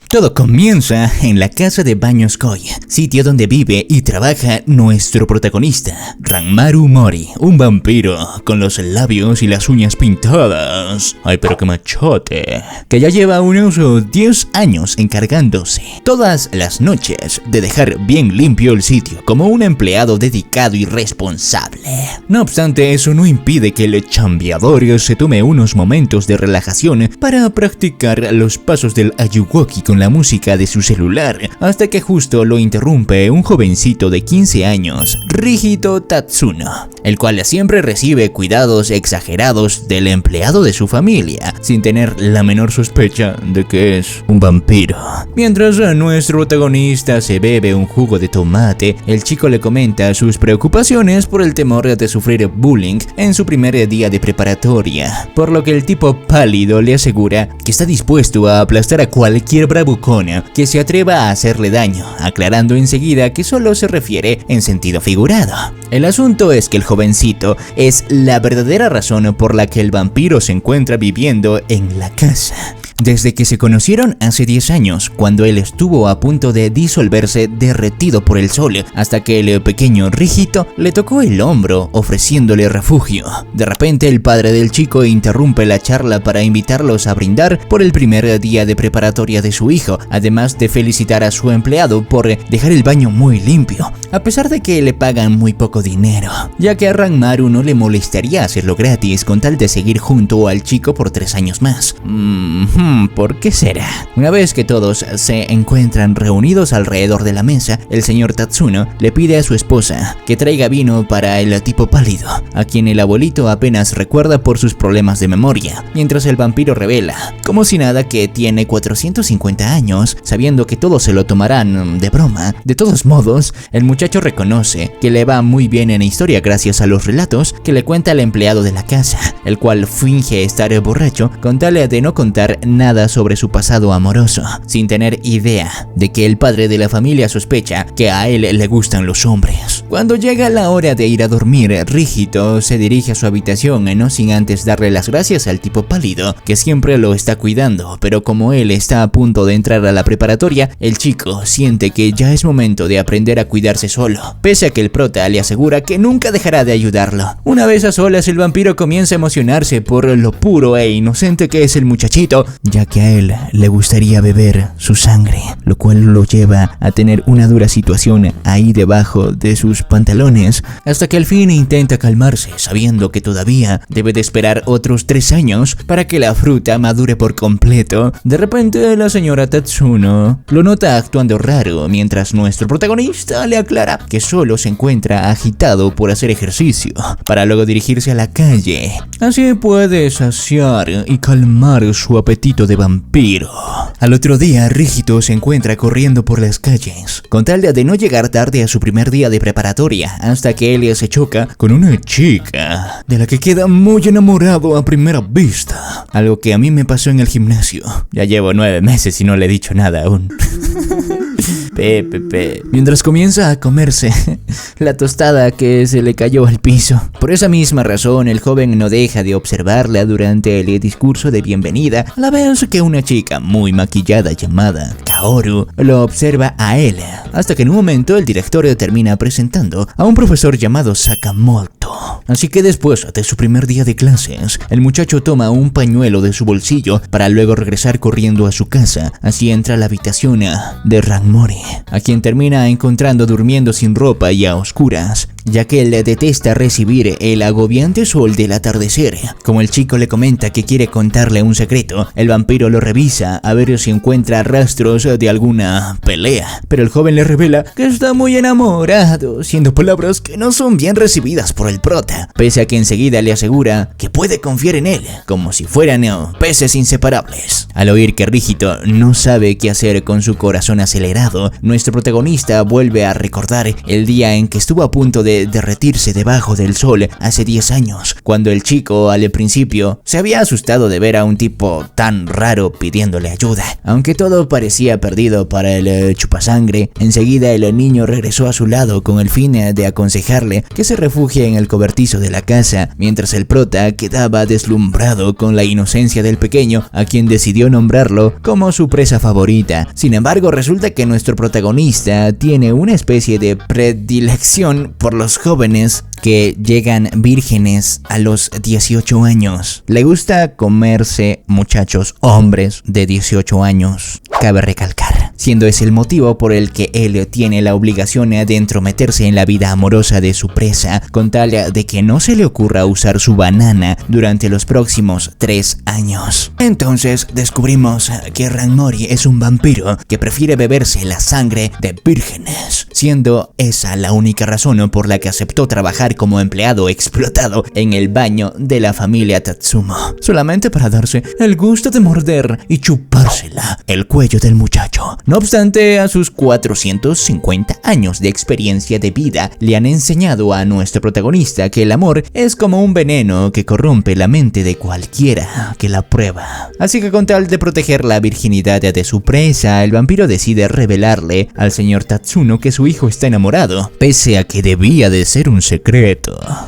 Todo comienza en la casa de Baños Koi, sitio donde vive y trabaja nuestro protagonista, Ranmaru Mori, un vampiro con los labios y las uñas pintadas. Ay, pero qué machote. Que ya lleva unos 10 años encargándose todas las noches de dejar bien limpio el sitio, como un empleado dedicado y responsable. No obstante, eso no impide que el chambeador se tome unos momentos de relajación para practicar los pasos del Ayuwoki con la música de su celular, hasta que justo lo interrumpe un jovencito de 15 años, Rihito Tatsuno, el cual siempre recibe cuidados exagerados del empleado de su familia, sin tener la menor sospecha de que es un vampiro. Mientras nuestro protagonista se bebe un jugo de tomate, el chico le comenta sus preocupaciones por el temor de sufrir bullying en su primer día de preparatoria, por lo que el tipo pálido le asegura que está dispuesto a aplastar a cualquier bravucona que se atreva a hacerle daño, aclarando enseguida que solo se refiere en sentido figurado. El asunto es que el jovencito es la verdadera razón por la que el vampiro se encuentra viviendo en la casa. Desde que se conocieron hace 10 años, cuando él estuvo a punto de disolverse derretido por el sol, hasta que el pequeño Rihito le tocó el hombro ofreciéndole refugio. De repente el padre del chico interrumpe la charla para invitarlos a brindar por el primer día de preparatoria de su hijo, además de felicitar a su empleado por dejar el baño muy limpio, a pesar de que le pagan muy poco dinero, ya que a Ranmaru no le molestaría hacerlo gratis con tal de seguir junto al chico por 3 años más. ¿Por qué será? Una vez que todos se encuentran reunidos alrededor de la mesa, el señor Tatsuno le pide a su esposa que traiga vino para el tipo pálido, a quien el abuelito apenas recuerda por sus problemas de memoria, mientras el vampiro revela, como si nada, que tiene 450 años, sabiendo que todos se lo tomarán de broma. De todos modos, el muchacho reconoce que le va muy bien en historia gracias a los relatos que le cuenta el empleado de la casa, el cual finge estar borracho con tal de no contar nada sobre su pasado amoroso, sin tener idea de que el padre de la familia sospecha que a él le gustan los hombres. Cuando llega la hora de ir a dormir, Rihito se dirige a su habitación, no sin antes darle las gracias al tipo pálido, que siempre lo está cuidando, pero como él está a punto de entrar a la preparatoria, el chico siente que ya es momento de aprender a cuidarse solo, pese a que el prota le asegura que nunca dejará de ayudarlo. Una vez a solas, el vampiro comienza a emocionarse por lo puro e inocente que es el muchachito, ya que a él le gustaría beber su sangre, lo cual lo lleva a tener una dura situación ahí debajo de sus pantalones, hasta que al fin intenta calmarse, sabiendo que todavía debe de esperar otros 3 años para que la fruta madure por completo. De repente la señora Tatsuno lo nota actuando raro, mientras nuestro protagonista le aclara que solo se encuentra agitado por hacer ejercicio, para luego dirigirse a la calle. Así puede saciar y calmar su apetito de vampiro. Al otro día, Rihito se encuentra corriendo por las calles, con tal de no llegar tarde a su primer día de preparatoria, hasta que él se choca con una chica, de la que queda muy enamorado a primera vista. Algo que a mí me pasó en el gimnasio. Ya llevo 9 meses y no le he dicho nada aún. Mientras comienza a comerse la tostada que se le cayó al piso. Por esa misma razón, el joven no deja de observarla durante el discurso de bienvenida, a la vez que una chica muy maquillada llamada Kaoru lo observa a él, hasta que en un momento el director termina presentando a un profesor llamado Sakamoto. Así que después de su primer día de clases, el muchacho toma un pañuelo de su bolsillo para luego regresar corriendo a su casa. Así entra a la habitación de Ranmori, a quien termina encontrando durmiendo sin ropa y a oscuras, ya que él detesta recibir el agobiante sol del atardecer. Como el chico le comenta que quiere contarle un secreto, el vampiro lo revisa a ver si encuentra rastros de alguna pelea, pero el joven le revela que está muy enamorado, siendo palabras que no son bien recibidas por el prota, pese a que enseguida le asegura que puede confiar en él, como si fueran peces inseparables. Al oír que Rihito no sabe qué hacer con su corazón acelerado, nuestro protagonista vuelve a recordar el día en que estuvo a punto de derretirse debajo del sol hace 10 años, cuando el chico al principio se había asustado de ver a un tipo tan raro pidiéndole ayuda. Aunque todo parecía había perdido para el chupasangre, enseguida el niño regresó a su lado con el fin de aconsejarle que se refugie en el cobertizo de la casa, mientras el prota quedaba deslumbrado con la inocencia del pequeño, a quien decidió nombrarlo como su presa favorita. Sin embargo, resulta que nuestro protagonista tiene una especie de predilección por los jóvenes que llegan vírgenes a los 18 años. Le gusta comerse muchachos hombres de 18 años, cabe recalcar, siendo ese el motivo por el que él tiene la obligación de entrometerse en la vida amorosa de su presa, con tal de que no se le ocurra usar su banana durante los próximos 3 años. Entonces descubrimos que Ranmori es un vampiro que prefiere beberse la sangre de vírgenes, siendo esa la única razón por la que aceptó trabajar como empleado explotado en el baño de la familia Tatsumo, solamente para darse el gusto de morder y chupársela el cuello del muchacho. No obstante, a sus 450 años de experiencia de vida le han enseñado a nuestro protagonista que el amor es como un veneno que corrompe la mente de cualquiera que la prueba. Así que con tal de proteger la virginidad de su presa, el vampiro decide revelarle al señor Tatsuno que su hijo está enamorado, pese a que debía de ser un secreto.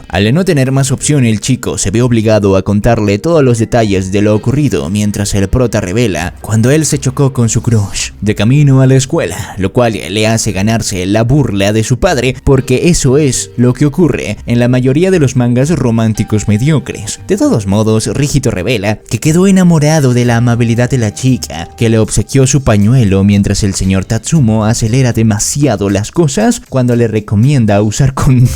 Al no tener más opción, el chico se ve obligado a contarle todos los detalles de lo ocurrido, mientras el prota revela cuando él se chocó con su crush de camino a la escuela, lo cual le hace ganarse la burla de su padre, porque eso es lo que ocurre en la mayoría de los mangas románticos mediocres. De todos modos, Rígido revela que quedó enamorado de la amabilidad de la chica, que le obsequió su pañuelo, mientras el señor Tatsumo acelera demasiado las cosas cuando le recomienda usar condón,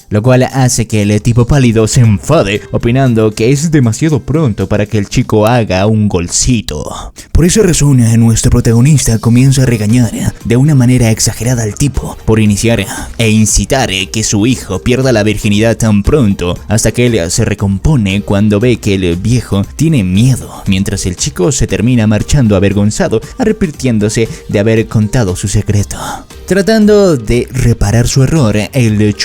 lo cual hace que el tipo pálido se enfade, opinando que es demasiado pronto para que el chico haga un golcito. Por esa razón, nuestro protagonista comienza a regañar de una manera exagerada al tipo por iniciar e incitar que su hijo pierda la virginidad tan pronto, hasta que él se recompone cuando ve que el viejo tiene miedo, mientras el chico se termina marchando avergonzado, arrepintiéndose de haber contado su secreto. Tratando de reparar su error, el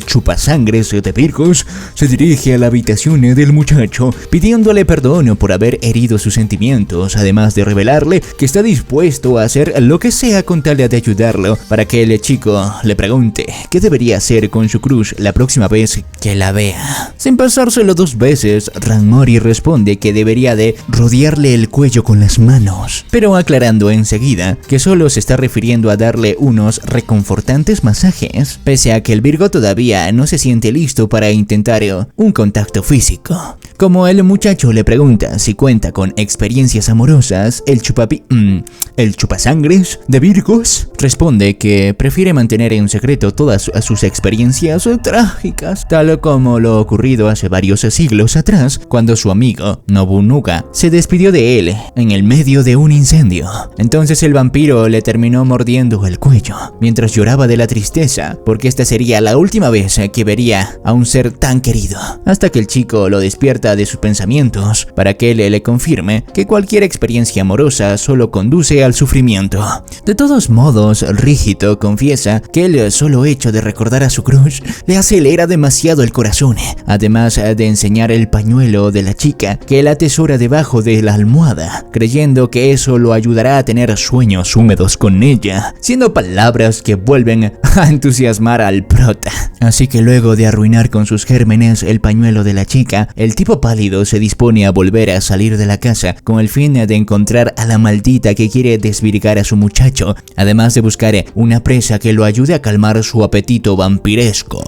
chupasangres de Virgos se dirige a la habitación del muchacho, pidiéndole perdón por haber herido sus sentimientos, además de revelarle que está dispuesto a hacer lo que sea con tal de ayudarlo, para que el chico le pregunte qué debería hacer con su crush la próxima vez que la vea. Sin pensárselo 2 veces, Ranmori responde que debería de rodearle el cuello con las manos, pero aclarando enseguida que solo se está refiriendo a darle unos reconfortantes masajes, pese a que el Virgo todavía no se siente listo para intentar un contacto físico. Como el muchacho le pregunta si cuenta con experiencias amorosas, el chupasangres de Virgos responde que prefiere mantener en secreto todas sus experiencias trágicas, tal como lo ocurrido hace varios siglos atrás, cuando su amigo Nobunaga se despidió de él en el medio de un incendio. Entonces el vampiro le terminó mordiendo el cuello, mientras lloraba de la tristeza, porque esta sería la última vez que vería a un ser tan querido, hasta que el chico lo despierta de sus pensamientos para que él le confirme que cualquier experiencia amorosa solo conduce al sufrimiento. De todos modos, Rígido confiesa que el solo hecho de recordar a su crush le acelera demasiado el corazón, además de enseñar el pañuelo de la chica que él atesora debajo de la almohada, creyendo que eso lo ayudará a tener sueños húmedos con ella, siendo palabras que vuelven a entusiasmar al prota. Así que luego de arruinar con sus gérmenes el pañuelo de la chica, el tipo pálido se dispone a volver a salir de la casa con el fin de encontrar a la maldita que quiere desvirgar a su muchacho, además de buscar una presa que lo ayude a calmar su apetito vampiresco.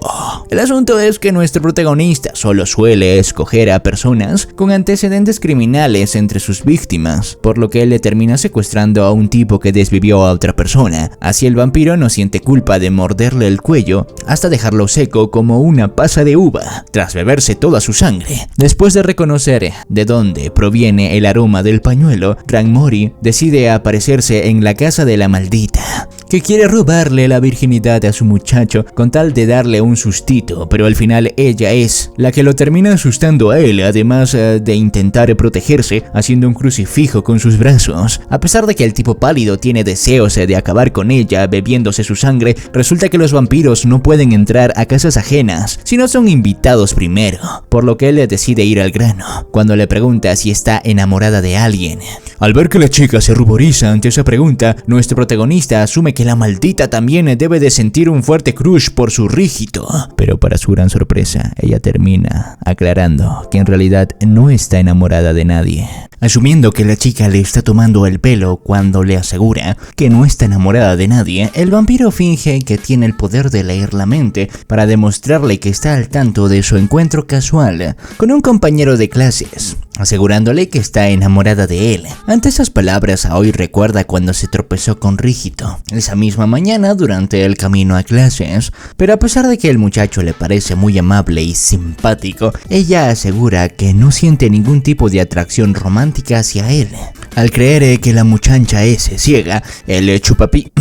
El asunto es que nuestro protagonista solo suele escoger a personas con antecedentes criminales entre sus víctimas, por lo que él le termina secuestrando a un tipo que desvivió a otra persona. Así el vampiro no siente culpa de morderle el cuello hasta dejarlo seco como una pasa de uva, tras beberse toda su sangre. Después de reconocer de dónde proviene el aroma del pañuelo, Ranmori decide aparecerse en la casa de la maldita, que quiere robarle la virginidad a su muchacho con tal de darle un sustito, pero al final ella es la que lo termina asustando a él, además de intentar protegerse haciendo un crucifijo con sus brazos. A pesar de que el tipo pálido tiene deseos de acabar con ella bebiéndose su sangre, resulta que los vampiros no pueden entrar a casas ajenas si no son invitados primero, por lo que él decide ir al grano cuando le pregunta si está enamorada de alguien. Al ver que la chica se ruboriza ante esa pregunta, nuestro protagonista asume que la maldita también debe de sentir un fuerte crush por su rígido, pero para su gran sorpresa, ella termina aclarando que en realidad no está enamorada de nadie. Asumiendo que la chica le está tomando el pelo cuando le asegura que no está enamorada de nadie, el vampiro finge que tiene el poder de leer la mente para demostrarle que está al tanto de su encuentro casual con un compañero de clases, asegurándole que está enamorada de él. Ante esas palabras, Aoi recuerda cuando se tropezó con Rígido esa misma mañana durante el camino a clases, pero a pesar de que el muchacho le parece muy amable y simpático, ella asegura que no siente ningún tipo de atracción romántica hacia él. Al creer que la muchacha es ciega, el chupapi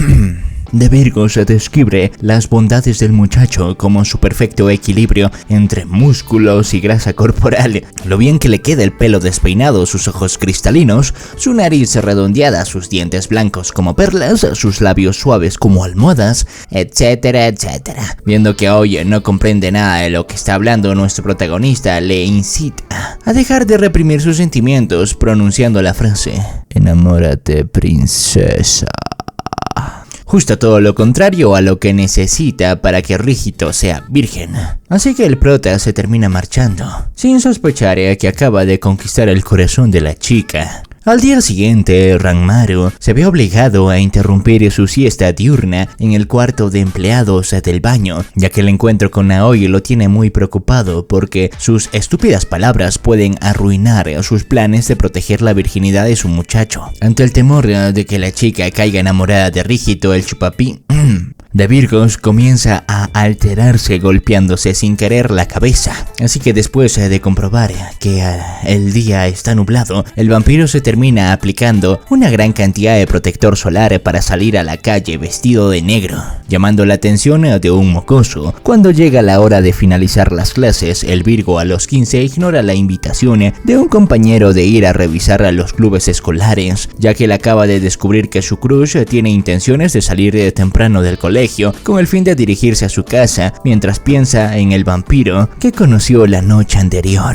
de Virgo se describe las bondades del muchacho como su perfecto equilibrio entre músculos y grasa corporal, lo bien que le queda el pelo despeinado, sus ojos cristalinos, su nariz redondeada, sus dientes blancos como perlas, sus labios suaves como almohadas, etcétera, etcétera. Viendo que Aoi no comprende nada de lo que está hablando, nuestro protagonista le incita a dejar de reprimir sus sentimientos pronunciando la frase: "Enamórate, princesa". Justo todo lo contrario a lo que necesita para que Rígido sea virgen. Así que el prota se termina marchando, sin sospechar que acaba de conquistar el corazón de la chica. Al día siguiente, Ranmaru se ve obligado a interrumpir su siesta diurna en el cuarto de empleados del baño, ya que el encuentro con Aoi lo tiene muy preocupado porque sus estúpidas palabras pueden arruinar sus planes de proteger la virginidad de su muchacho. Ante el temor de que la chica caiga enamorada de Rígido, el chupapi de Virgos comienza a alterarse golpeándose sin querer la cabeza. Así que después de comprobar que el día está nublado, el vampiro se termina aplicando una gran cantidad de protector solar para salir a la calle vestido de negro, llamando la atención de un mocoso. Cuando llega la hora de finalizar las clases, el Virgo a los 15 ignora la invitación de un compañero de ir a revisar a los clubes escolares, ya que él acaba de descubrir que su crush tiene intenciones de salir temprano del colegio con el fin de dirigirse a su casa, mientras piensa en el vampiro que conoció la noche anterior.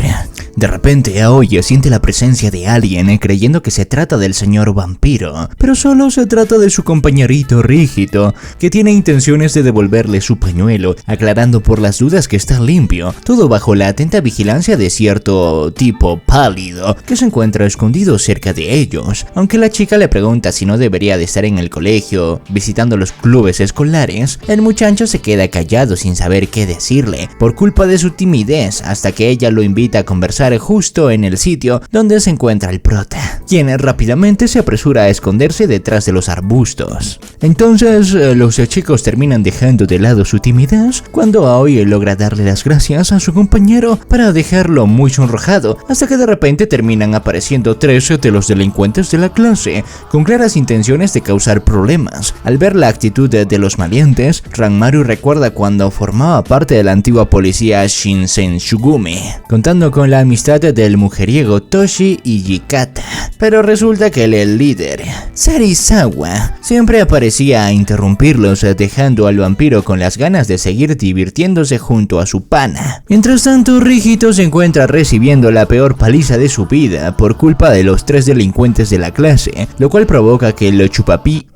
De repente, Aoi siente la presencia de alguien creyendo que se trata del señor vampiro, pero solo se trata de su compañerito Rígido, que tiene intenciones de devolverle su pañuelo, aclarando por las dudas que está limpio, todo bajo la atenta vigilancia de cierto tipo pálido que se encuentra escondido cerca de ellos. Aunque la chica le pregunta si no debería de estar en el colegio visitando los clubes escolares, el muchacho se queda callado sin saber qué decirle por culpa de su timidez, hasta que ella lo invita a conversar justo en el sitio donde se encuentra el prota, quien rápidamente se apresura a esconderse detrás de los arbustos. Entonces los chicos terminan dejando de lado su timidez cuando Aoi logra darle las gracias a su compañero para dejarlo muy sonrojado, hasta que de repente terminan apareciendo 3 de los delincuentes de la clase con claras intenciones de causar problemas. Al ver la actitud de los maleantes, Ranmaru recuerda cuando formaba parte de la antigua policía Shinsen Shugumi, contando con la amistad del mujeriego Toshi y Yikata. Pero resulta que el líder, Sarizawa, siempre aparecía a interrumpirlos, dejando al vampiro con las ganas de seguir divirtiéndose junto a su pana. Mientras tanto, Rígido se encuentra recibiendo la peor paliza de su vida por culpa de los 3 delincuentes de la clase, lo cual provoca que el chupapi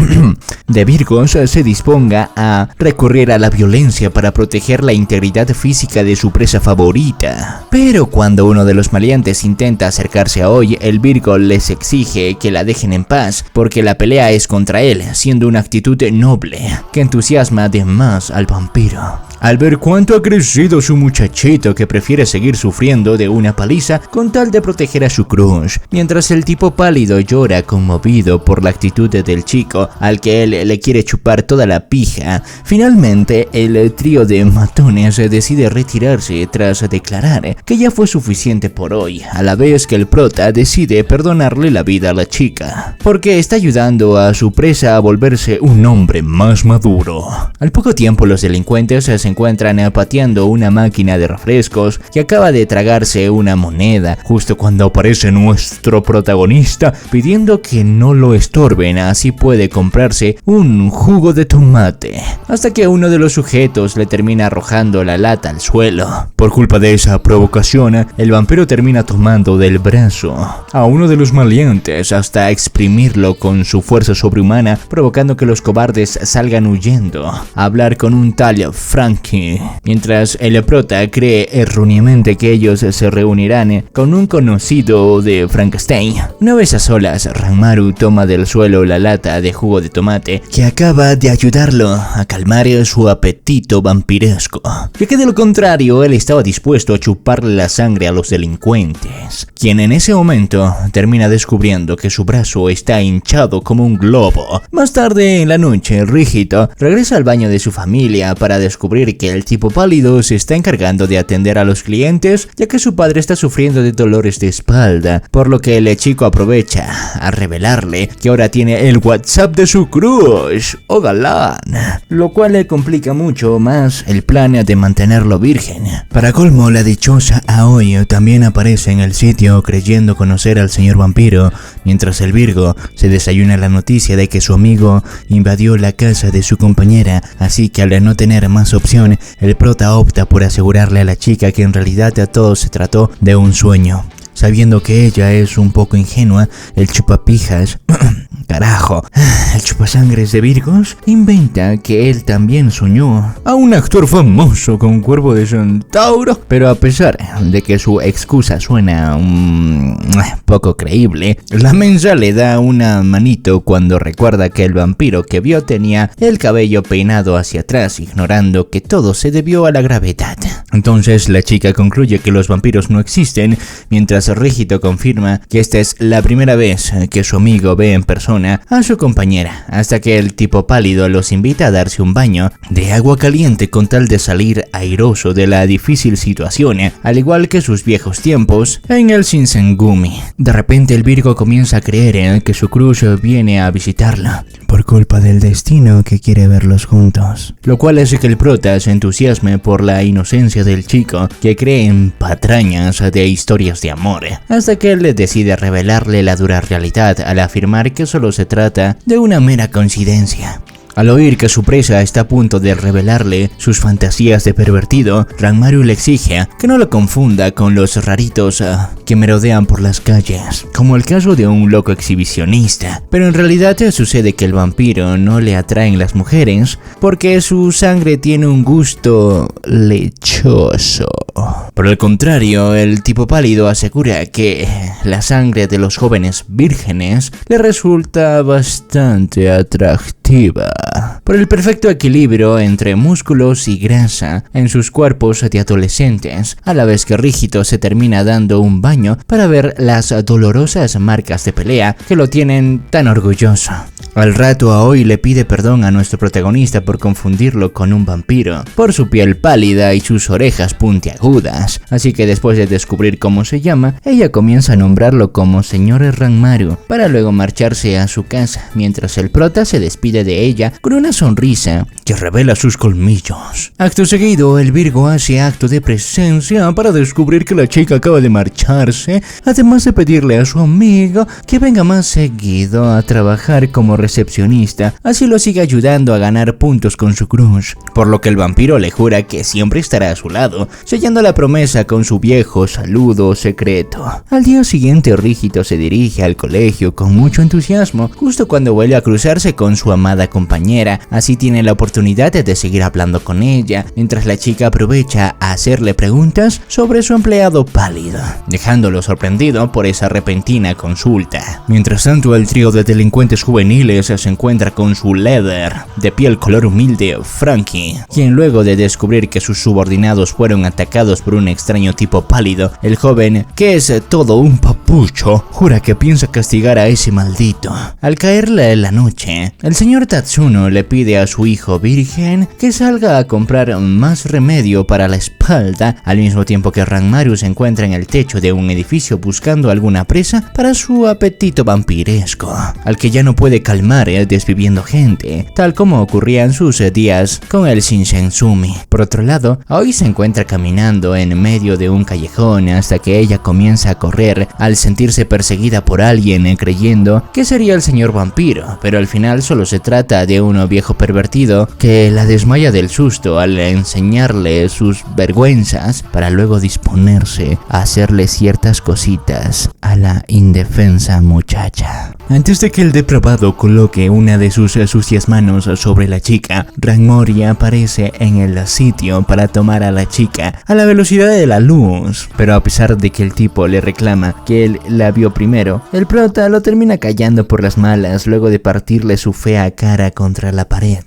de Virgos se disponga a recurrir a la violencia para proteger la integridad física de su presa favorita. Pero cuando uno de los maleantes intenta acercarse a Aoi, el Virgo les exige que la dejen en paz porque la pelea es contra él, siendo una actitud noble que entusiasma además al vampiro. al ver cuánto ha crecido su muchachito que prefiere seguir sufriendo de una paliza con tal de proteger a su crush, mientras el tipo pálido llora conmovido por la actitud del chico al que él le quiere chupar toda la pija. Finalmente el trío de matones decide retirarse tras declarar que ya fue suficiente por hoy, a la vez que el prota decide perdonarle la vida a la chica, porque está ayudando a su presa a volverse un hombre más maduro. Al poco tiempo los delincuentes se encuentran pateando una máquina de refrescos que acaba de tragarse una moneda, justo cuando aparece nuestro protagonista pidiendo que no lo estorben, así puede comprarse un jugo de tomate, hasta que uno de los sujetos le termina arrojando la lata al suelo. Por culpa de esa provocación, el vampiro termina tomando del brazo a uno de los maleantes hasta exprimirlo con su fuerza sobrehumana, provocando que los cobardes salgan huyendo a hablar con un tal Frankie, mientras el prota cree erróneamente que ellos se reunirán con un conocido de Frankenstein. Una vez a solas, Ranmaru toma del suelo la lata de jugo de tomate que acaba de ayudarlo a calmar su apetito vampiresco, ya que de lo contrario él estaba dispuesto a chuparle la sangre a los delincuentes, quien en ese momento termina descubriendo que su brazo está hinchado como un globo. Más tarde en la noche, Rígido regresa al baño de su familia para descubrir que el tipo pálido se está encargando de atender a los clientes, ya que su padre está sufriendo de dolores de espalda, por lo que el chico aprovecha a revelarle que ahora tiene el WhatsApp de su crush, o galán, lo cual le complica mucho más el plan de mantenerlo virgen. Para colmo, la dichosa Aoi también aparece en el sitio creyendo conocer al señor vampiro, mientras el Virgo se desayuna la noticia de que su amigo invadió la casa de su compañera, así que al no tener más opción, el prota opta por asegurarle a la chica que en realidad a todo se trató de un sueño. Sabiendo que ella es un poco ingenua, el chupapijas carajo, el chupasangres de Virgos inventa que él también soñó a un actor famoso con cuerpo de centauro, pero a pesar de que su excusa suena poco creíble, la mensa le da una manito cuando recuerda que el vampiro que vio tenía el cabello peinado hacia atrás, ignorando que todo se debió a la gravedad. Entonces la chica concluye que los vampiros no existen, mientras Rígido confirma que esta es la primera vez que su amigo ve en persona a su compañera, hasta que el tipo pálido los invita a darse un baño de agua caliente con tal de salir airoso de la difícil situación, al igual que sus viejos tiempos en el Shinsengumi. De repente el Virgo comienza a creer que su crush viene a visitarla, por culpa del destino que quiere verlos juntos, lo cual hace que el prota se entusiasme por la inocencia del chico, que cree en patrañas de historias de amor, hasta que él decide revelarle la dura realidad al afirmar que solo se trata de una mera coincidencia. Al oír que su presa está a punto de revelarle sus fantasías de pervertido, Ranmaru le exige que no lo confunda con los raritos que merodean por las calles, como el caso de un loco exhibicionista. Pero en realidad sucede que el vampiro no le atraen las mujeres porque su sangre tiene un gusto lechoso. Por el contrario, el tipo pálido asegura que la sangre de los jóvenes vírgenes le resulta bastante atractiva, por el perfecto equilibrio entre músculos y grasa en sus cuerpos de adolescentes, a la vez que Rígido se termina dando un baño para ver las dolorosas marcas de pelea que lo tienen tan orgulloso. Al rato Aoi le pide perdón a nuestro protagonista por confundirlo con un vampiro, por su piel pálida y sus orejas puntiagudas, así que después de descubrir cómo se llama, ella comienza a nombrarlo como señor Ranmaru, para luego marcharse a su casa, mientras el prota se despide de ella con una sonrisa que revela sus colmillos. Acto seguido, el Virgo hace acto de presencia para descubrir que la chica acaba de marcharse, además de pedirle a su amigo que venga más seguido a trabajar como recepcionista, así lo sigue ayudando a ganar puntos con su crush, por lo que el vampiro le jura que siempre estará a su lado, sellando la promesa con su viejo saludo secreto. Al día siguiente, Rígido se dirige al colegio con mucho entusiasmo, justo cuando vuelve a cruzarse con su amada compañera, así tiene la oportunidad de seguir hablando con ella, mientras la chica aprovecha a hacerle preguntas sobre su empleado pálido, dejándolo sorprendido por esa repentina consulta. Mientras tanto, el trío de delincuentes juveniles cuales se encuentra con su líder, de piel color humilde, Frankie, quien luego de descubrir que sus subordinados fueron atacados por un extraño tipo pálido, el joven, que es todo un papucho, jura que piensa castigar a ese maldito. Al caerle la noche, el señor Tatsuno le pide a su hijo virgen que salga a comprar más remedio para la espalda, al mismo tiempo que Ranmaru se encuentra en el techo de un edificio buscando alguna presa para su apetito vampiresco, al que ya no puede calmar desviviendo gente, tal como ocurría en sus días con el Shinsenzumi. Por otro lado, Aoi se encuentra caminando en medio de un callejón hasta que ella comienza a correr al sentirse perseguida por alguien creyendo que sería el señor vampiro, pero al final solo se trata de un viejo pervertido que la desmaya del susto al enseñarle sus vergüenzas para luego disponerse a hacerle ciertas cositas a la indefensa muchacha. Antes de que el depravado coloque una de sus sucias manos sobre la chica, Ranmori aparece en el sitio para tomar a la chica a la velocidad de la luz, pero a pesar de que el tipo le reclama que él la vio primero, el prota lo termina callando por las malas luego de partirle su fea cara contra la pared.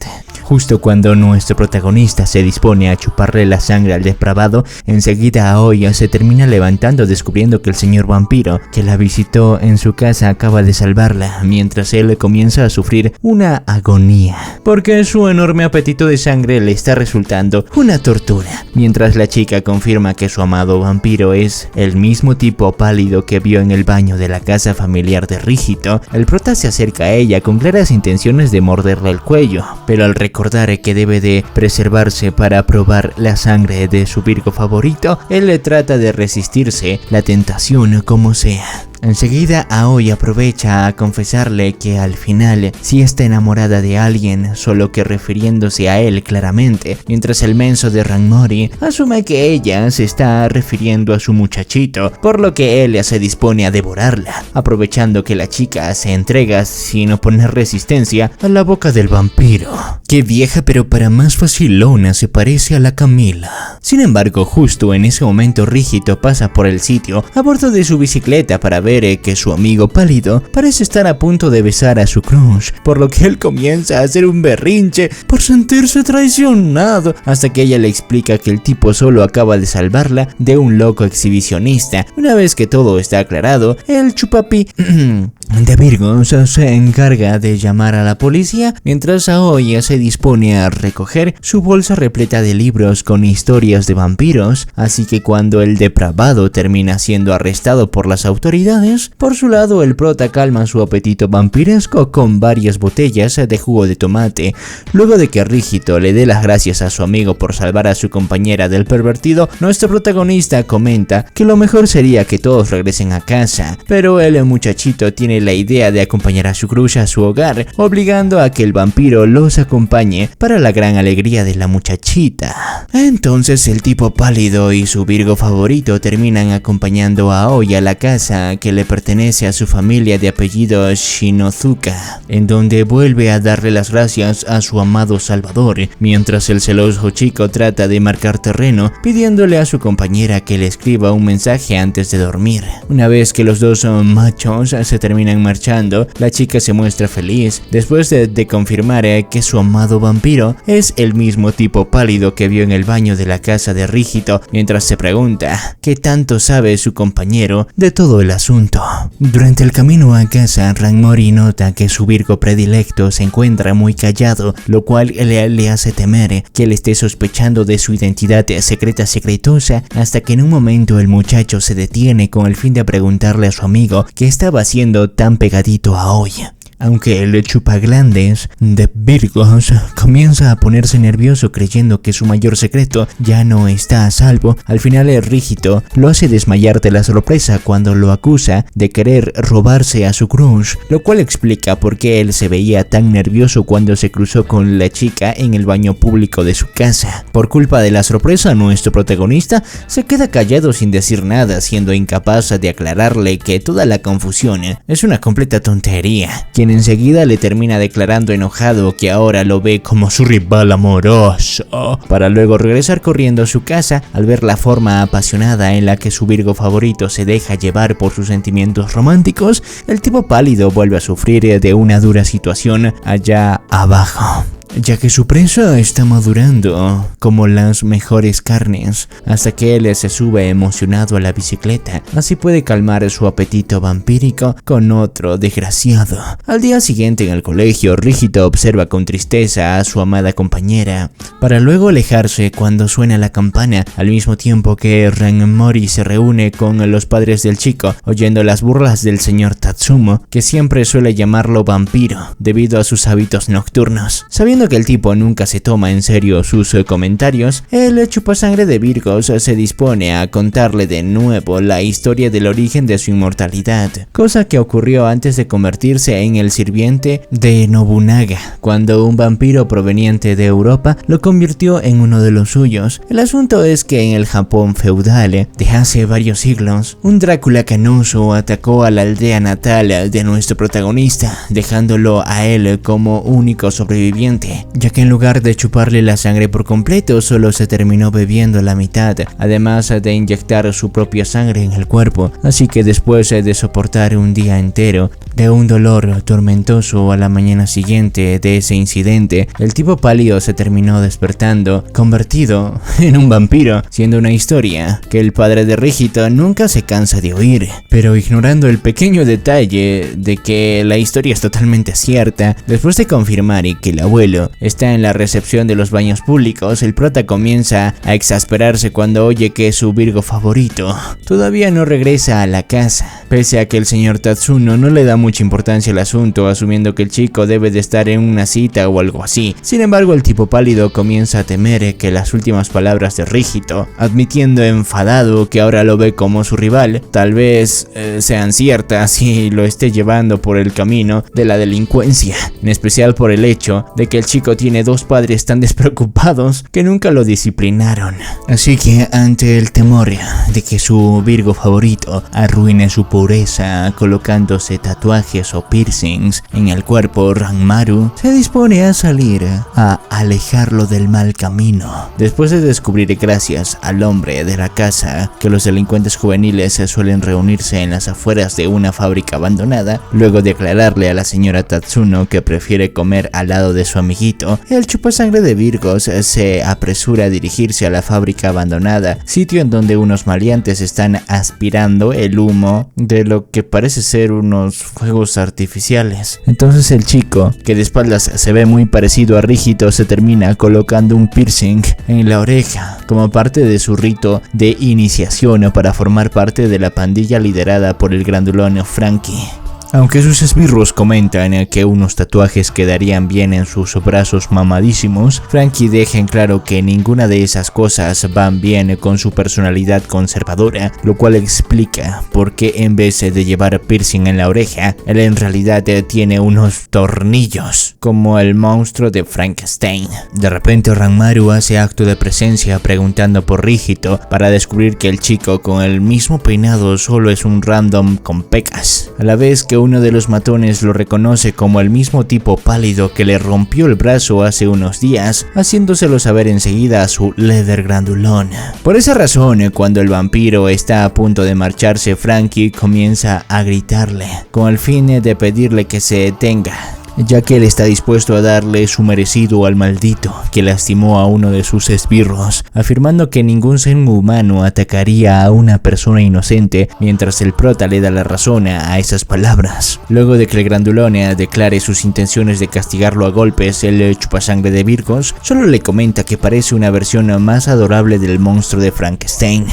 Justo cuando nuestro protagonista se dispone a chuparle la sangre al depravado, enseguida Aoi se termina levantando descubriendo que el señor vampiro que la visitó en su casa acaba de salvarla, mientras él comienza a sufrir una agonía, porque su enorme apetito de sangre le está resultando una tortura. Mientras la chica confirma que su amado vampiro es el mismo tipo pálido que vio en el baño de la casa familiar de Rígito, el prota se acerca a ella con claras intenciones de morderle el cuello, pero al recordar que debe de preservarse para probar la sangre de su virgo favorito, él le trata de resistirse la tentación como sea. Enseguida Aoi aprovecha a confesarle que al final sí está enamorada de alguien, solo que refiriéndose a él claramente, mientras el menso de Ranmori asume que ella se está refiriendo a su muchachito, por lo que él se dispone a devorarla, aprovechando que la chica se entrega sin oponer resistencia a la boca del vampiro. Qué vieja pero para más facilona se parece a la Camila. Sin embargo, justo en ese momento Rígito pasa por el sitio a bordo de su bicicleta para ver que su amigo pálido parece estar a punto de besar a su crush, por lo que él comienza a hacer un berrinche por sentirse traicionado, hasta que ella le explica que el tipo solo acaba de salvarla de un loco exhibicionista. Una vez que todo está aclarado, el chupapi de Virgos se encarga de llamar a la policía, mientras Aoi se dispone a recoger su bolsa repleta de libros con historias de vampiros, así que cuando el depravado termina siendo arrestado por las autoridades, por su lado el prota calma su apetito vampiresco con varias botellas de jugo de tomate. Luego de que Rígito le dé las gracias a su amigo por salvar a su compañera del pervertido, nuestro protagonista comenta que lo mejor sería que todos regresen a casa, pero el muchachito tiene la idea de acompañar a su crush a su hogar, obligando a que el vampiro los acompañe para la gran alegría de la muchachita. Entonces el tipo pálido y su virgo favorito terminan acompañando a Aoi a la casa que le pertenece a su familia de apellido Shinozuka, en donde vuelve a darle las gracias a su amado salvador, mientras el celoso chico trata de marcar terreno pidiéndole a su compañera que le escriba un mensaje antes de dormir. Una vez que los dos machos se terminan marchando, la chica se muestra feliz después de confirmar que su amado vampiro es el mismo tipo pálido que vio en el baño de la casa de Rígito, mientras se pregunta qué tanto sabe su compañero de todo el asunto. Durante el camino a casa, Ranmori nota que su virgo predilecto se encuentra muy callado, lo cual le hace temer que él esté sospechando de su identidad secretosa, hasta que en un momento el muchacho se detiene con el fin de preguntarle a su amigo qué estaba haciendo tan pegadito a Aoi. Aunque el chupaglandes de Virgos comienza a ponerse nervioso creyendo que su mayor secreto ya no está a salvo, al final el Rígito lo hace desmayar de la sorpresa cuando lo acusa de querer robarse a su crush, lo cual explica por qué él se veía tan nervioso cuando se cruzó con la chica en el baño público de su casa. Por culpa de la sorpresa, nuestro protagonista se queda callado sin decir nada, siendo incapaz de aclararle que toda la confusión es una completa tontería. quien enseguida le termina declarando enojado que ahora lo ve como su rival amoroso, para luego regresar corriendo a su casa al ver la forma apasionada en la que su Virgo favorito se deja llevar por sus sentimientos románticos. El tipo pálido vuelve a sufrir de una dura situación allá abajo, ya que su presa está madurando como las mejores carnes, hasta que él se sube emocionado a la bicicleta. Así puede calmar su apetito vampírico con otro desgraciado. Al día siguiente en el colegio, Rígido observa con tristeza a su amada compañera, para luego alejarse cuando suena la campana, al mismo tiempo que Ranmori se reúne con los padres del chico, oyendo las burlas del señor Tatsumo, que siempre suele llamarlo vampiro debido a sus hábitos nocturnos. Sabiendo que el tipo nunca se toma en serio sus comentarios, el chupasangre de Virgos se dispone a contarle de nuevo la historia del origen de su inmortalidad, cosa que ocurrió antes de convertirse en el sirviente de Nobunaga, cuando un vampiro proveniente de Europa lo convirtió en uno de los suyos. El asunto es que en el Japón feudal de hace varios siglos, un Drácula canoso atacó a la aldea natal de nuestro protagonista, dejándolo a él como único sobreviviente, ya que en lugar de chuparle la sangre por completo, solo se terminó bebiendo la mitad, además de inyectar su propia sangre en el cuerpo. Así que después de soportar un día entero de un dolor tormentoso a la mañana siguiente de ese incidente, el tipo pálido se terminó despertando, convertido en un vampiro, siendo una historia que el padre de Rígido nunca se cansa de oír. Pero ignorando el pequeño detalle de que la historia es totalmente cierta, después de confirmar que el abuelo está en la recepción de los baños públicos, el prota comienza a exasperarse cuando oye que su Virgo favorito todavía no regresa a la casa, pese a que el señor Tatsuno no le da mucha importancia al asunto, asumiendo que el chico debe de estar en una cita o algo así. Sin embargo, el tipo pálido comienza a temer que las últimas palabras de Rígido, admitiendo enfadado que ahora lo ve como su rival, tal vez sean ciertas y lo esté llevando por el camino de la delincuencia, en especial por el hecho de que el chico tiene dos padres tan despreocupados que nunca lo disciplinaron. Así que ante el temor de que su Virgo favorito arruine su pureza colocándose tatuajes o piercings en el cuerpo, Ranmaru se dispone a salir a alejarlo del mal camino. Después de descubrir, gracias al hombre de la casa, que los delincuentes juveniles suelen reunirse en las afueras de una fábrica abandonada, luego de aclararle a la señora Tatsuno que prefiere comer al lado de su amiguito, el chupasangre de Virgos se apresura a dirigirse a la fábrica abandonada, sitio en donde unos maleantes están aspirando el humo de lo que parece ser unos fuegos artificiales. Entonces el chico, que de espaldas se ve muy parecido a Rígido, se termina colocando un piercing en la oreja como parte de su rito de iniciación para formar parte de la pandilla liderada por el grandulón Frankie. Aunque sus esbirros comentan que unos tatuajes quedarían bien en sus brazos mamadísimos, Frankie deja en claro que ninguna de esas cosas van bien con su personalidad conservadora, lo cual explica por qué en vez de llevar piercing en la oreja, él en realidad tiene unos tornillos, como el monstruo de Frankenstein. De repente Ranmaru hace acto de presencia preguntando por Rígido, para descubrir que el chico con el mismo peinado solo es un random con pecas, a la vez que uno de los matones lo reconoce como el mismo tipo pálido que le rompió el brazo hace unos días, haciéndoselo saber enseguida a su líder grandulón. Por esa razón, cuando el vampiro está a punto de marcharse, Frankie comienza a gritarle, con el fin de pedirle que se detenga, ya que él está dispuesto a darle su merecido al maldito que lastimó a uno de sus esbirros, afirmando que ningún ser humano atacaría a una persona inocente, mientras el prota le da la razón a esas palabras. Luego de que el grandulón declare sus intenciones de castigarlo a golpes, el chupasangre de Virgos solo le comenta que parece una versión más adorable del monstruo de Frankenstein,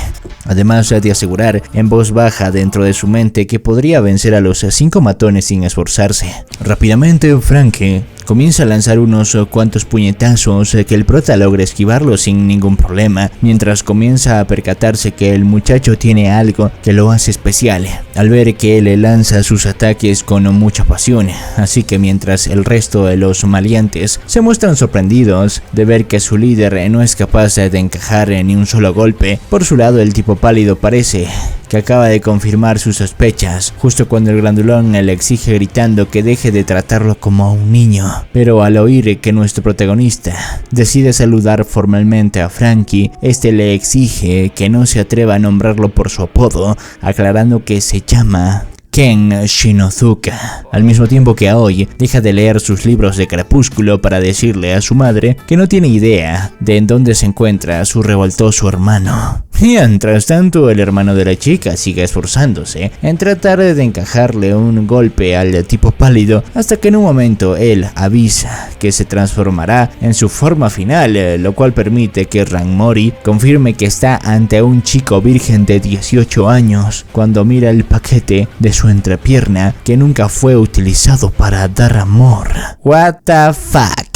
además de asegurar en voz baja dentro de su mente que podría vencer a los 5 matones sin esforzarse. Rápidamente Frankie comienza a lanzar unos cuantos puñetazos que el prota logra esquivarlos sin ningún problema, mientras comienza a percatarse que el muchacho tiene algo que lo hace especial, al ver que él lanza sus ataques con mucha pasión. Así que mientras el resto de los maleantes se muestran sorprendidos de ver que su líder no es capaz de encajar ni un solo golpe, por su lado el tipo pálido parece que acaba de confirmar sus sospechas, justo cuando el grandulón le exige gritando que deje de tratarlo como un niño. Pero al oír que nuestro protagonista decide saludar formalmente a Frankie, este le exige que no se atreva a nombrarlo por su apodo, aclarando que se llama Ken Shinozuka, al mismo tiempo que Aoi deja de leer sus libros de Crepúsculo para decirle a su madre que no tiene idea de en dónde se encuentra su revoltoso hermano. Mientras tanto, el hermano de la chica sigue esforzándose en tratar de encajarle un golpe al tipo pálido, hasta que en un momento él avisa que se transformará en su forma final, lo cual permite que Ranmori confirme que está ante un chico virgen de 18 años cuando mira el paquete de su entrepierna que nunca fue utilizado para dar amor. What the fuck.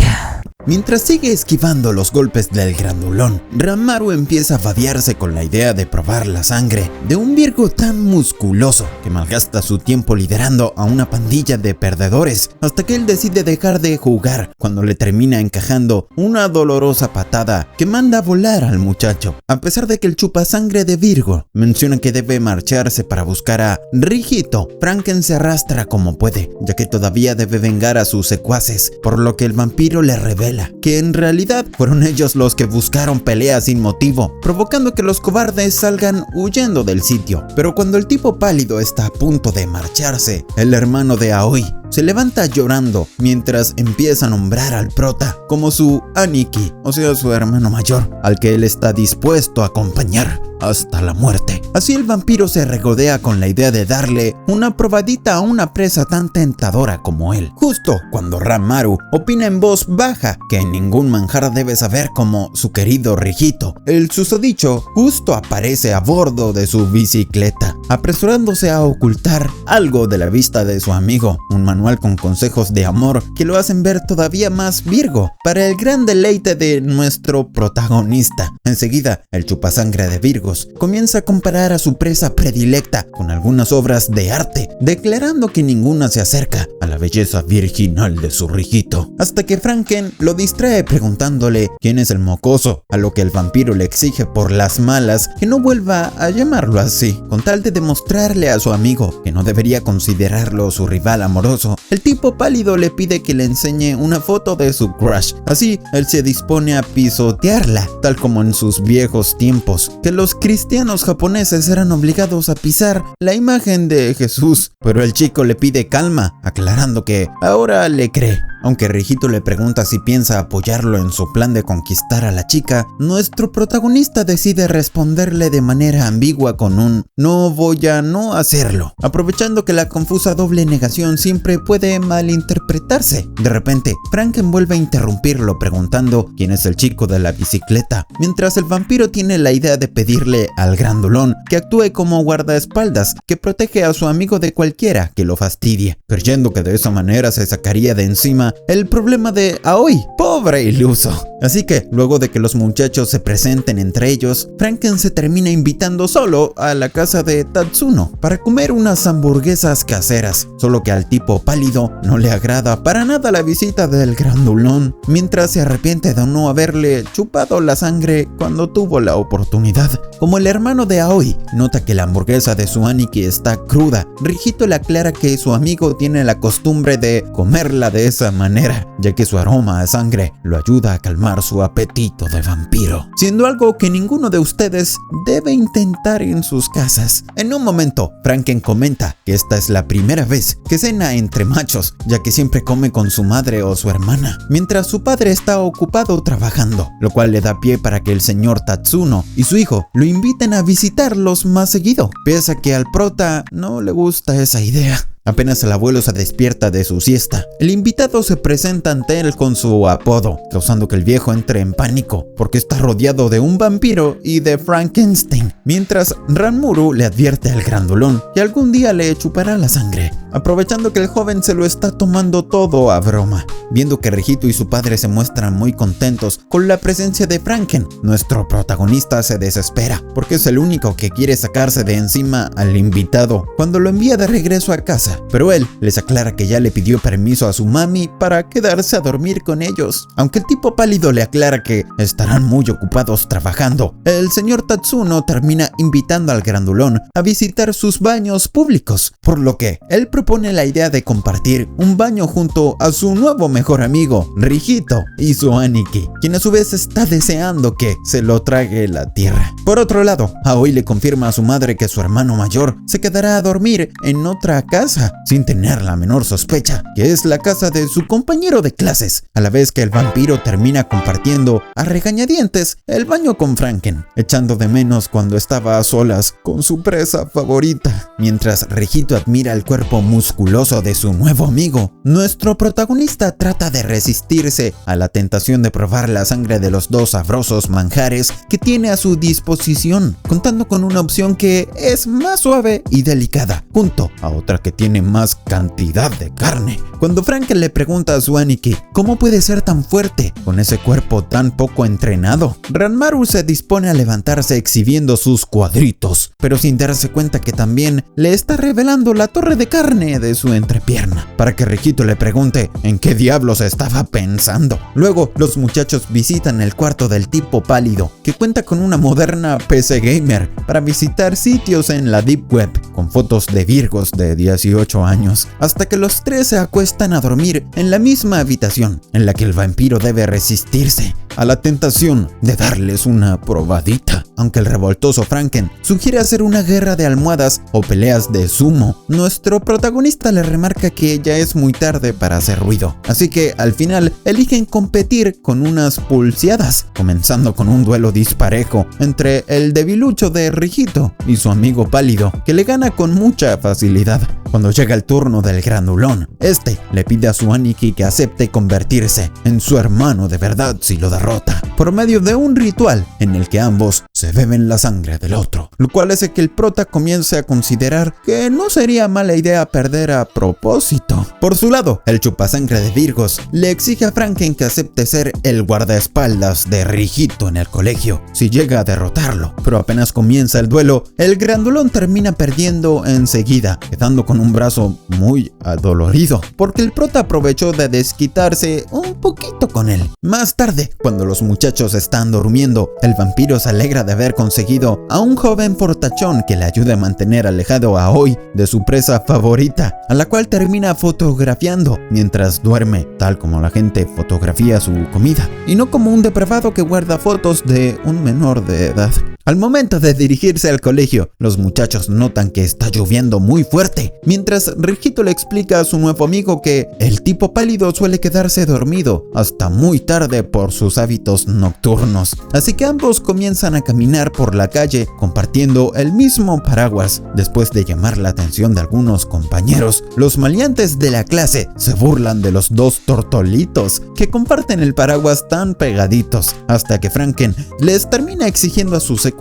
Mientras sigue esquivando los golpes del grandulón, Ranmaru empieza a babearse con la idea de probar la sangre de un Virgo tan musculoso que malgasta su tiempo liderando a una pandilla de perdedores, hasta que él decide dejar de jugar cuando le termina encajando una dolorosa patada que manda a volar al muchacho. A pesar de que el chupasangre de Virgo menciona que debe marcharse para buscar a Rijito, Franken se arrastra como puede, ya que todavía debe vengar a sus secuaces, por lo que el vampiro le revela que en realidad fueron ellos los que buscaron pelea sin motivo, provocando que los cobardes salgan huyendo del sitio. Pero cuando el tipo pálido está a punto de marcharse, el hermano de Aoi se levanta llorando mientras empieza a nombrar al prota como su Aniki, o sea su hermano mayor, al que él está dispuesto a acompañar hasta la muerte. Así el vampiro se regodea con la idea de darle una probadita a una presa tan tentadora como él, justo cuando Ranmaru opina en voz baja que ningún manjar debe saber como su querido Rijito. El susodicho justo aparece a bordo de su bicicleta, apresurándose a ocultar algo de la vista de su amigo, un manual con consejos de amor que lo hacen ver todavía más Virgo, para el gran deleite de nuestro protagonista. Enseguida, el chupasangre de Virgos comienza a comparar a su presa predilecta con algunas obras de arte, declarando que ninguna se acerca a la belleza virginal de su Rijito, hasta que Franken lo distrae preguntándole quién es el mocoso, a lo que el vampiro le exige por las malas que no vuelva a llamarlo así, con tal de demostrarle a su amigo que no debería considerarlo su rival amoroso. El tipo pálido le pide que le enseñe una foto de su crush, así él se dispone a pisotearla, tal como en sus viejos tiempos, que los cristianos japoneses eran obligados a pisar la imagen de Jesús, pero el chico le pide calma, aclarando que ahora le cree. Aunque Rijito le pregunta si piensa apoyarlo en su plan de conquistar a la chica, nuestro protagonista decide responderle de manera ambigua con un "no voy a no hacerlo", aprovechando que la confusa doble negación siempre puede malinterpretarse. De repente, Franken vuelve a interrumpirlo preguntando quién es el chico de la bicicleta, mientras el vampiro tiene la idea de pedirle al grandulón que actúe como guardaespaldas que protege a su amigo de cualquiera que lo fastidie, creyendo que de esa manera se sacaría de encima el problema de Aoi, pobre iluso. Así que, luego de que los muchachos se presenten entre ellos, Franken se termina invitando solo a la casa de Tatsuno para comer unas hamburguesas caseras, solo que al tipo pálido no le agrada para nada la visita del grandulón, mientras se arrepiente de no haberle chupado la sangre cuando tuvo la oportunidad. Como el hermano de Aoi nota que la hamburguesa de su Aniki está cruda, Rijito le aclara que su amigo tiene la costumbre de comerla de esa manera, ya que su aroma a sangre lo ayuda a calmar su apetito de vampiro, siendo algo que ninguno de ustedes debe intentar en sus casas. En un momento, Franken comenta que esta es la primera vez que cena entre machos, ya que siempre come con su madre o su hermana, mientras su padre está ocupado trabajando, lo cual le da pie para que el señor Tatsuno y su hijo lo inviten a visitarlos más seguido, pese a que al prota no le gusta esa idea. Apenas el abuelo se despierta de su siesta, el invitado se presenta ante él con su apodo, causando que el viejo entre en pánico, porque está rodeado de un vampiro y de Frankenstein, mientras Ranmaru le advierte al grandulón que algún día le chupará la sangre, aprovechando que el joven se lo está tomando todo a broma. viendo que Rijito y su padre se muestran muy contentos con la presencia de Franken, nuestro protagonista se desespera, porque es el único que quiere sacarse de encima al invitado cuando lo envía de regreso a casa, pero él les aclara que ya le pidió permiso a su mami para quedarse a dormir con ellos. Aunque el tipo pálido le aclara que estarán muy ocupados trabajando, el señor Tatsuno termina invitando al grandulón a visitar sus baños públicos, por lo que él propone la idea de compartir un baño junto a su nuevo mejor amigo, Rijito, y su Aniki, quien a su vez está deseando que se lo trague la tierra. Por otro lado, Aoi le confirma a su madre que su hermano mayor se quedará a dormir en otra casa, sin tener la menor sospecha, que es la casa de su compañero de clases, a la vez que el vampiro termina compartiendo a regañadientes el baño con Franken, echando de menos cuando estaba a solas con su presa favorita. Mientras Rijito admira el cuerpo musculoso de su nuevo amigo, nuestro protagonista trata de resistirse a la tentación de probar la sangre de los dos sabrosos manjares que tiene a su disposición, contando con una opción que es más suave y delicada, junto a otra que tiene más cantidad de carne. Cuando Franken le pregunta a su Aniki cómo puede ser tan fuerte con ese cuerpo tan poco entrenado, Ranmaru se dispone a levantarse exhibiendo sus cuadritos, pero sin darse cuenta que también le está revelando la torre de carne de su entrepierna, para que Rijito le pregunte en qué diablos estaba pensando. Luego, los muchachos visitan el cuarto del tipo pálido, que cuenta con una moderna PC gamer para visitar sitios en la Deep Web, con fotos de virgos de 18 años, hasta que los tres se acuestan a dormir en la misma habitación, en la que el vampiro debe resistirse a la tentación de darles una probadita. Aunque el revoltoso Franken sugiere hacer una guerra de almohadas o peleas de sumo, nuestro protagonista le remarca que ya es muy tarde para hacer ruido, así que al final eligen competir con unas pulseadas, comenzando con un duelo disparejo entre el debilucho de Rijito y su amigo pálido, que le gana con mucha facilidad. Cuando llega el turno del grandulón, este le pide a su Aniki que acepte convertirse en su hermano de verdad si lo derrota, por medio de un ritual en el que ambos se beben la sangre del otro, lo cual hace que el prota comience a considerar que no sería mala idea perder a propósito. Por su lado, el chupasangre de Virgos le exige a Franken que acepte ser el guardaespaldas de Rijito en el colegio si llega a derrotarlo, pero apenas comienza el duelo, el grandulón termina perdiendo enseguida, quedando con un brazo muy adolorido, porque el prota aprovechó de desquitarse un poquito con él. Más tarde, cuando los muchachos están durmiendo, el vampiro se alegra de haber conseguido a un joven fortachón que le ayude a mantener alejado a Aoi de su presa favorita, a la cual termina fotografiando mientras duerme, tal como la gente fotografía su comida, y no como un depravado que guarda fotos de un menor de edad. Al momento de dirigirse al colegio, los muchachos notan que está lloviendo muy fuerte, mientras Rijito le explica a su nuevo amigo que el tipo pálido suele quedarse dormido hasta muy tarde por sus hábitos nocturnos. Así que ambos comienzan a caminar por la calle compartiendo el mismo paraguas. Después de llamar la atención de algunos compañeros, los maleantes de la clase se burlan de los dos tortolitos que comparten el paraguas tan pegaditos, hasta que Franken les termina exigiendo a sus secuaces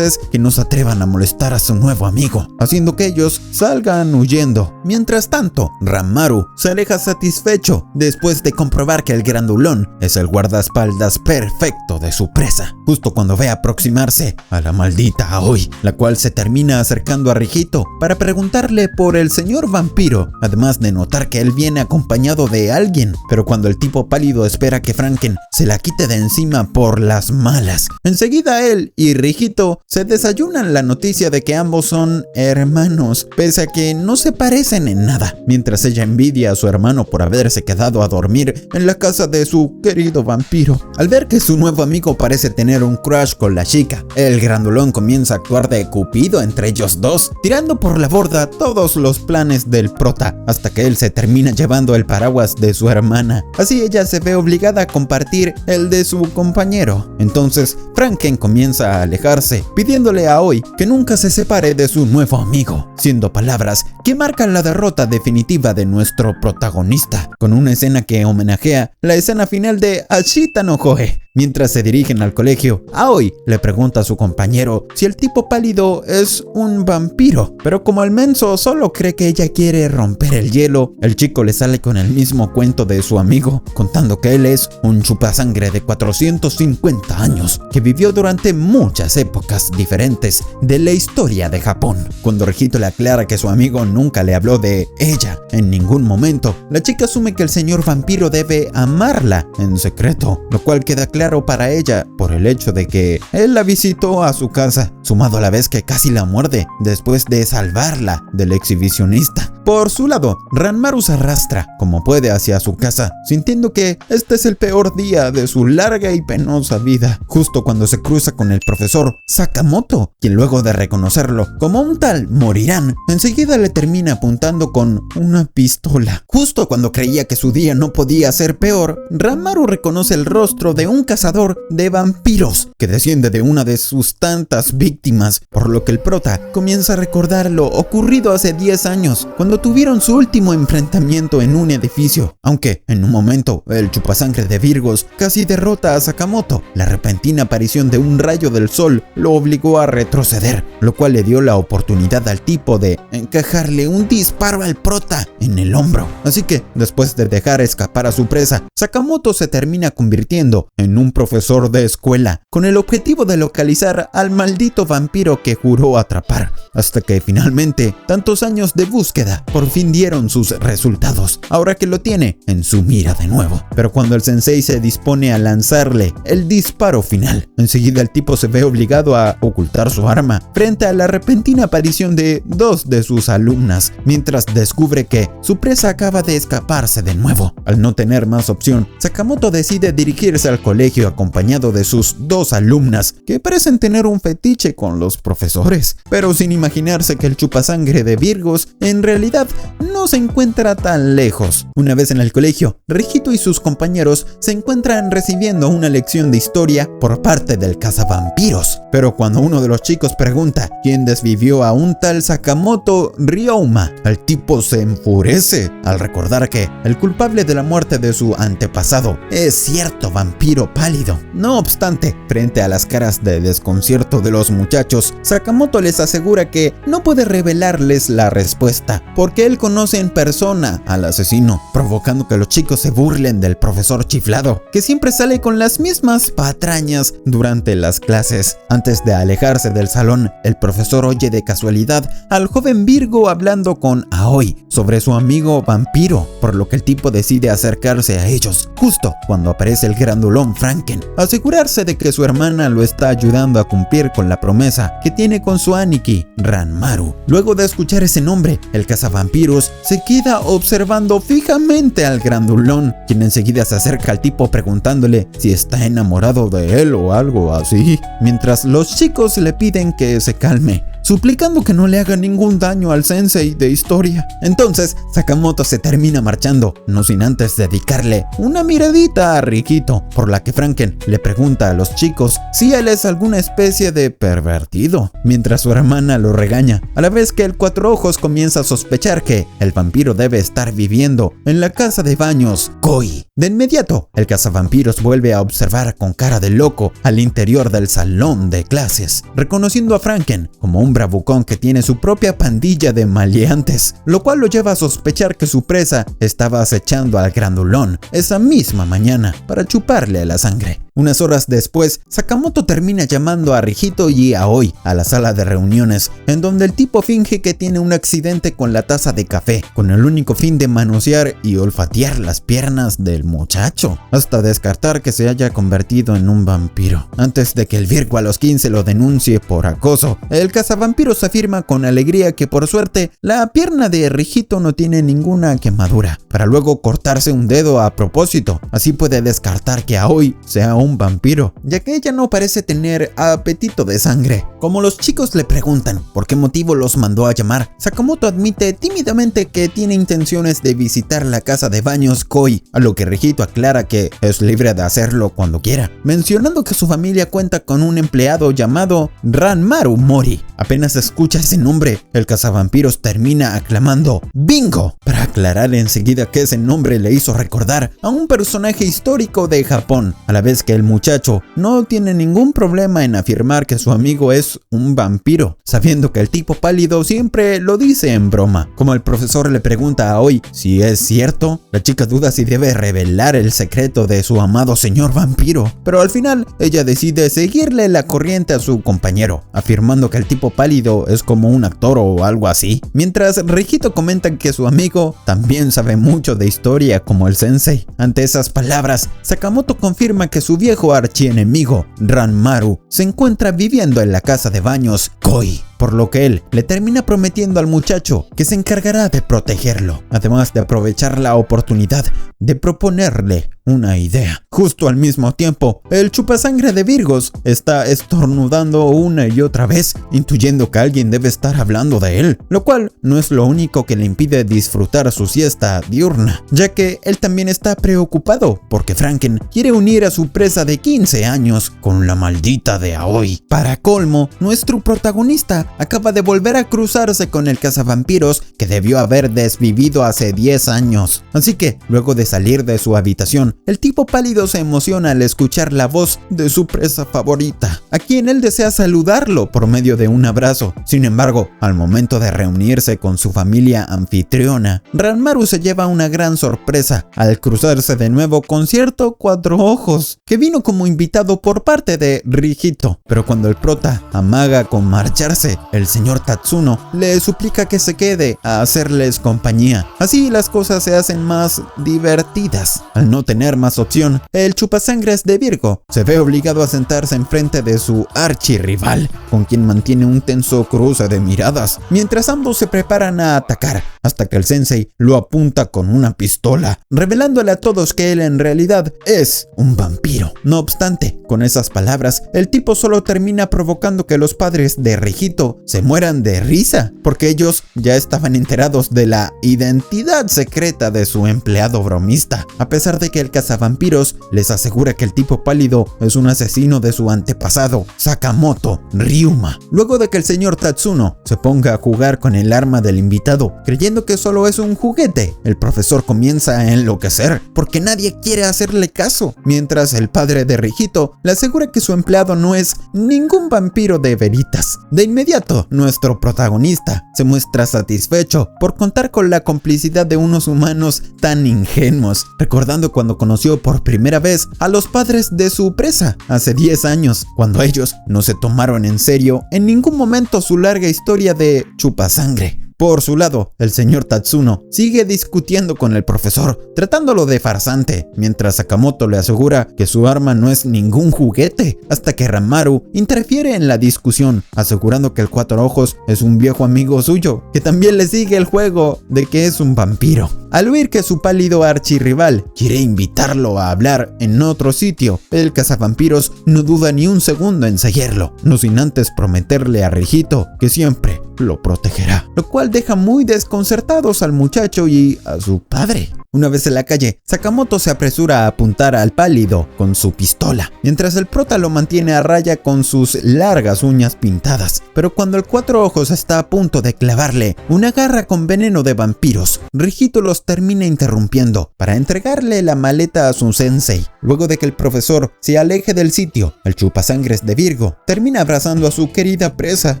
que no se atrevan a molestar a su nuevo amigo, haciendo que ellos salgan huyendo. Mientras tanto, Ranmaru se aleja satisfecho después de comprobar que el grandulón es el guardaespaldas perfecto de su presa, justo cuando ve aproximarse a la maldita Aoi, la cual se termina acercando a Rijito para preguntarle por el señor vampiro, además de notar que él viene acompañado de alguien, pero cuando el tipo pálido espera que Franken se la quite de encima por las malas, enseguida él y Rijito se desayunan la noticia de que ambos son hermanos, pese a que no se parecen en nada, mientras ella envidia a su hermano por haberse quedado a dormir en la casa de su querido vampiro. Al ver que su nuevo amigo parece tener un crush con la chica, el grandulón comienza a actuar de cupido entre ellos dos, tirando por la borda todos los planes del prota, hasta que él se termina llevando el paraguas de su hermana. Así ella se ve obligada a compartir el de su compañero. Entonces Franken comienza a alejarse, pidiéndole a Aoi que nunca se separe de su nuevo amigo, siendo palabras que marcan la derrota definitiva de nuestro protagonista, con una escena que homenajea la escena final de Ashita no Joe, Mientras se dirigen al colegio, Aoi le pregunta a su compañero si el tipo pálido es un vampiro, pero como el menso solo cree que ella quiere romper el hielo, el chico le sale con el mismo cuento de su amigo, contando que él es un chupasangre de 450 años, que vivió durante muchas épocas diferentes de la historia de Japón. Cuando Rihito le aclara que su amigo nunca le habló de ella en ningún momento, la chica asume que el señor vampiro debe amarla en secreto, lo cual queda claro para ella por el hecho de que él la visitó a su casa, sumado a la vez que casi la muerde después de salvarla del exhibicionista. Por su lado, Ranmaru se arrastra como puede hacia su casa, sintiendo que este es el peor día de su larga y penosa vida, justo cuando se cruza con el profesor Sakamoto, quien luego de reconocerlo como un tal Morirán, enseguida le termina apuntando con una pistola. Justo cuando creía que su día no podía ser peor, Ranmaru reconoce el rostro de un cazador de vampiros que desciende de una de sus tantas víctimas, por lo que el prota comienza a recordar lo ocurrido hace 10 años, cuando tuvieron su último enfrentamiento en un edificio, aunque en un momento el chupasangre de Virgos casi derrota a Sakamoto. La repentina aparición de un rayo del sol lo obligó a retroceder, lo cual le dio la oportunidad al tipo de encajarle un disparo al prota en el hombro. Así que, después de dejar escapar a su presa, Sakamoto se termina convirtiendo en un profesor de escuela, con el objetivo de localizar al maldito vampiro que juró atrapar, hasta que finalmente, tantos años de búsqueda, por fin dieron sus resultados, ahora que lo tiene en su mira de nuevo. Pero cuando el sensei se dispone a lanzarle el disparo final, enseguida el tipo se ve obligado a ocultar su arma frente a la repentina aparición de dos de sus alumnas, mientras descubre que su presa acaba de escaparse de nuevo. Al no tener más opción, Sakamoto decide dirigirse al colegio acompañado de sus dos alumnas, que parecen tener un fetiche con los profesores, pero sin imaginarse que el chupasangre de Virgos en realidad no se encuentra tan lejos. Una vez en el colegio, Rihito y sus compañeros se encuentran recibiendo una lección de historia por parte del cazavampiros, pero cuando uno de los chicos pregunta quién desvivió a un tal Sakamoto Ryouma, el tipo se enfurece al recordar que el culpable de la muerte de su antepasado es cierto vampiro pálido. No obstante, frente a las caras de desconcierto de los muchachos, Sakamoto les asegura que no puede revelarles la respuesta, porque él conoce en persona al asesino, provocando que los chicos se burlen del profesor chiflado, que siempre sale con las mismas patrañas durante las clases. Antes de alejarse del salón, el profesor oye de casualidad al joven Virgo hablando con Aoi sobre su amigo vampiro, por lo que el tipo decide acercarse a ellos, justo cuando aparece el grandulón Franken, asegurarse de que su hermana lo está ayudando a cumplir con la promesa que tiene con su Aniki, Ranmaru. Luego de escuchar ese nombre, el cazavampiros se queda observando fijamente al grandulón, quien enseguida se acerca al tipo preguntándole si está enamorado de él o algo así, mientras los chicos le piden que se calme, suplicando que no le haga ningún daño al sensei de historia. Entonces Sakamoto se termina marchando, no sin antes dedicarle una miradita a Rihito, por la que Franken le pregunta a los chicos si él es alguna especie de pervertido, mientras su hermana lo regaña, a la vez que el Cuatro Ojos comienza a sospechar que el vampiro debe estar viviendo en la casa de baños Koi. De inmediato, el cazavampiros vuelve a observar con cara de loco al interior del salón de clases, reconociendo a Franken como un bravucón que tiene su propia pandilla de maleantes, lo cual lo lleva a sospechar que su presa estaba acechando al grandulón esa misma mañana para chuparle la sangre. Unas horas después, Sakamoto termina llamando a Rihito y a Aoi a la sala de reuniones, en donde el tipo finge que tiene un accidente con la taza de café, con el único fin de manosear y olfatear las piernas del muchacho, hasta descartar que se haya convertido en un vampiro. Antes de que el Virgo a los 15 lo denuncie por acoso, el cazavampiros afirma con alegría que por suerte la pierna de Rihito no tiene ninguna quemadura, para luego cortarse un dedo a propósito. Así puede descartar que Aoi sea un vampiro, ya que ella no parece tener apetito de sangre. Como los chicos le preguntan por qué motivo los mandó a llamar, Sakamoto admite tímidamente que tiene intenciones de visitar la casa de baños Koi, a lo que Rihito aclara que es libre de hacerlo cuando quiera, mencionando que su familia cuenta con un empleado llamado Ranmaru Mori. Apenas escucha ese nombre, el cazavampiros termina aclamando ¡Bingo!, para aclarar enseguida que ese nombre le hizo recordar a un personaje histórico de Japón, a la vez que que el muchacho no tiene ningún problema en afirmar que su amigo es un vampiro, sabiendo que el tipo pálido siempre lo dice en broma. Como el profesor le pregunta a Aoi si es cierto, la chica duda si debe revelar el secreto de su amado señor vampiro, pero al final ella decide seguirle la corriente a su compañero, afirmando que el tipo pálido es como un actor o algo así, mientras Rijito comenta que su amigo también sabe mucho de historia como el sensei. Ante esas palabras, Sakamoto confirma que su viejo archienemigo, Ranmaru, se encuentra viviendo en la casa de baños Koi, por lo que él le termina prometiendo al muchacho que se encargará de protegerlo, además de aprovechar la oportunidad de proponerle una idea. Justo al mismo tiempo, el chupasangre de Virgos está estornudando una y otra vez, intuyendo que alguien debe estar hablando de él, lo cual no es lo único que le impide disfrutar su siesta diurna, ya que él también está preocupado porque Franken quiere unir a su presa de 15 años con la maldita de Aoi. Para colmo, nuestro protagonista acaba de volver a cruzarse con el cazavampiros que debió haber desvivido hace 10 años. Así que, luego de salir de su habitación, el tipo pálido se emociona al escuchar la voz de su presa favorita, a quien él desea saludarlo por medio de un abrazo. Sin embargo, al momento de reunirse con su familia anfitriona, Ranmaru se lleva una gran sorpresa al cruzarse de nuevo con cierto Cuatro Ojos, que vino como invitado por parte de Rijito. Pero cuando el prota amaga con marcharse, el señor Tatsuno le suplica que se quede a hacerles compañía. Así las cosas se hacen más divertidas. Al no tener más opción, el chupasangres de Virgo se ve obligado a sentarse enfrente de su archirrival, con quien mantiene un tenso cruce de miradas, mientras ambos se preparan a atacar, hasta que el sensei lo apunta con una pistola, revelándole a todos que él en realidad es un vampiro. No obstante, con esas palabras, el tipo solo termina provocando que los padres de Rijito se mueran de risa, porque ellos ya estaban enterados de la identidad secreta de su empleado bromista, a pesar de que el cazavampiros les asegura que el tipo pálido es un asesino de su antepasado, Sakamoto Ryuma. Luego de que el señor Tatsuno se ponga a jugar con el arma del invitado, creyendo que solo es un juguete, el profesor comienza a enloquecer, porque nadie quiere hacerle caso, mientras el padre de Rijito le asegura que su empleado no es ningún vampiro de veritas. De inmediato, nuestro protagonista se muestra satisfecho por contar con la complicidad de unos humanos tan ingenuos, recordando cuando conoció por primera vez a los padres de su presa hace 10 años, cuando ellos no se tomaron en serio en ningún momento su larga historia de chupasangre. Por su lado, el señor Tatsuno sigue discutiendo con el profesor, tratándolo de farsante, mientras Sakamoto le asegura que su arma no es ningún juguete, hasta que Ranmaru interfiere en la discusión, asegurando que el Cuatro Ojos es un viejo amigo suyo, que también le sigue el juego de que es un vampiro. Al oír que su pálido archirrival quiere invitarlo a hablar en otro sitio, el cazavampiros no duda ni un segundo en seguirlo, no sin antes prometerle a Rijito que siempre lo protegerá, lo cual deja muy desconcertados al muchacho y a su padre. Una vez en la calle, Sakamoto se apresura a apuntar al pálido con su pistola, mientras el prota lo mantiene a raya con sus largas uñas pintadas. Pero cuando el Cuatro Ojos está a punto de clavarle una garra con veneno de vampiros, Rijito los termina interrumpiendo para entregarle la maleta a su sensei. Luego de que el profesor se aleje del sitio, el chupasangres de Virgo termina abrazando a su querida presa,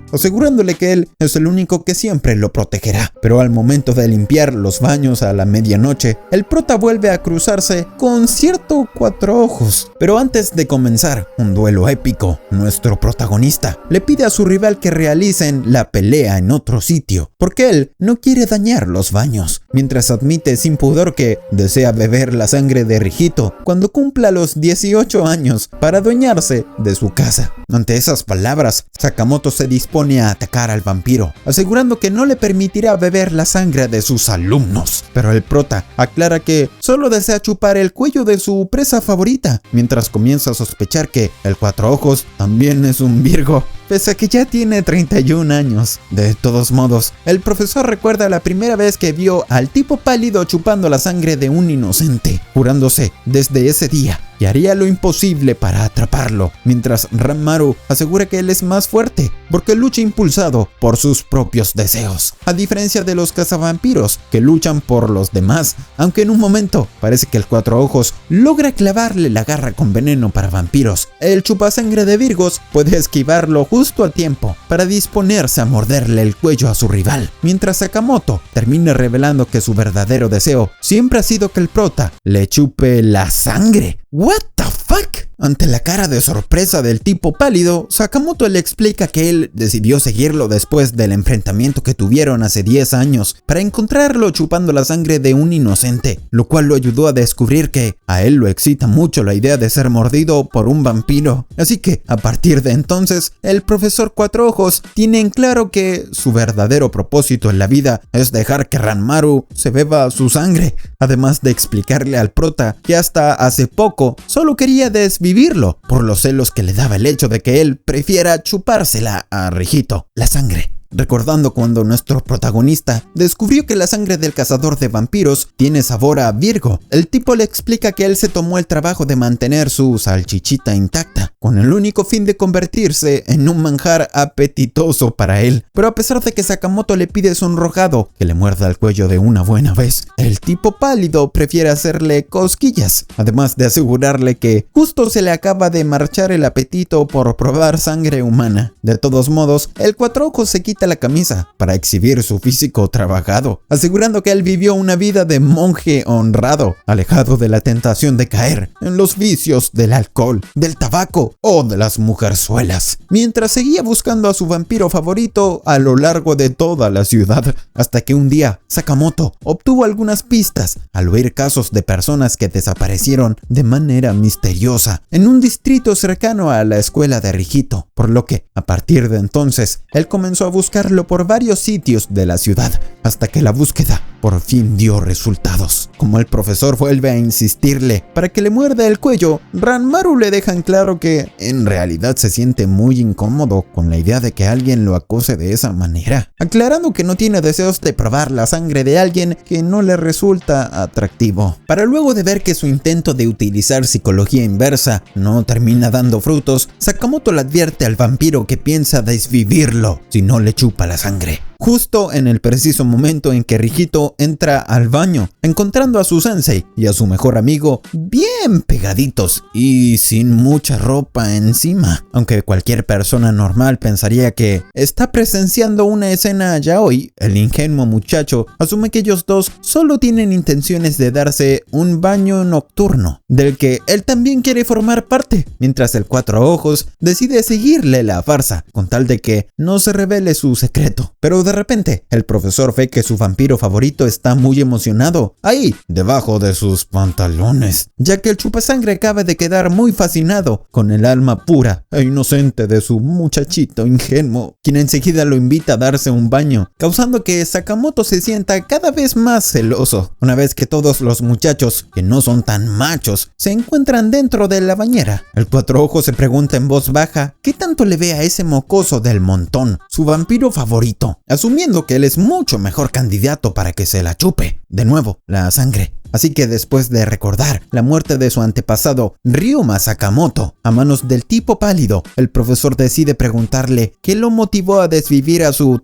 asegurándole que él es el único que siempre lo protegerá. Pero al momento de limpiar los baños a la medianoche, el prota vuelve a cruzarse con cierto Cuatro Ojos. Pero antes de comenzar un duelo épico, nuestro protagonista le pide a su rival que realicen la pelea en otro sitio, porque él no quiere dañar los baños, mientras admite sin pudor que desea beber la sangre de Rijito cuando cumpla los 18 años para adueñarse de su casa. Ante esas palabras, Sakamoto se dispone a atacar al vampiro, asegurando que no le permitirá beber la sangre de sus alumnos. Pero el prota aclara que solo desea chupar el cuello de su presa favorita, mientras comienza a sospechar que el Cuatro Ojos también es un Virgo, pese a que ya tiene 31 años. De todos modos, el profesor recuerda la primera vez que vio al tipo pálido chupando la sangre de un inocente, jurándose desde ese día y haría lo imposible para atraparlo, mientras Ranmaru asegura que él es más fuerte porque lucha impulsado por sus propios deseos, a diferencia de los cazavampiros que luchan por los demás, aunque en un momento parece que el Cuatro Ojos logra clavarle la garra con veneno para vampiros. El chupasangre de Virgos puede esquivarlo justo a tiempo para disponerse a morderle el cuello a su rival, mientras Sakamoto termina revelando que su verdadero deseo siempre ha sido que el prota le chupe la sangre. ¿What the fuck? Ante la cara de sorpresa del tipo pálido, Sakamoto le explica que él decidió seguirlo después del enfrentamiento que tuvieron hace 10 años para encontrarlo chupando la sangre de un inocente, lo cual lo ayudó a descubrir que a él lo excita mucho la idea de ser mordido por un vampiro. Así que, a partir de entonces, el profesor Cuatro Ojos tiene en claro que su verdadero propósito en la vida es dejar que Ranmaru se beba su sangre, además de explicarle al prota que hasta hace poco solo quería desvivirlo por los celos que le daba el hecho de que él prefiera chupársela a Rijito, la sangre. Recordando cuando nuestro protagonista descubrió que la sangre del cazador de vampiros tiene sabor a Virgo, el tipo le explica que él se tomó el trabajo de mantener su salchichita intacta, con el único fin de convertirse en un manjar apetitoso para él. Pero a pesar de que Sakamoto le pide sonrojado que le muerda el cuello de una buena vez, el tipo pálido prefiere hacerle cosquillas, además de asegurarle que justo se le acaba de marchar el apetito por probar sangre humana. De todos modos, el Cuatro Ojos se quita la camisa para exhibir su físico trabajado, asegurando que él vivió una vida de monje honrado, alejado de la tentación de caer en los vicios del alcohol, del tabaco o de las mujerzuelas, mientras seguía buscando a su vampiro favorito a lo largo de toda la ciudad, hasta que un día Sakamoto obtuvo algunas pistas al oír casos de personas que desaparecieron de manera misteriosa en un distrito cercano a la escuela de Rijito, por lo que a partir de entonces él comenzó a buscarlo por varios sitios de la ciudad, hasta que la búsqueda por fin dio resultados. Como el profesor vuelve a insistirle para que le muerda el cuello, Ranmaru le deja en claro que en realidad se siente muy incómodo con la idea de que alguien lo acose de esa manera, aclarando que no tiene deseos de probar la sangre de alguien que no le resulta atractivo. Para luego de ver que su intento de utilizar psicología inversa no termina dando frutos, Sakamoto le advierte al vampiro que piensa desvivirlo si no le chupa la sangre. Justo en el preciso momento en que Rijito entra al baño, encontrando a su sensei y a su mejor amigo bien pegaditos y sin mucha ropa encima. Aunque cualquier persona normal pensaría que está presenciando una escena yaoi, el ingenuo muchacho asume que ellos dos solo tienen intenciones de darse un baño nocturno, del que él también quiere formar parte, mientras el Cuatro Ojos decide seguirle la farsa, con tal de que no se revele su secreto. Pero de repente, el profesor ve que su vampiro favorito está muy emocionado, ahí, debajo de sus pantalones, ya que el chupasangre acaba de quedar muy fascinado con el alma pura e inocente de su muchachito ingenuo, quien enseguida lo invita a darse un baño, causando que Sakamoto se sienta cada vez más celoso. Una vez que todos los muchachos, que no son tan machos, se encuentran dentro de la bañera, el Cuatro Ojos se pregunta en voz baja qué tanto le ve a ese mocoso del montón, su vampiro favorito, asumiendo que él es mucho mejor candidato para que se la chupe. De nuevo, la sangre. Así que después de recordar la muerte de su antepasado Ryuma Sakamoto a manos del tipo pálido, el profesor decide preguntarle qué lo motivó a desvivir a su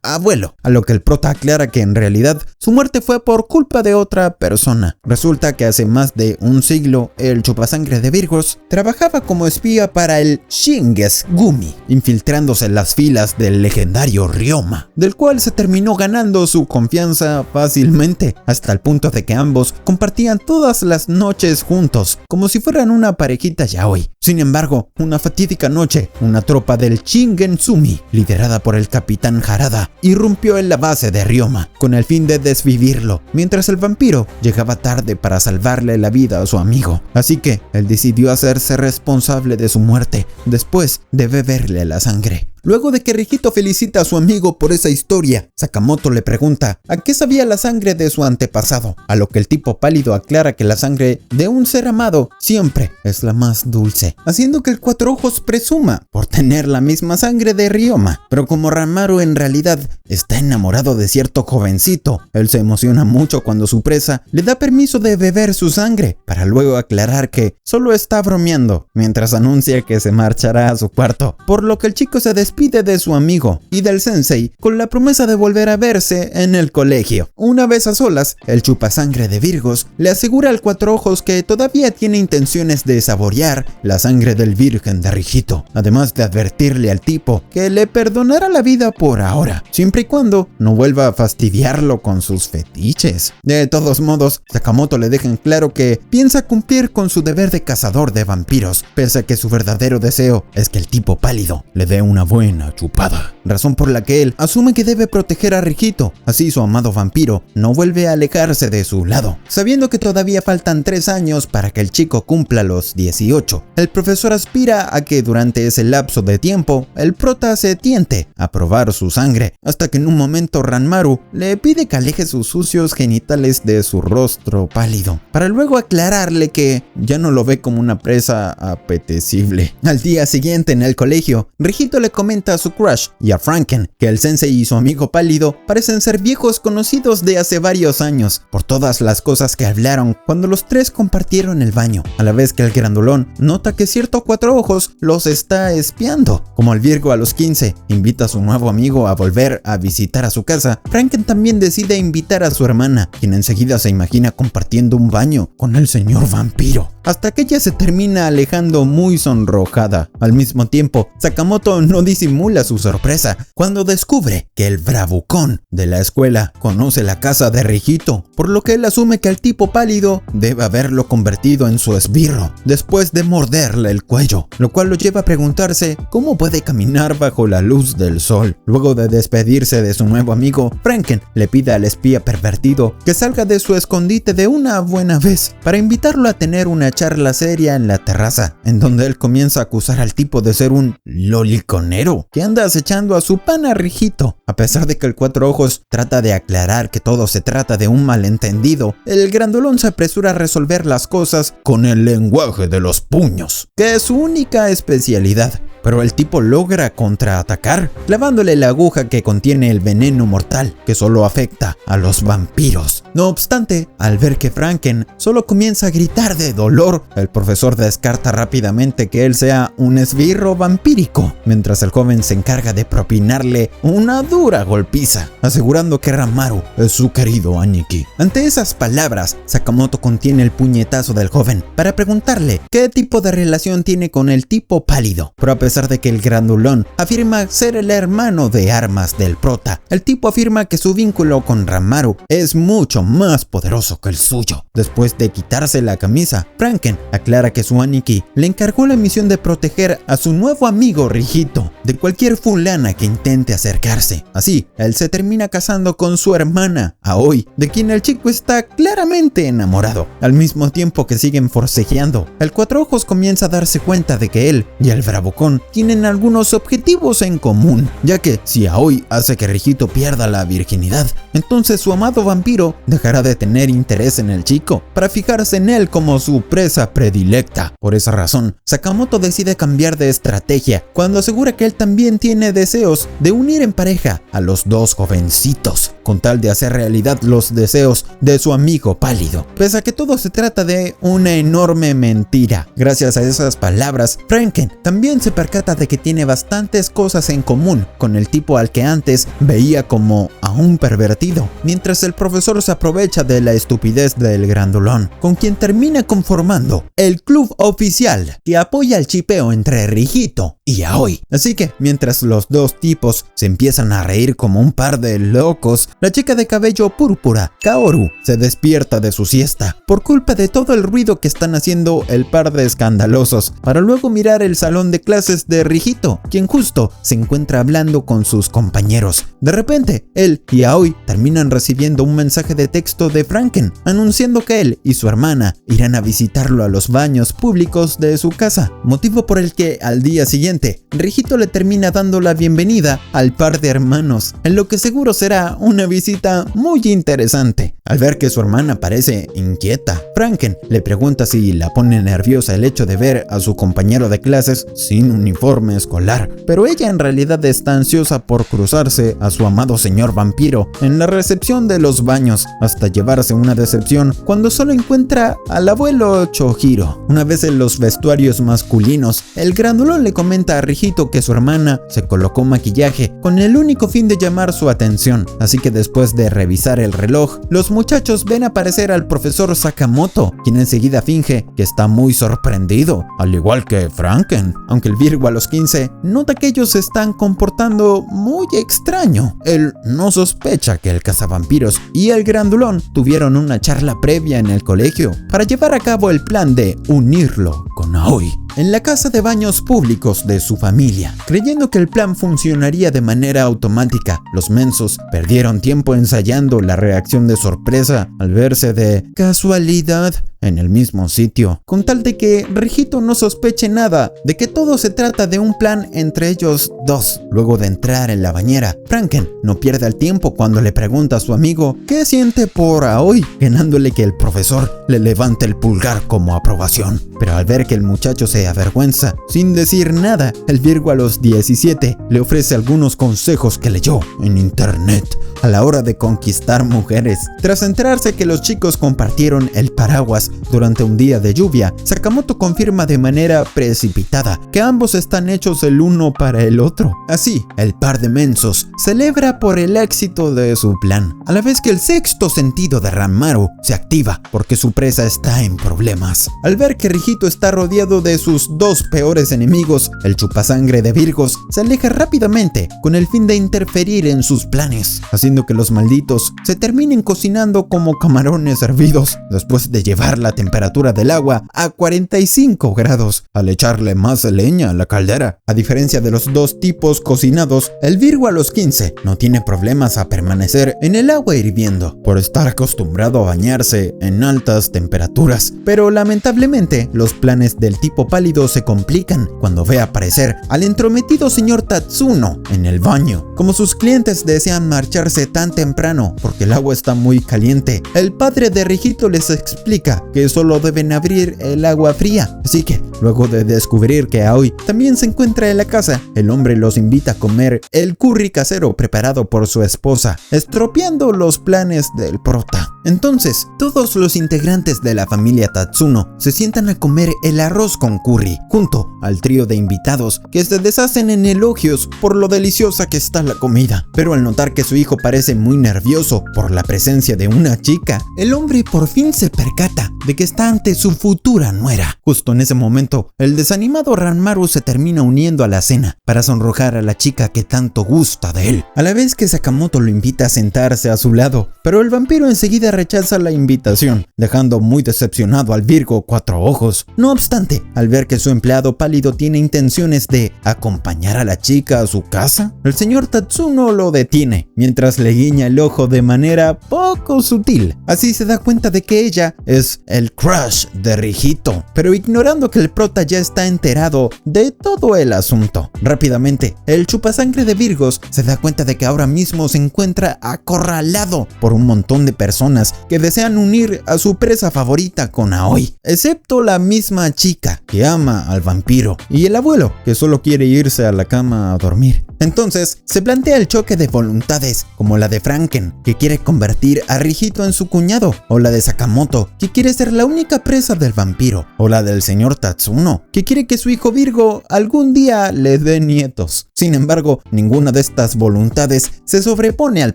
abuelo, a lo que el prota aclara que en realidad su muerte fue por culpa de otra persona. Resulta que hace más de un siglo el chupasangre de Virgos trabajaba como espía para el Shingesugumi, infiltrándose en las filas del legendario Ryoma, del cual se terminó ganando su confianza fácilmente, hasta el punto de que ambos compartían todas las noches juntos, como si fueran una parejita yaoi. Sin embargo, una fatídica noche, una tropa del Shingensumi, liderada por el capitán Harada, irrumpió en la base de Ryoma, con el fin de desvivirlo, mientras el vampiro llegaba tarde para salvarle la vida a su amigo. Así que él decidió hacerse responsable de su muerte, después de beberle la sangre. Luego de que Rijito felicita a su amigo por esa historia, Sakamoto le pregunta a qué sabía la sangre de su antepasado, a lo que el tipo pálido aclara que la sangre de un ser amado siempre es la más dulce, haciendo que el Cuatro Ojos presuma por tener la misma sangre de Ryoma. Pero como Ranmaru en realidad está enamorado de cierto jovencito, él se emociona mucho cuando su presa le da permiso de beber su sangre, para luego aclarar que solo está bromeando, mientras anuncia que se marchará a su cuarto, por lo que el chico se despide de su amigo y del sensei con la promesa de volver a verse en el colegio. Una vez a solas, el chupasangre de Virgos le asegura al Cuatro Ojos que todavía tiene intenciones de saborear la sangre del virgen de Rijito, además de advertirle al tipo que le perdonará la vida por ahora, siempre y cuando no vuelva a fastidiarlo con sus fetiches. De todos modos, Sakamoto le deja en claro que piensa cumplir con su deber de cazador de vampiros, pese a que su verdadero deseo es que el tipo pálido le dé una buena chupada, razón por la que él asume que debe proteger a Rijito, así su amado vampiro no vuelve a alejarse de su lado. Sabiendo que todavía faltan 3 años para que el chico cumpla los 18, el profesor aspira a que durante ese lapso de tiempo el prota se tiente a probar su sangre, hasta que en un momento Ranmaru le pide que aleje sus sucios genitales de su rostro pálido, para luego aclararle que ya no lo ve como una presa apetecible. Al día siguiente en el colegio, Rijito le comenta a su crush y a Franken que el sensei y su amigo pálido parecen ser viejos conocidos de hace varios años, por todas las cosas que hablaron cuando los tres compartieron el baño, a la vez que el grandulón nota que cierto Cuatro Ojos los está espiando. Como el Virgo a los 15 invita a su nuevo amigo a volver a visitar a su casa, Franken también decide invitar a su hermana, quien enseguida se imagina compartiendo un baño con el señor vampiro, hasta que ella se termina alejando muy sonrojada. Al mismo tiempo, Sakamoto no disimula su sorpresa cuando descubre que el bravucón de la escuela conoce la casa de Rijito, por lo que él asume que el tipo pálido debe haberlo convertido en su esbirro después de morderle el cuello, lo cual lo lleva a preguntarse cómo puede caminar bajo la luz del sol. Luego de despedirse de su nuevo amigo, Franken le pide al espía pervertido que salga de su escondite de una buena vez para invitarlo a tener una charla seria en la terraza, en donde él comienza a acusar al tipo de ser un loliconero que anda acechando a su pana Rijito. A pesar de que el Cuatro Ojos trata de aclarar que todo se trata de un malentendido, el grandulón se apresura a resolver las cosas con el lenguaje de los puños, que es su única especialidad. Pero el tipo logra contraatacar, clavándole la aguja que contiene el veneno mortal que solo afecta a los vampiros. No obstante, al ver que Franken solo comienza a gritar de dolor, el profesor descarta rápidamente que él sea un esbirro vampírico, mientras el joven se encarga de propinarle una dura golpiza, asegurando que Ranmaru es su querido Aniki. Ante esas palabras, Sakamoto contiene el puñetazo del joven para preguntarle qué tipo de relación tiene con el tipo pálido, pero a pesar de que el grandulón afirma ser el hermano de armas del prota, el tipo afirma que su vínculo con Ranmaru es mucho más poderoso que el suyo. Después de quitarse la camisa, Franken aclara que su Aniki le encargó la misión de proteger a su nuevo amigo Rijito de cualquier fulana que intente acercarse. Así, él se termina casando con su hermana, Aoi, de quien el chico está claramente enamorado. Al mismo tiempo que siguen forcejeando, el Cuatro Ojos comienza a darse cuenta de que él y el bravucón tienen algunos objetivos en común, ya que si Aoi hace que Rijito pierda la virginidad, entonces su amado vampiro dejará de tener interés en el chico para fijarse en él como su presa predilecta. Por esa razón, Sakamoto decide cambiar de estrategia cuando asegura que él también tiene deseos de unir en pareja a los dos jovencitos, con tal de hacer realidad los deseos de su amigo pálido, pese a que todo se trata de una enorme mentira. Gracias a esas palabras, Franken también se percata de que tiene bastantes cosas en común con el tipo al que antes veía como a un pervertido, mientras el profesor se aprovecha de la estupidez del grandulón, con quien termina conformando el club oficial que apoya el chipeo entre Rijito y Aoi. Así que mientras los dos tipos se empiezan a reír como un par de locos, La chica de cabello púrpura, Kaoru, se despierta de su siesta por culpa de todo el ruido que están haciendo el par de escandalosos, para luego mirar el salón de clases de Rijito, quien justo se encuentra hablando con sus compañeros. De repente, él y Aoi terminan recibiendo un mensaje de texto de Franken, anunciando que él y su hermana irán a visitarlo a los baños públicos de su casa, motivo por el que al día siguiente, Rijito le termina dando la bienvenida al par de hermanos, en lo que seguro será una visita muy interesante. Al ver que su hermana parece inquieta, Franken le pregunta si la pone nerviosa el hecho de ver a su compañero de clases sin uniforme escolar, pero ella en realidad está ansiosa por cruzarse a su amado señor vampiro en la recepción de los baños, hasta llevarse una decepción cuando solo encuentra al abuelo Chojiro. Una vez en los vestuarios masculinos, el grandulón le comenta a Rijito que su hermana se colocó maquillaje con el único fin de llamar su atención, así que después de revisar el reloj, los muchachos ven aparecer al profesor Sakamoto, quien enseguida finge que está muy sorprendido, al igual que Franken, aunque el Virgo a los 15 nota que ellos se están comportando muy extraño. Él no sospecha que el cazavampiros y el grandulón tuvieron una charla previa en el colegio para llevar a cabo el plan de unirlo con Aoi en la casa de baños públicos de su familia. Creyendo que el plan funcionaría de manera automática, los mensos perdieron tiempo ensayando la reacción de sorpresa al verse de casualidad en el mismo sitio, con tal de que Rijito no sospeche nada de que todo se trata de un plan entre ellos dos. Luego de entrar en la bañera, Franken no pierde el tiempo cuando le pregunta a su amigo qué siente por Aoi, ganándole que el profesor le levante el pulgar como aprobación. Pero al ver que el muchacho se avergüenza, sin decir nada, el Virgo a los 17 le ofrece algunos consejos que leyó en internet a la hora de conquistar mujeres. Tras enterarse que los chicos compartieron el paraguas durante un día de lluvia, Sakamoto confirma de manera precipitada que ambos están hechos el uno para el otro. Así, el par de mensos celebra por el éxito de su plan, a la vez que el sexto sentido de Ranmaru se activa porque su presa está en problemas. Al ver que Rijito está rodeado de sus dos peores enemigos, el chupasangre de Virgos se aleja rápidamente con el fin de interferir en sus planes, haciendo que los malditos se terminen cocinando como camarones hervidos después de llevar la temperatura del agua a 45 grados al echarle más leña a la caldera. A diferencia de los dos tipos cocinados, el Virgo a los 15 no tiene problemas a permanecer en el agua hirviendo por estar acostumbrado a bañarse en altas temperaturas, pero lamentablemente los planes del tipo pálido se complican cuando ve aparecer al entrometido señor Tatsuno en el baño. Como sus clientes desean marcharse tan temprano porque el agua está muy caliente, el padre de Rijito les explica que solo deben abrir el agua fría. Así que, luego de descubrir que Aoi también se encuentra en la casa, el hombre los invita a comer el curry casero preparado por su esposa, estropeando los planes del prota. Entonces, todos los integrantes de la familia Tatsuno se sientan a comer el arroz con curry, junto al trío de invitados que se deshacen en elogios por lo deliciosa que está la comida. Pero al notar que su hijo parece muy nervioso por la presencia de una chica, el hombre por fin se percata de que está ante su futura nuera. Justo en ese momento, el desanimado Ranmaru se termina uniendo a la cena para sonrojar a la chica que tanto gusta de él, a la vez que Sakamoto lo invita a sentarse a su lado, pero el vampiro enseguida rechaza la invitación, dejando muy decepcionado al Virgo Cuatro Ojos. No obstante, al ver que su empleado pálido tiene intenciones de acompañar a la chica a su casa, el señor Tatsuno lo detiene, mientras le guiña el ojo de manera poco sutil. Así se da cuenta de que ella es el crush de Rijito, pero ignorando que el prota ya está enterado de todo el asunto. Rápidamente, el chupasangre de Virgos se da cuenta de que ahora mismo se encuentra acorralado por un montón de personas que desean unir a su presa favorita con Aoi, excepto la misma chica que ama al vampiro y el abuelo que solo quiere irse a la cama a dormir. Entonces se plantea el choque de voluntades, como la de Franken, que quiere convertir a Rijito en su cuñado, o la de Sakamoto, que quiere ser la única presa del vampiro, o la del señor Tatsuno, Tatsuno, que quiere que su hijo Virgo algún día le dé nietos. Sin embargo, ninguna de estas voluntades se sobrepone al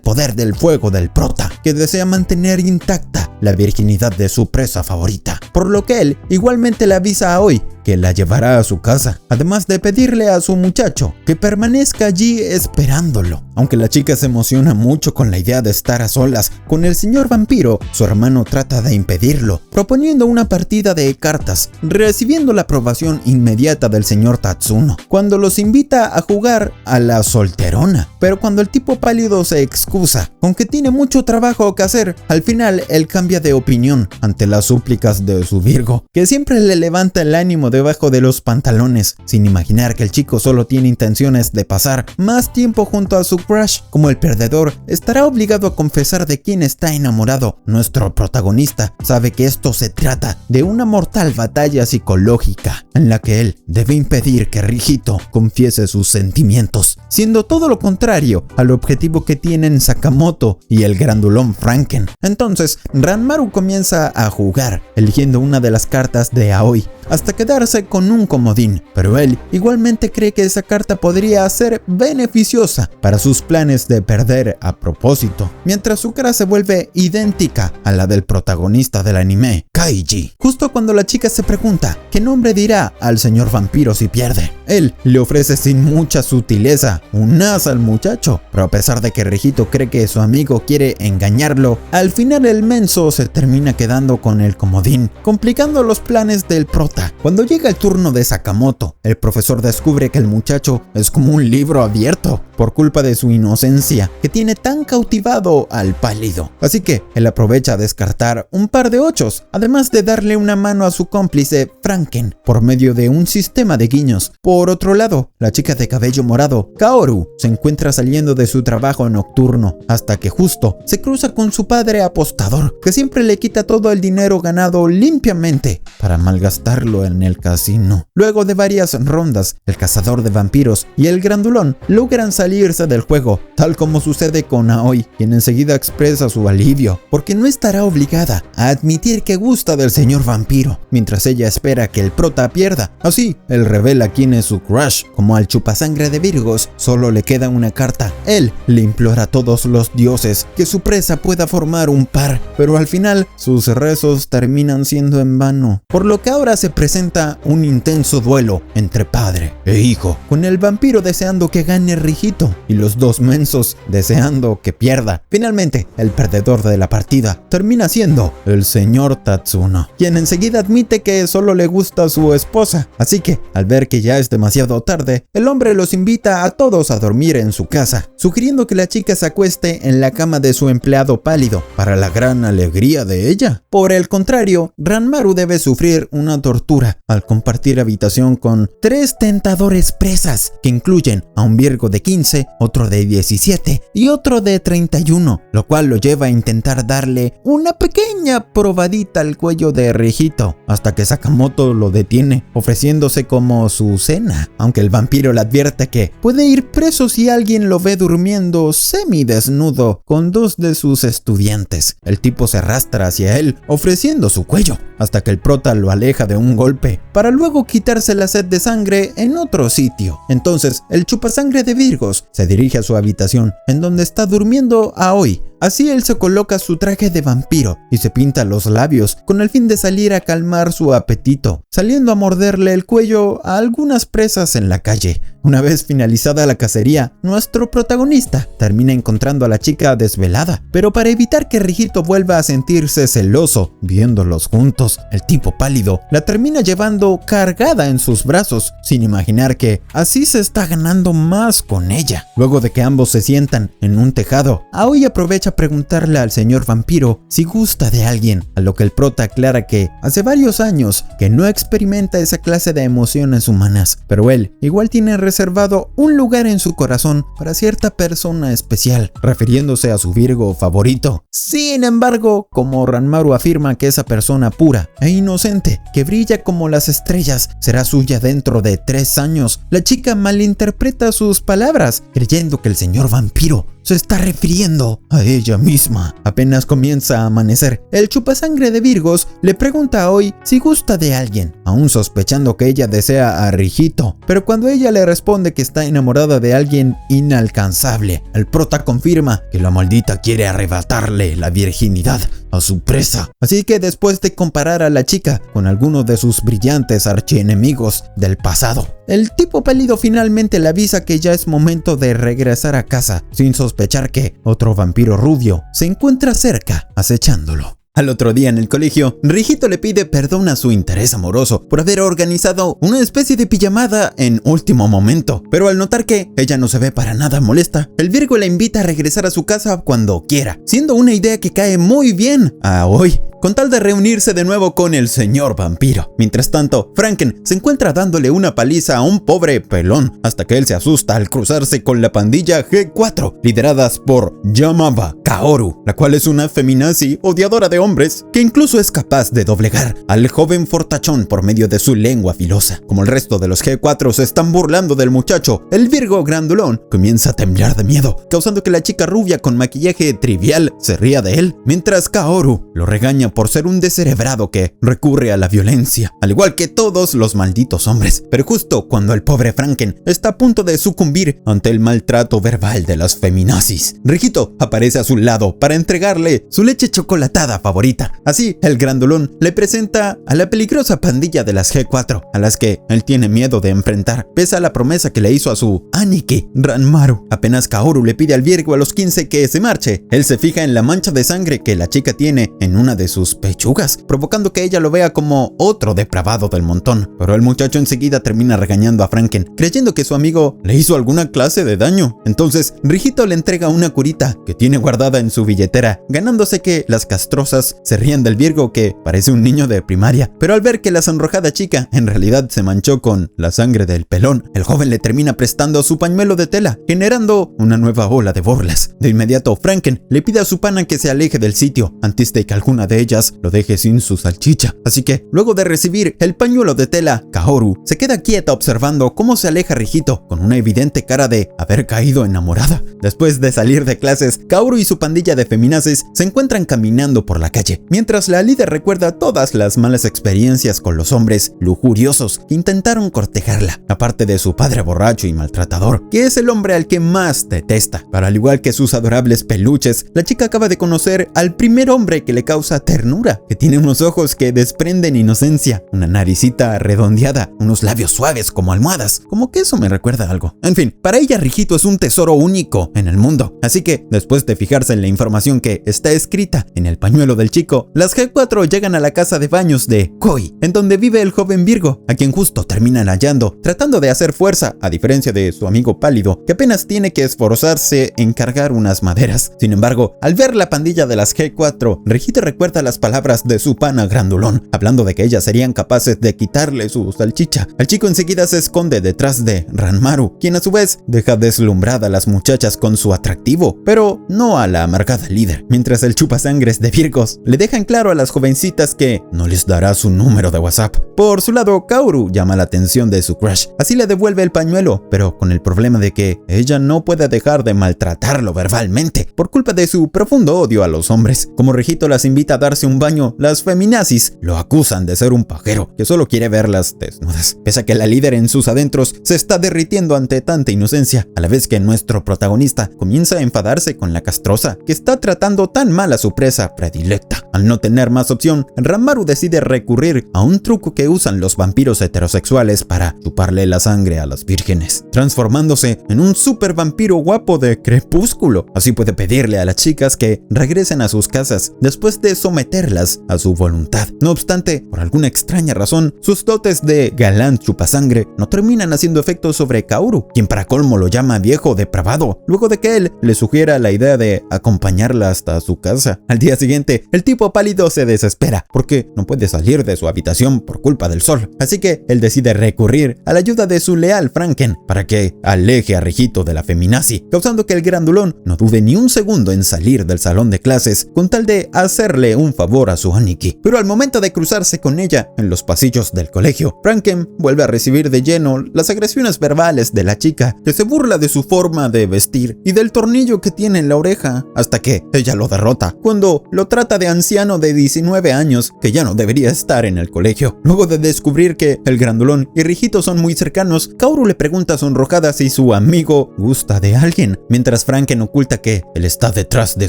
poder del fuego del prota, que desea mantener intacta la virginidad de su presa favorita, por lo que él igualmente le avisa a Aoi que la llevará a su casa, además de pedirle a su muchacho que permanezca allí esperándolo. Aunque la chica se emociona mucho con la idea de estar a solas con el señor vampiro, su hermano trata de impedirlo, proponiendo una partida de cartas, recibiendo la aprobación inmediata del señor Tatsuno, cuando los invita a jugar a la solterona. Pero cuando el tipo pálido se excusa con que tiene mucho trabajo que hacer, al final él cambia de opinión ante las súplicas de su Virgo, que siempre le levanta el ánimo debajo de los pantalones, sin imaginar que el chico solo tiene intenciones de pasar más tiempo junto a su crush. Como el perdedor estará obligado a confesar de quién está enamorado, nuestro protagonista sabe que esto se trata de una mortal batalla psicológica en la que él debe impedir que Rijito confiese sus sentimientos, siendo todo lo contrario al objetivo que tienen Sakamoto y el grandulón Franken. Entonces Ranmaru comienza a jugar, eligiendo una de las cartas de Aoi, hasta quedarse con un comodín, pero él igualmente cree que esa carta podría ser beneficiosa para sus planes de perder a propósito, mientras su cara se vuelve idéntica a la del protagonista del anime, Kaiji. Justo cuando la chica se pregunta qué nombre dirá al señor vampiro si pierde, él le ofrece sin mucha sutileza un as al muchacho, pero a pesar de que Rijito cree que su amigo quiere engañarlo, al final el menso se termina quedando con el comodín, complicando los planes del prota. Cuando llega el turno de Sakamoto, el profesor descubre que el muchacho es como un libro abierto por culpa de su inocencia que tiene tan cautivado al pálido. Así que él aprovecha a descartar un par de ochos, además de darle una mano a su cómplice Franken por medio de un sistema de guiños. Por otro lado, la chica de cabello morado, Kaoru, se encuentra saliendo de su trabajo nocturno hasta que justo se cruza con su padre apostador, que siempre le quita todo el dinero ganado limpiamente para malgastarlo en el casino. Luego de varias rondas, el cazador de vampiros y el grandulón logran salirse del juego, tal como sucede con Aoi, quien enseguida expresa su alivio, porque no estará obligada a admitir que gusta del señor vampiro, mientras ella espera que el prota pierda. Así, él revela quién es su crush. Como al chupasangre de Virgos solo le queda una carta, él le implora a todos los dioses que su presa pueda formar un par, pero al final sus rezos terminan siendo en vano, por lo que ahora se presenta un intenso duelo entre padre e hijo, con el vampiro deseando que gane Rijito y los dos mensos deseando que pierda. Finalmente, el perdedor de la partida termina siendo el señor Tatsuno, quien enseguida admite que solo le gusta a su esposa, así que al ver que ya es demasiado tarde, el hombre los invita a todos a dormir en su casa, sugiriendo que la chica se acueste en la cama de su empleado pálido, para la gran alegría de ella. Por el contrario, Ranmaru debe sufrir una tortura al compartir habitación con tres tentadores presas, que incluyen a un Virgo de 15, otro de 17 y otro de 31, lo cual lo lleva a intentar darle una pequeña probadita al cuello de Rijito, hasta que Sakamoto lo detiene, ofreciéndose como su cena, aunque el vampiro le advierte que puede ir preso si alguien lo ve durmiendo semidesnudo con dos de sus estudiantes. El tipo se arrastra hacia él, ofreciendo su cuello, hasta que el prota lo aleja de un golpe, para luego quitarse la sed de sangre en otro sitio. Entonces, el chupasangre de Virgos se dirige a su habitación, en donde está durmiendo Aoi. Así él se coloca su traje de vampiro y se pinta los labios con el fin de salir a calmar su apetito, saliendo a morderle el cuello a algunas presas en la calle. Una vez finalizada la cacería, nuestro protagonista termina encontrando a la chica desvelada, pero para evitar que Rijito vuelva a sentirse celoso viéndolos juntos, el tipo pálido la termina llevando cargada en sus brazos, sin imaginar que así se está ganando más con ella. Luego de que ambos se sientan en un tejado, Aoi aprovecha a preguntarle al señor vampiro si gusta de alguien, a lo que el prota aclara que hace varios años que no experimenta esa clase de emociones humanas, pero él igual tiene reservado un lugar en su corazón para cierta persona especial, refiriéndose a su Virgo favorito. Sin embargo, como Ranmaru afirma que esa persona pura e inocente, que brilla como las estrellas, será suya dentro de 3 años, la chica malinterpreta sus palabras, creyendo que el señor vampiro se está refiriendo a ella misma. Apenas comienza a amanecer, el chupasangre de Virgos le pregunta a Oi si gusta de alguien, aún sospechando que ella desea a Rijito. Pero cuando ella le responde que está enamorada de alguien inalcanzable, el prota confirma que la maldita quiere arrebatarle la virginidad a su presa. Así que después de comparar a la chica con algunos de sus brillantes archienemigos del pasado, el tipo pálido finalmente le avisa que ya es momento de regresar a casa, sin sospechar que otro vampiro rubio se encuentra cerca acechándolo. Al otro día en el colegio, Rijito le pide perdón a su interés amoroso por haber organizado una especie de pijamada en último momento, pero al notar que ella no se ve para nada molesta, el Virgo la invita a regresar a su casa cuando quiera, siendo una idea que cae muy bien a Oi, con tal de reunirse de nuevo con el señor vampiro. Mientras tanto, Franken se encuentra dándole una paliza a un pobre pelón, hasta que él se asusta al cruzarse con la pandilla G4, lideradas por Yamaba Kaoru, la cual es una feminazi odiadora de hombres, que incluso es capaz de doblegar al joven fortachón por medio de su lengua filosa. Como el resto de los G4 se están burlando del muchacho, el Virgo grandulón comienza a temblar de miedo, causando que la chica rubia con maquillaje trivial se ría de él, mientras Kaoru lo regaña por ser un descerebrado que recurre a la violencia, al igual que todos los malditos hombres. Pero justo cuando el pobre Franken está a punto de sucumbir ante el maltrato verbal de las feminazis, Rijito aparece a su lado para entregarle su leche chocolatada favorita. Así, el grandulón le presenta a la peligrosa pandilla de las G4, a las que él tiene miedo de enfrentar, pese a la promesa que le hizo a su Aniki, Ranmaru. Apenas Kaoru le pide al Virgo a los 15 que se marche, él se fija en la mancha de sangre que la chica tiene en una de sus pechugas, provocando que ella lo vea como otro depravado del montón. Pero el muchacho enseguida termina regañando a Franken, creyendo que su amigo le hizo alguna clase de daño. Entonces, Rijito le entrega una curita que tiene guardada en su billetera, ganándose que las castrosas se rían del Virgo, que parece un niño de primaria. Pero al ver que la sonrojada chica en realidad se manchó con la sangre del pelón, el joven le termina prestando su pañuelo de tela, generando una nueva ola de burlas. De inmediato, Franken le pide a su pana que se aleje del sitio, antes de que alguna de ellas lo deje sin su salchicha. Así que, luego de recibir el pañuelo de tela, Kaoru se queda quieta observando cómo se aleja Rijito, con una evidente cara de haber caído enamorada. Después de salir de clases, Kaoru y su pandilla de feminaces se encuentran caminando por la calle, mientras la líder recuerda todas las malas experiencias con los hombres lujuriosos que intentaron cortejarla, aparte de su padre borracho y maltratador, que es el hombre al que más detesta. Pero al igual que sus adorables peluches, la chica acaba de conocer al primer hombre que le causa ternura, que tiene unos ojos que desprenden inocencia, una naricita redondeada, unos labios suaves como almohadas, como que eso me recuerda a algo. En fin, para ella Rijito es un tesoro único en el mundo, así que después de fijarse en la información que está escrita en el pañuelo del chico, las G4 llegan a la casa de baños de Koi, en donde vive el joven Virgo, a quien justo terminan hallando, tratando de hacer fuerza, a diferencia de su amigo pálido, que apenas tiene que esforzarse en cargar unas maderas. Sin embargo, al ver la pandilla de las G4, Rijito recuerda las palabras de su pana grandulón, hablando de que ellas serían capaces de quitarle su salchicha. El chico enseguida se esconde detrás de Ranmaru, quien a su vez deja deslumbrada a las muchachas con su atractivo, pero no a la amargada líder, mientras el chupasangres de Virgos le dejan claro a las jovencitas que no les dará su número de WhatsApp. Por su lado, Kaoru llama la atención de su crush, así le devuelve el pañuelo, pero con el problema de que ella no puede dejar de maltratarlo verbalmente, por culpa de su profundo odio a los hombres. Como Rijito las invita a darse un baño, las feminazis lo acusan de ser un pajero que solo quiere verlas desnudas, pese a que la líder en sus adentros se está derritiendo ante tanta inocencia, a la vez que nuestro protagonista comienza a enfadarse con la castrosa que está tratando tan mal a su presa predilecta. Al no tener más opción, Ranmaru decide recurrir a un truco que usan los vampiros heterosexuales para chuparle la sangre a las vírgenes, transformándose en un super vampiro guapo de crepúsculo. Así puede pedirle a las chicas que regresen a sus casas después de someterlas a su voluntad. No obstante, por alguna extraña razón, sus dotes de galán chupasangre no terminan haciendo efecto sobre Kaoru, quien para colmo lo llama viejo depravado, luego de que él le sugiera la idea de acompañarla hasta su casa. Al día siguiente, el tipo pálido se desespera porque no puede salir de su habitación por culpa del sol, así que él decide recurrir a la ayuda de su leal Franken para que aleje a Rijito de la feminazi, causando que el grandulón no dude ni un segundo en salir del salón de clases con tal de hacerle un un favor a su Aniki, pero al momento de cruzarse con ella en los pasillos del colegio, Franken vuelve a recibir de lleno las agresiones verbales de la chica, que se burla de su forma de vestir y del tornillo que tiene en la oreja, hasta que ella lo derrota cuando lo trata de anciano de 19 años que ya no debería estar en el colegio. Luego de descubrir que el grandulón y Rijito son muy cercanos, Kaoru le pregunta sonrojada si su amigo gusta de alguien, mientras Franken oculta que él está detrás de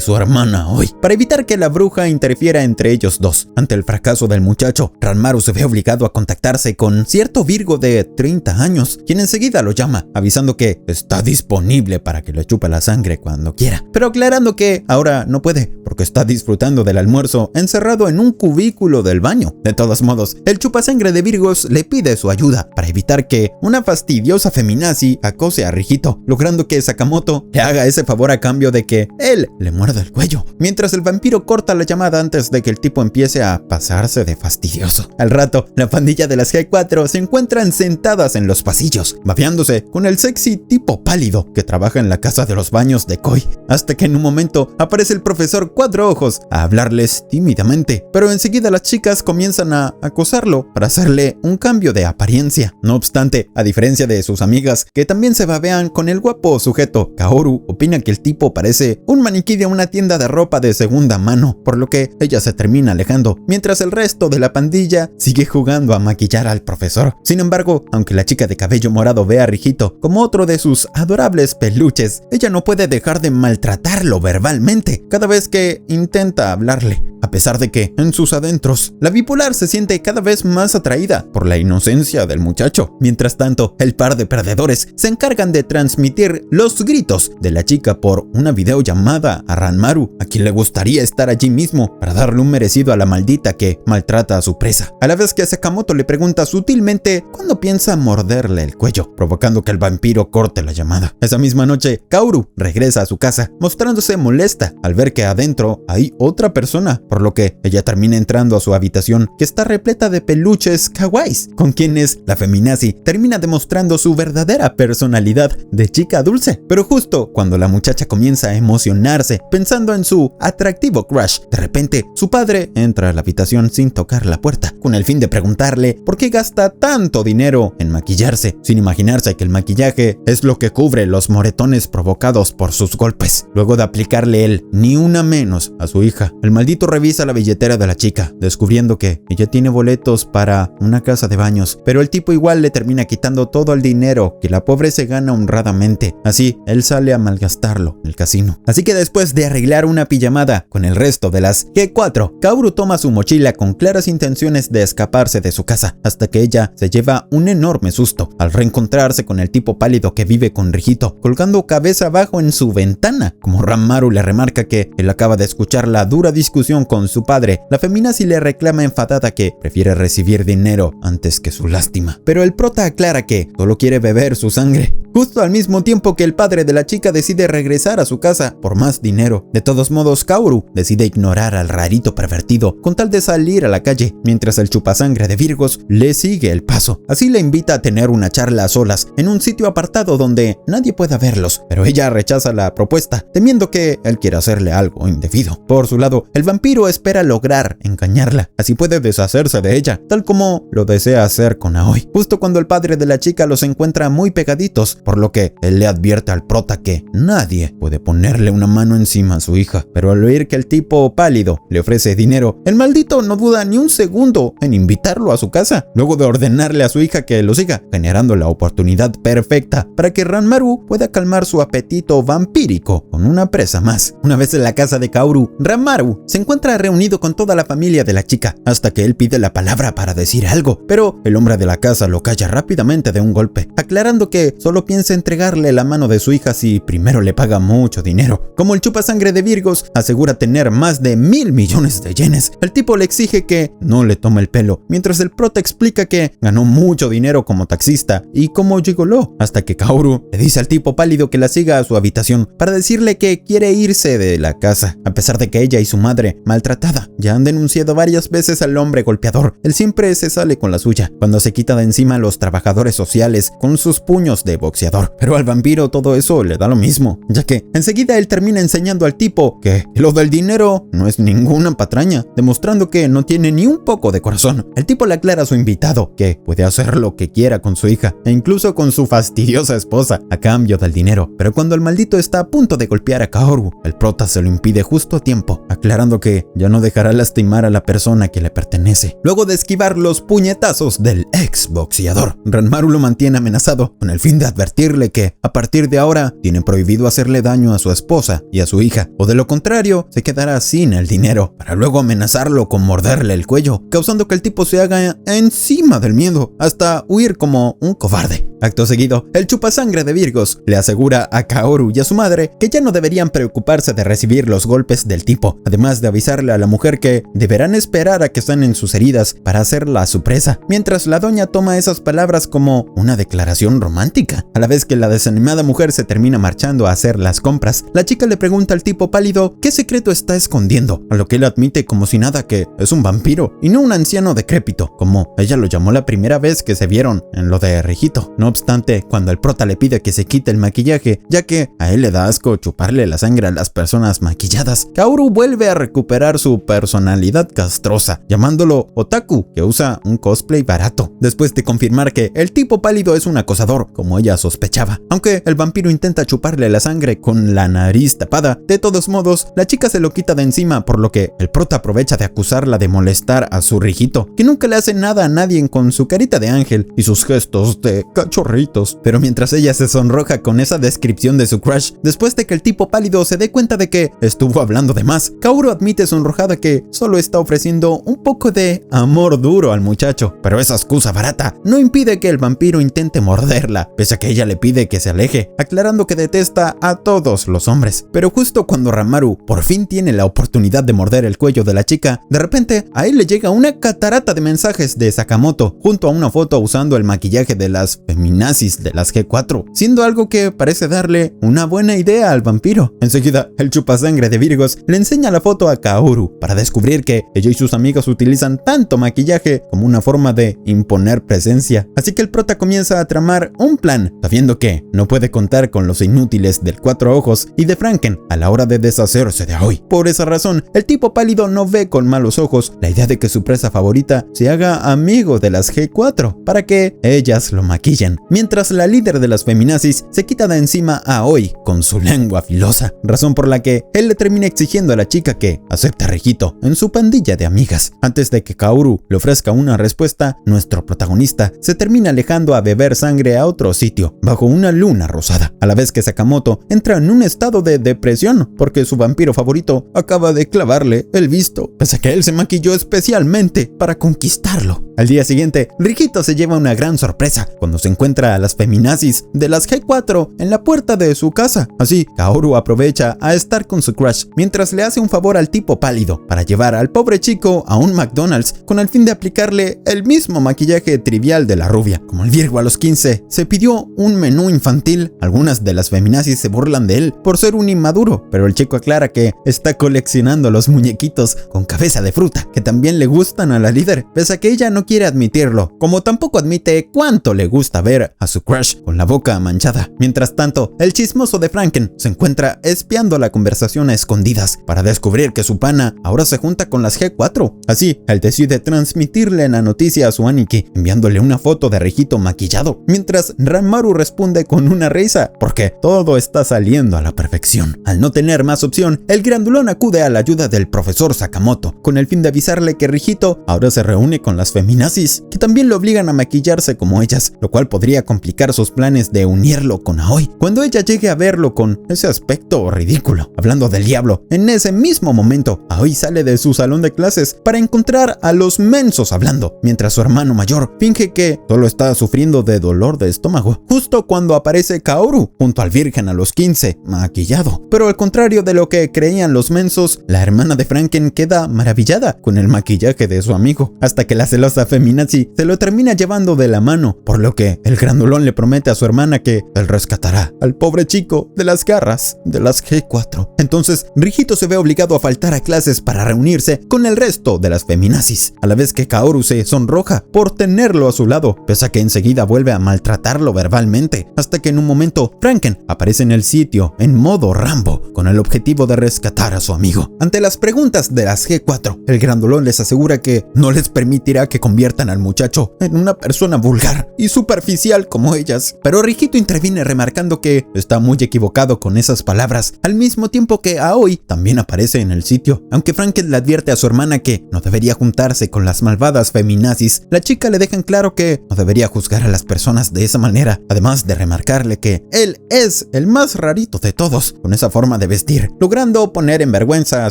su hermana hoy, para evitar que la bruja interfiera entre ellos dos. Ante el fracaso del muchacho, Ranmaru se ve obligado a contactarse con cierto Virgo de 30 años, quien enseguida lo llama, avisando que está disponible para que le chupe la sangre cuando quiera, pero aclarando que ahora no puede porque está disfrutando del almuerzo encerrado en un cubículo del baño. De todos modos, el chupasangre de Virgos le pide su ayuda para evitar que una fastidiosa feminazi acose a Rijito, logrando que Sakamoto le haga ese favor a cambio de que él le muerda el cuello, mientras el vampiro corta la llamada antes de que el tipo empiece a pasarse de fastidioso. Al rato, la pandilla de las G4 se encuentran sentadas en los pasillos, babeándose con el sexy tipo pálido que trabaja en la casa de los baños de Koi, hasta que en un momento aparece el profesor Cuatro Ojos a hablarles tímidamente, pero enseguida las chicas comienzan a acosarlo para hacerle un cambio de apariencia. No obstante, a diferencia de sus amigas que también se babean con el guapo sujeto, Kaoru opina que el tipo parece un maniquí de una tienda de ropa de segunda mano, por lo que ella se termina alejando, mientras el resto de la pandilla sigue jugando a maquillar al profesor. Sin embargo, aunque la chica de cabello morado ve a Rijito como otro de sus adorables peluches, ella no puede dejar de maltratarlo verbalmente cada vez que intenta hablarle, a pesar de que en sus adentros la bipolar se siente cada vez más atraída por la inocencia del muchacho. Mientras tanto, el par de perdedores se encargan de transmitir los gritos de la chica por una videollamada a Ranmaru, a quien le gustaría estar allí mismo para darle un merecido a la maldita que maltrata a su presa, a la vez que Sakamoto le pregunta sutilmente cuándo piensa morderle el cuello, provocando que el vampiro corte la llamada. Esa misma noche, Kaoru regresa a su casa, mostrándose molesta al ver que adentro hay otra persona, por lo que ella termina entrando a su habitación, que está repleta de peluches kawaiis, con quienes la feminazi termina demostrando su verdadera personalidad de chica dulce. Pero justo cuando la muchacha comienza a emocionarse pensando en su atractivo crush, de repente su padre entra a la habitación sin tocar la puerta, con el fin de preguntarle por qué gasta tanto dinero en maquillarse, sin imaginarse que el maquillaje es lo que cubre los moretones provocados por sus golpes. Luego de aplicarle él ni una menos a su hija, el maldito revisa la billetera de la chica, descubriendo que ella tiene boletos para una casa de baños, pero el tipo igual le termina quitando todo el dinero que la pobre se gana honradamente. Así, él sale a malgastarlo en el casino. Así que después de arreglar una pijamada con el resto de las G4, Kaoru toma su mochila con claras intenciones de escaparse de su casa, hasta que ella se lleva un enorme susto al reencontrarse con el tipo pálido que vive con Rijito, colgando cabeza abajo en su ventana. Como Ranmaru le remarca que él acaba de escuchar la dura discusión con su padre, la feminazi le reclama enfadada que prefiere recibir dinero antes que su lástima, pero el prota aclara que solo quiere beber su sangre, justo al mismo tiempo que el padre de la chica decide regresar a su casa por más dinero. De todos modos, Kaoru decide ignorar al rarito pervertido con tal de salir a la calle, mientras el chupasangre de Virgos le sigue el paso. Así le invita a tener una charla a solas en un sitio apartado donde nadie pueda verlos, pero ella rechaza la propuesta, temiendo que él quiera hacerle algo indebido. Por su lado, el vampiro espera lograr engañarla, así puede deshacerse de ella, tal como lo desea hacer con Aoi, justo cuando el padre de la chica los encuentra muy pegaditos, por lo que él le advierte al prota que nadie puede ponerle una mano encima a su hija. Pero al oír que el tipo pálido le ofrece dinero, el maldito no duda ni un segundo en invitarlo a su casa, luego de ordenarle a su hija que lo siga, generando la oportunidad perfecta para que Ranmaru pueda calmar su apetito vampírico con una presa más. Una vez en la casa de Kaoru, Ranmaru se encuentra reunido con toda la familia de la chica, hasta que él pide la palabra para decir algo, pero el hombre de la casa lo calla rápidamente de un golpe, aclarando que solo piensa entregarle la mano de su hija si primero le paga mucho dinero. Como el chupasangre de Virgos asegura tener más de 1,000 millones de yenes, el tipo le exige que no le tome el pelo, mientras el prota explica que ganó mucho dinero como taxista y como gigoló, hasta que Kaoru le dice al tipo pálido que la siga a su habitación para decirle que quiere irse de la casa, a pesar de que ella y su madre, maltratada, ya han denunciado varias veces al hombre golpeador. Él siempre se sale con la suya cuando se quita de encima a los trabajadores sociales con sus puños de boxeador. boxeador. Pero al vampiro todo eso le da lo mismo, ya que enseguida él termina enseñando al tipo que lo del dinero no es ninguna patraña, demostrando que no tiene ni un poco de corazón. El tipo le aclara a su invitado que puede hacer lo que quiera con su hija e incluso con su fastidiosa esposa a cambio del dinero. Pero cuando el maldito está a punto de golpear a Kaoru, el prota se lo impide justo a tiempo, aclarando que ya no dejará lastimar a la persona que le pertenece. Luego de esquivar los puñetazos del ex boxeador, Ranmaru lo mantiene amenazado con el fin de advertirle que a partir de ahora tiene prohibido hacerle daño a su esposa y a su hija, o de lo contrario se quedará sin el dinero, para luego amenazarlo con morderle el cuello, causando que el tipo se haga encima del miedo hasta huir como un cobarde. Acto seguido, el chupasangre de Virgos le asegura a Kaoru y a su madre que ya no deberían preocuparse de recibir los golpes del tipo, además de avisarle a la mujer que deberán esperar a que sanen sus heridas para hacerla su presa, mientras la doña toma esas palabras como una declaración romántica. A la vez que la desanimada mujer se termina marchando a hacer las compras, la chica le pregunta al tipo pálido qué secreto está escondiendo, a lo que él admite como si nada que es un vampiro y no un anciano decrépito, como ella lo llamó la primera vez que se vieron en lo de Rijito. No obstante, cuando el prota le pide que se quite el maquillaje, ya que a él le da asco chuparle la sangre a las personas maquilladas, Kaoru vuelve a recuperar su personalidad castrosa, llamándolo otaku, que usa un cosplay barato, después de confirmar que el tipo pálido es un acosador, como ella sospechaba. Aunque el vampiro intenta chuparle la sangre con la nariz tapada, de todos modos, la chica se lo quita de encima, por lo que el prota aprovecha de acusarla de molestar a su Rijito, que nunca le hace nada a nadie con su carita de ángel y sus gestos de cachorritos. Pero mientras ella se sonroja con esa descripción de su crush, después de que el tipo pálido se dé cuenta de que estuvo hablando de más, Kaoru admite sonrojada que solo está ofreciendo un poco de amor duro al muchacho, pero esa excusa barata no impide que el vampiro intente morderla, pese a que ella le pide que se aleje, aclarando que detesta a todos los hombres. Pero justo cuando Ranmaru por fin tiene la oportunidad de morder el cuello de la chica, de repente a él le llega una catarata de mensajes de Sakamoto junto a una foto usando el maquillaje de las feminazis de las G4, siendo algo que parece darle una buena idea al vampiro. Enseguida, el chupasangre de Virgos le enseña la foto a Kaoru para descubrir que ella y sus amigos utilizan tanto maquillaje como una forma de imponer presencia. Así que el prota comienza a tramar un plan, sabiendo que no puede contar con los inútiles del Cuatro Ojos y de Franken a la hora de deshacerse de Aoi. Por esa razón, el tipo pálido no ve con malos ojos la idea de que su presa favorita se haga amigo de las G4 para que ellas lo maquillen, mientras la líder de las feminazis se quita de encima a Aoi con su lengua filosa, razón por la que él le termina exigiendo a la chica que acepte a Rijito en su pandilla de amigas. Antes de que Kaoru le ofrezca una respuesta, nuestro protagonista se termina alejando a beber sangre a otro sitio, bajo una luna rosada, a la vez que Sakamoto entra en un estado de depresión porque su vampiro favorito acaba de clavarle el visto, pese a que él se maquilló especialmente para conquistarlo. Al día siguiente, Rijito se lleva una gran sorpresa cuando se encuentra a las feminazis de las G4 en la puerta de su casa. Así, Kaoru aprovecha a estar con su crush mientras le hace un favor al tipo pálido para llevar al pobre chico a un McDonald's con el fin de aplicarle el mismo maquillaje trivial de la rubia. Como el Virgo a los 15 se pidió un menú infantil, algunas de las feminazis se burlan de él por ser un inmaduro, pero el chico aclara que está coleccionando los muñequitos con cabeza de fruta que también le gustan a la líder, pese a que ella no quiere admitirlo, como tampoco admite cuánto le gusta ver a su crush con la boca manchada. Mientras tanto, el chismoso de Franken se encuentra espiando la conversación a escondidas para descubrir que su pana ahora se junta con las G4. Así, él decide transmitirle la noticia a su Aniki, enviándole una foto de Rijito maquillado, mientras Ranmaru responde con una risa, porque todo está saliendo a la perfección. Al no tener más opción, el grandulón acude a la ayuda del profesor Sakamoto, con el fin de avisarle que Rijito ahora se reúne con las feminazis, que también lo obligan a maquillarse como ellas, lo cual podría complicar sus planes de unirlo con Aoi, cuando ella llegue a verlo con ese aspecto ridículo. Hablando del diablo, en ese mismo momento, Aoi sale de su salón de clases para encontrar a los mensos hablando, mientras su hermano mayor finge que solo está sufriendo de dolor de estómago, justo cuando aparece Kaoru junto al virgen a los 15, maquillado. Pero al contrario de lo que creían los mensos, la hermana de Franken queda maravillada con el maquillaje de su amigo, hasta que la celosa la feminazi se lo termina llevando de la mano, por lo que el grandulón le promete a su hermana que él rescatará al pobre chico de las garras de las G4. Entonces, Rijito se ve obligado a faltar a clases para reunirse con el resto de las feminazis, a la vez que Kaoru se sonroja por tenerlo a su lado, pese a que enseguida vuelve a maltratarlo verbalmente, hasta que en un momento Franken aparece en el sitio en modo Rambo, con el objetivo de rescatar a su amigo. Ante las preguntas de las G4, el grandulón les asegura que no les permitirá que conviertan al muchacho en una persona vulgar y superficial como ellas, pero Rijito interviene remarcando que está muy equivocado con esas palabras, al mismo tiempo que Aoi también aparece en el sitio. Aunque Franken le advierte a su hermana que no debería juntarse con las malvadas feminazis, la chica le deja en claro que no debería juzgar a las personas de esa manera, además de remarcarle que él es el más rarito de todos con esa forma de vestir, logrando poner en vergüenza a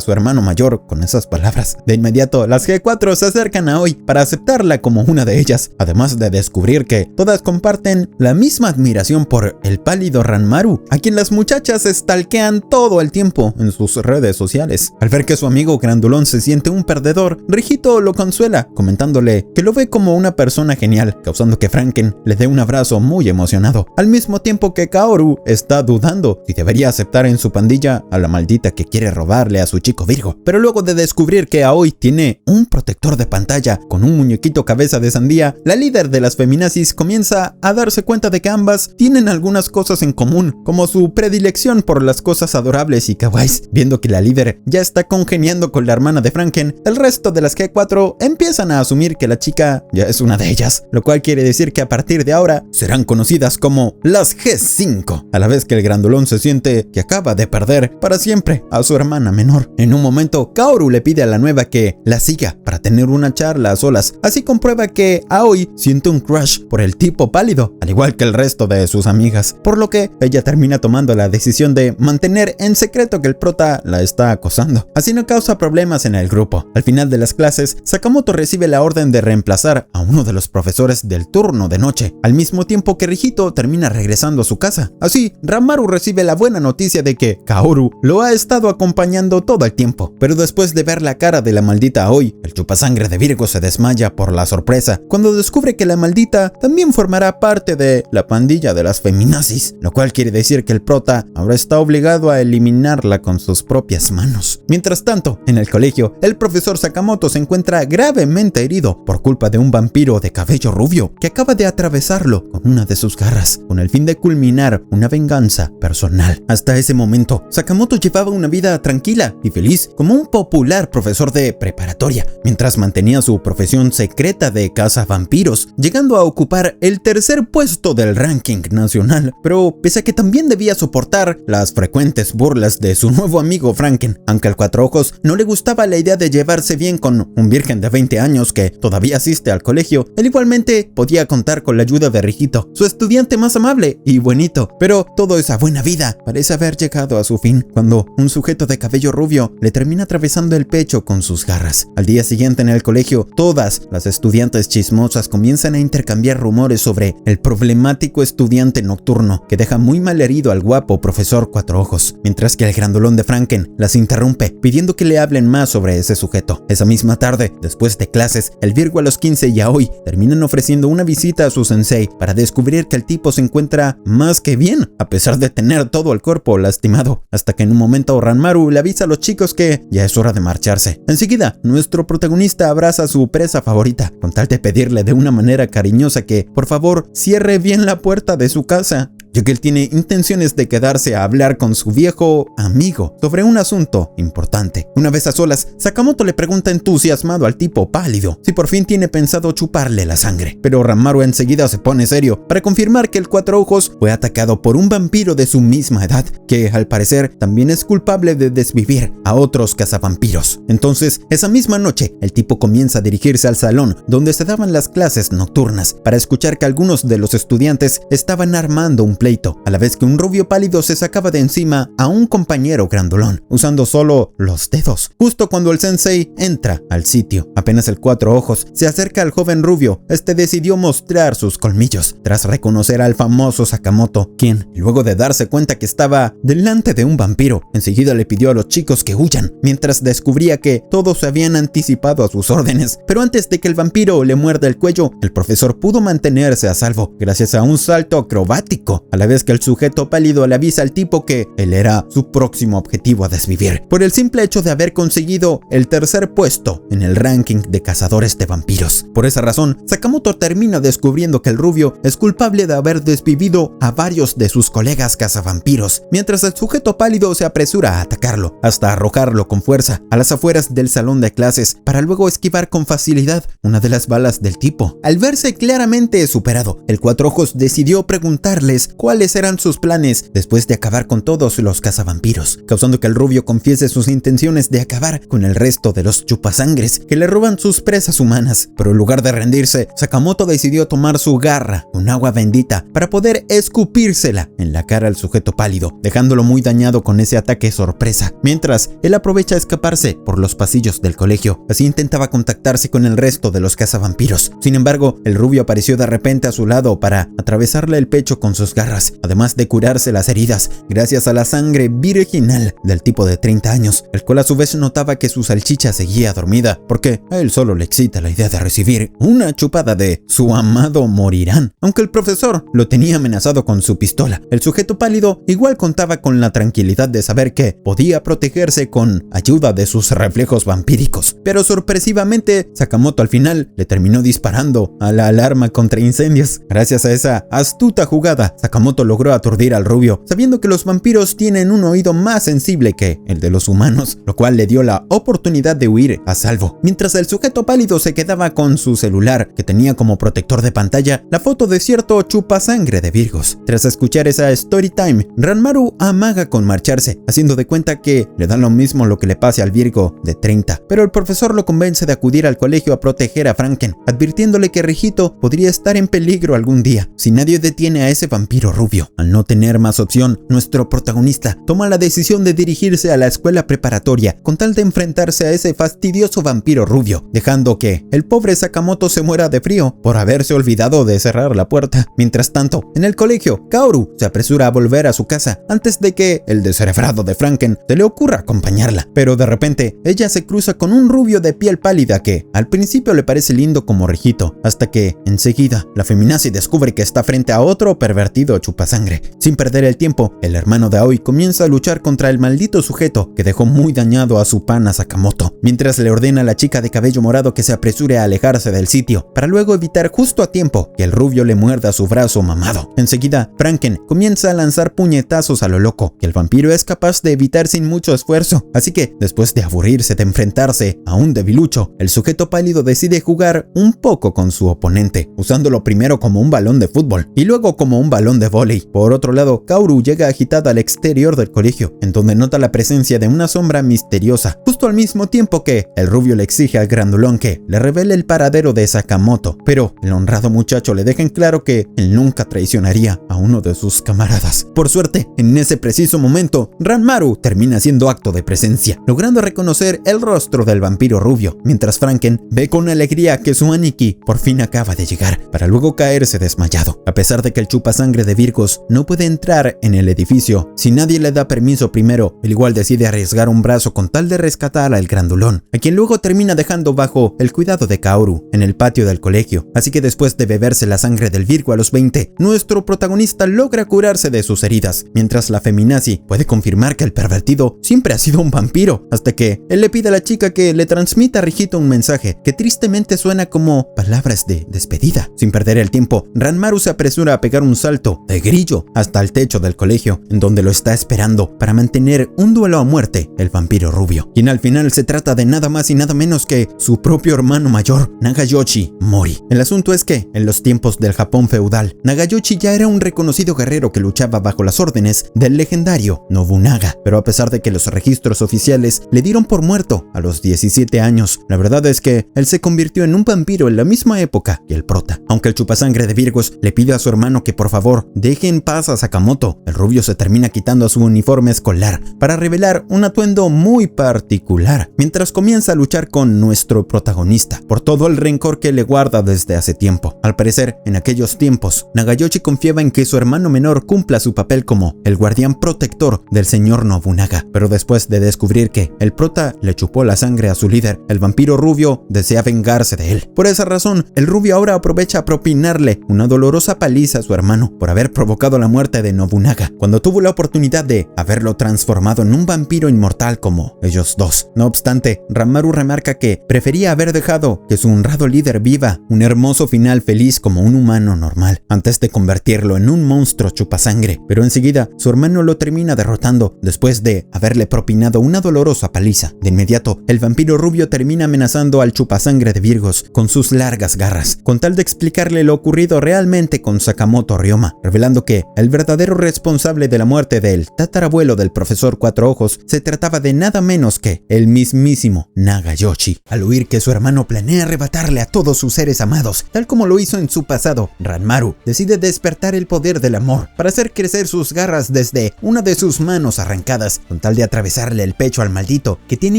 su hermano mayor con esas palabras. De inmediato, las G4 se acercan a Aoi para aceptarla como una de ellas, además de descubrir que todas comparten la misma admiración por el pálido Ranmaru, a quien las muchachas stalkean todo el tiempo en sus redes sociales. Al ver que su amigo grandulón se siente un perdedor, Rijito lo consuela, comentándole que lo ve como una persona genial, causando que Franken le dé un abrazo muy emocionado, al mismo tiempo que Kaoru está dudando si debería aceptar en su pandilla a la maldita que quiere robarle a su chico Virgo. Pero luego de descubrir que Aoi tiene un protector de pantalla con un muñequito cabeza de sandía, la líder de las feminazis comienza a darse cuenta de que ambas tienen algunas cosas en común, como su predilección por las cosas adorables y kawaiis. Viendo que la líder ya está congeniando con la hermana de Franken, el resto de las G4 empiezan a asumir que la chica ya es una de ellas, lo cual quiere decir que a partir de ahora serán conocidas como las G5, a la vez que el grandulón se siente que acaba de perder para siempre a su hermana menor. En un momento, Kaoru le pide a la nueva que la siga para tener una charla a solas, así comprueba que Aoi siente un crush por el tipo pálido, al igual que el resto de sus amigas, por lo que ella termina tomando la decisión de mantener en secreto que el prota la está acosando. Así no causa problemas en el grupo. Al final de las clases, Sakamoto recibe la orden de reemplazar a uno de los profesores del turno de noche, al mismo tiempo que Rijito termina regresando a su casa. Así, Ranmaru recibe la buena noticia de que Kaoru lo ha estado acompañando todo el tiempo, pero después de ver la cara de la maldita Aoi, el chupasangre de Virgo se desmaya por la sorpresa cuando descubre que la maldita también formará parte de la pandilla de las feminazis, lo cual quiere decir que el prota ahora está obligado a eliminarla con sus propias manos. Mientras tanto, en el colegio, el profesor Sakamoto se encuentra gravemente herido por culpa de un vampiro de cabello rubio que acaba de atravesarlo con una de sus garras, con el fin de culminar una venganza personal. Hasta ese momento, Sakamoto llevaba una vida tranquila y feliz como un popular profesor de preparatoria, mientras mantenía su profesión secreta de cazavampiros, llegando a ocupar el tercer puesto del ranking nacional. Pero pese a que también debía soportar las frecuentes burlas de su nuevo amigo Franken, aunque al Cuatro Ojos no le gustaba la idea de llevarse bien con un virgen de 20 años que todavía asiste al colegio, él igualmente podía contar con la ayuda de Rijito, su estudiante más amable y buenito. Pero toda esa buena vida parece haber llegado a su fin cuando un sujeto de cabello rubio le termina atravesando el pecho con sus garras. Al día siguiente en el colegio, todas las estudiantes chismosas comienzan a intercambiar rumores sobre el problemático estudiante nocturno que deja muy mal herido al guapo profesor Cuatro Ojos, mientras que el grandulón de Franken las interrumpe pidiendo que le hablen más sobre ese sujeto. Esa misma tarde, después de clases, el Virgo a los 15 y Aoi terminan ofreciendo una visita a su sensei para descubrir que el tipo se encuentra más que bien, a pesar de tener todo el cuerpo lastimado, hasta que en un momento Ranmaru le avisa a los chicos que ya es hora de marcharse. Enseguida, nuestro protagonista abraza a su presa favorita, con tal de pedirle de una manera cariñosa que, por favor, cierre bien la puerta de su casa, ya que él tiene intenciones de quedarse a hablar con su viejo amigo sobre un asunto importante. Una vez a solas, Sakamoto le pregunta entusiasmado al tipo pálido si por fin tiene pensado chuparle la sangre, pero Ranmaru enseguida se pone serio para confirmar que el Cuatro Ojos fue atacado por un vampiro de su misma edad, que al parecer también es culpable de desvivir a otros cazavampiros. Entonces, esa misma noche, el tipo comienza a dirigirse al salón donde se daban las clases nocturnas para escuchar que algunos de los estudiantes estaban armando un pleito, a la vez que un rubio pálido se sacaba de encima a un compañero grandulón, usando solo los dedos. Justo cuando el sensei entra al sitio, apenas el Cuatro Ojos se acerca al joven rubio, este decidió mostrar sus colmillos, tras reconocer al famoso Sakamoto, quien, luego de darse cuenta que estaba delante de un vampiro, enseguida le pidió a los chicos que huyan, mientras descubría que todos se habían anticipado a sus órdenes. Pero antes de que el vampiro le muerda el cuello, el profesor pudo mantenerse a salvo, gracias a un salto acrobático, a la vez que el sujeto pálido le avisa al tipo que él era su próximo objetivo a desvivir, por el simple hecho de haber conseguido el tercer puesto en el ranking de cazadores de vampiros. Por esa razón, Sakamoto termina descubriendo que el rubio es culpable de haber desvivido a varios de sus colegas cazavampiros, mientras el sujeto pálido se apresura a atacarlo, hasta arrojarlo con fuerza a las afueras del salón de clases, para luego esquivar con facilidad una de las balas del tipo. Al verse claramente superado, el Cuatro Ojos decidió preguntarles cuáles eran sus planes después de acabar con todos los cazavampiros, causando que el rubio confiese sus intenciones de acabar con el resto de los chupasangres que le roban sus presas humanas. Pero en lugar de rendirse, Sakamoto decidió tomar su garra con agua bendita para poder escupírsela en la cara al sujeto pálido, dejándolo muy dañado con ese ataque sorpresa, mientras él aprovecha a escaparse por los pasillos del colegio. Así intentaba contactarse con el resto de los cazavampiros. Sin embargo, el rubio apareció de repente a su lado para atravesarle el pecho con sus garras, además de curarse las heridas gracias a la sangre virginal del tipo de 30 años, el cual a su vez notaba que su salchicha seguía dormida, porque a él solo le excita la idea de recibir una chupada de su amado morirán. Aunque el profesor lo tenía amenazado con su pistola, el sujeto pálido igual contaba con la tranquilidad de saber que podía protegerse con ayuda de sus reflejos vampíricos. Pero sorpresivamente, Sakamoto al final le terminó disparando a la alarma contra incendios. Gracias a esa astuta jugada, Sakamoto logró aturdir al rubio, sabiendo que los vampiros tienen un oído más sensible que el de los humanos, lo cual le dio la oportunidad de huir a salvo. Mientras el sujeto pálido se quedaba con su celular, que tenía como protector de pantalla la foto de cierto chupasangre de Virgos. Tras escuchar esa story time, Ranmaru amaga con marcharse, haciendo de cuenta que le da lo mismo lo que le pase al Virgo de 30. Pero el profesor lo convence de acudir al colegio a proteger a Franken, advirtiéndole que Rijito podría estar en peligro algún día si nadie detiene a ese vampiro rubio. Al no tener más opción, nuestro protagonista toma la decisión de dirigirse a la escuela preparatoria con tal de enfrentarse a ese fastidioso vampiro rubio, dejando que el pobre Sakamoto se muera de frío por haberse olvidado de cerrar la puerta. Mientras tanto, en el colegio, Kaoru se apresura a volver a su casa antes de que el descerebrado de Franken se le ocurra acompañarla, pero de repente ella se cruza con un rubio de piel pálida que al principio le parece lindo como Rijito, hasta que enseguida la feminazi descubre que está frente a otro pervertido chupasangre. Sin perder el tiempo, el hermano de Aoi comienza a luchar contra el maldito sujeto que dejó muy dañado a su pana Sakamoto, mientras le ordena a la chica de cabello morado que se apresure a alejarse del sitio, para luego evitar justo a tiempo que el rubio le muerda su brazo mamado. Enseguida, Franken comienza a lanzar puñetazos a lo loco, que el vampiro es capaz de evitar sin mucho esfuerzo, así que después de aburrirse de enfrentarse a un debilucho, el sujeto pálido decide jugar un poco con su oponente, usándolo primero como un balón de fútbol y luego como un balón de vóley. Por otro lado, Kaoru llega agitada al exterior del colegio, en donde nota la presencia de una sombra misteriosa, justo al mismo tiempo que el rubio le exige al grandulón que le revele el paradero de Sakamoto, pero el honrado muchacho le deja en claro que él nunca traicionaría a uno de sus camaradas. Por suerte, en ese preciso momento, Ranmaru termina haciendo acto de presencia, logrando reconocer el rostro del vampiro rubio, mientras Franken ve con alegría que su Aniki por fin acaba de llegar, para luego caerse desmayado. A pesar de que el chupasangre de Virgos no puede entrar en el edificio si nadie le da permiso primero, él igual decide arriesgar un brazo con tal de rescatar al grandulón, a quien luego termina dejando bajo el cuidado de Kaoru en el patio del colegio. Así que después de beberse la sangre del Virgo a los 20, nuestro protagonista logra curarse de sus heridas, mientras la feminazi puede confirmar que el pervertido siempre ha sido un vampiro, hasta que él le pide a la chica que le transmita a Rijito un mensaje que tristemente suena como palabras de despedida. Sin perder el tiempo, Ranmaru se apresura a pegar un salto de grillo hasta el techo del colegio, en donde lo está esperando para mantener un duelo a muerte el vampiro rubio, quien al final se trata de nada más y nada menos que su propio hermano mayor, Nagayoshi Mori. El asunto es que, en los tiempos del Japón feudal, Nagayoshi ya era un reconocido guerrero que luchaba bajo las órdenes del legendario Nobunaga, pero a pesar de que los registros oficiales le dieron por muerto a los 17 años, la verdad es que él se convirtió en un vampiro en la misma época que el prota. Aunque el chupasangre de Virgos le pide a su hermano que por favor deje en paz a Sakamoto. El rubio se termina quitando su uniforme escolar para revelar un atuendo muy particular, mientras comienza a luchar con nuestro protagonista por todo el rencor que le guarda desde hace tiempo. Al parecer, en aquellos tiempos, Nagayoshi confiaba en que su hermano menor cumpla su papel como el guardián protector del señor Nobunaga, pero después de descubrir que el prota le chupó la sangre a su líder, el vampiro rubio desea vengarse de él. Por esa razón, el rubio ahora aprovecha a propinarle una dolorosa paliza a su hermano por haber provocado la muerte de Nobunaga, cuando tuvo la oportunidad de haberlo transformado en un vampiro inmortal como ellos dos. No obstante, Ranmaru remarca que prefería haber dejado que su honrado líder viva un hermoso final feliz como un humano normal, antes de convertirlo en un monstruo chupasangre, pero enseguida su hermano lo termina derrotando después de haberle propinado una dolorosa paliza. De inmediato, el vampiro rubio termina amenazando al chupasangre de Virgos con sus largas garras, con tal de explicarle lo ocurrido realmente con Sakamoto Ryoma, revelando que el verdadero responsable de la muerte del tatarabuelo del profesor Cuatro Ojos se trataba de nada menos que el mismísimo Nagayoshi. Al oír que su hermano planea arrebatarle a todos sus seres amados, tal como lo hizo en su pasado, Ranmaru decide despertar el poder del amor para hacer crecer sus garras desde una de sus manos arrancadas, con tal de atravesarle el pecho al maldito que tiene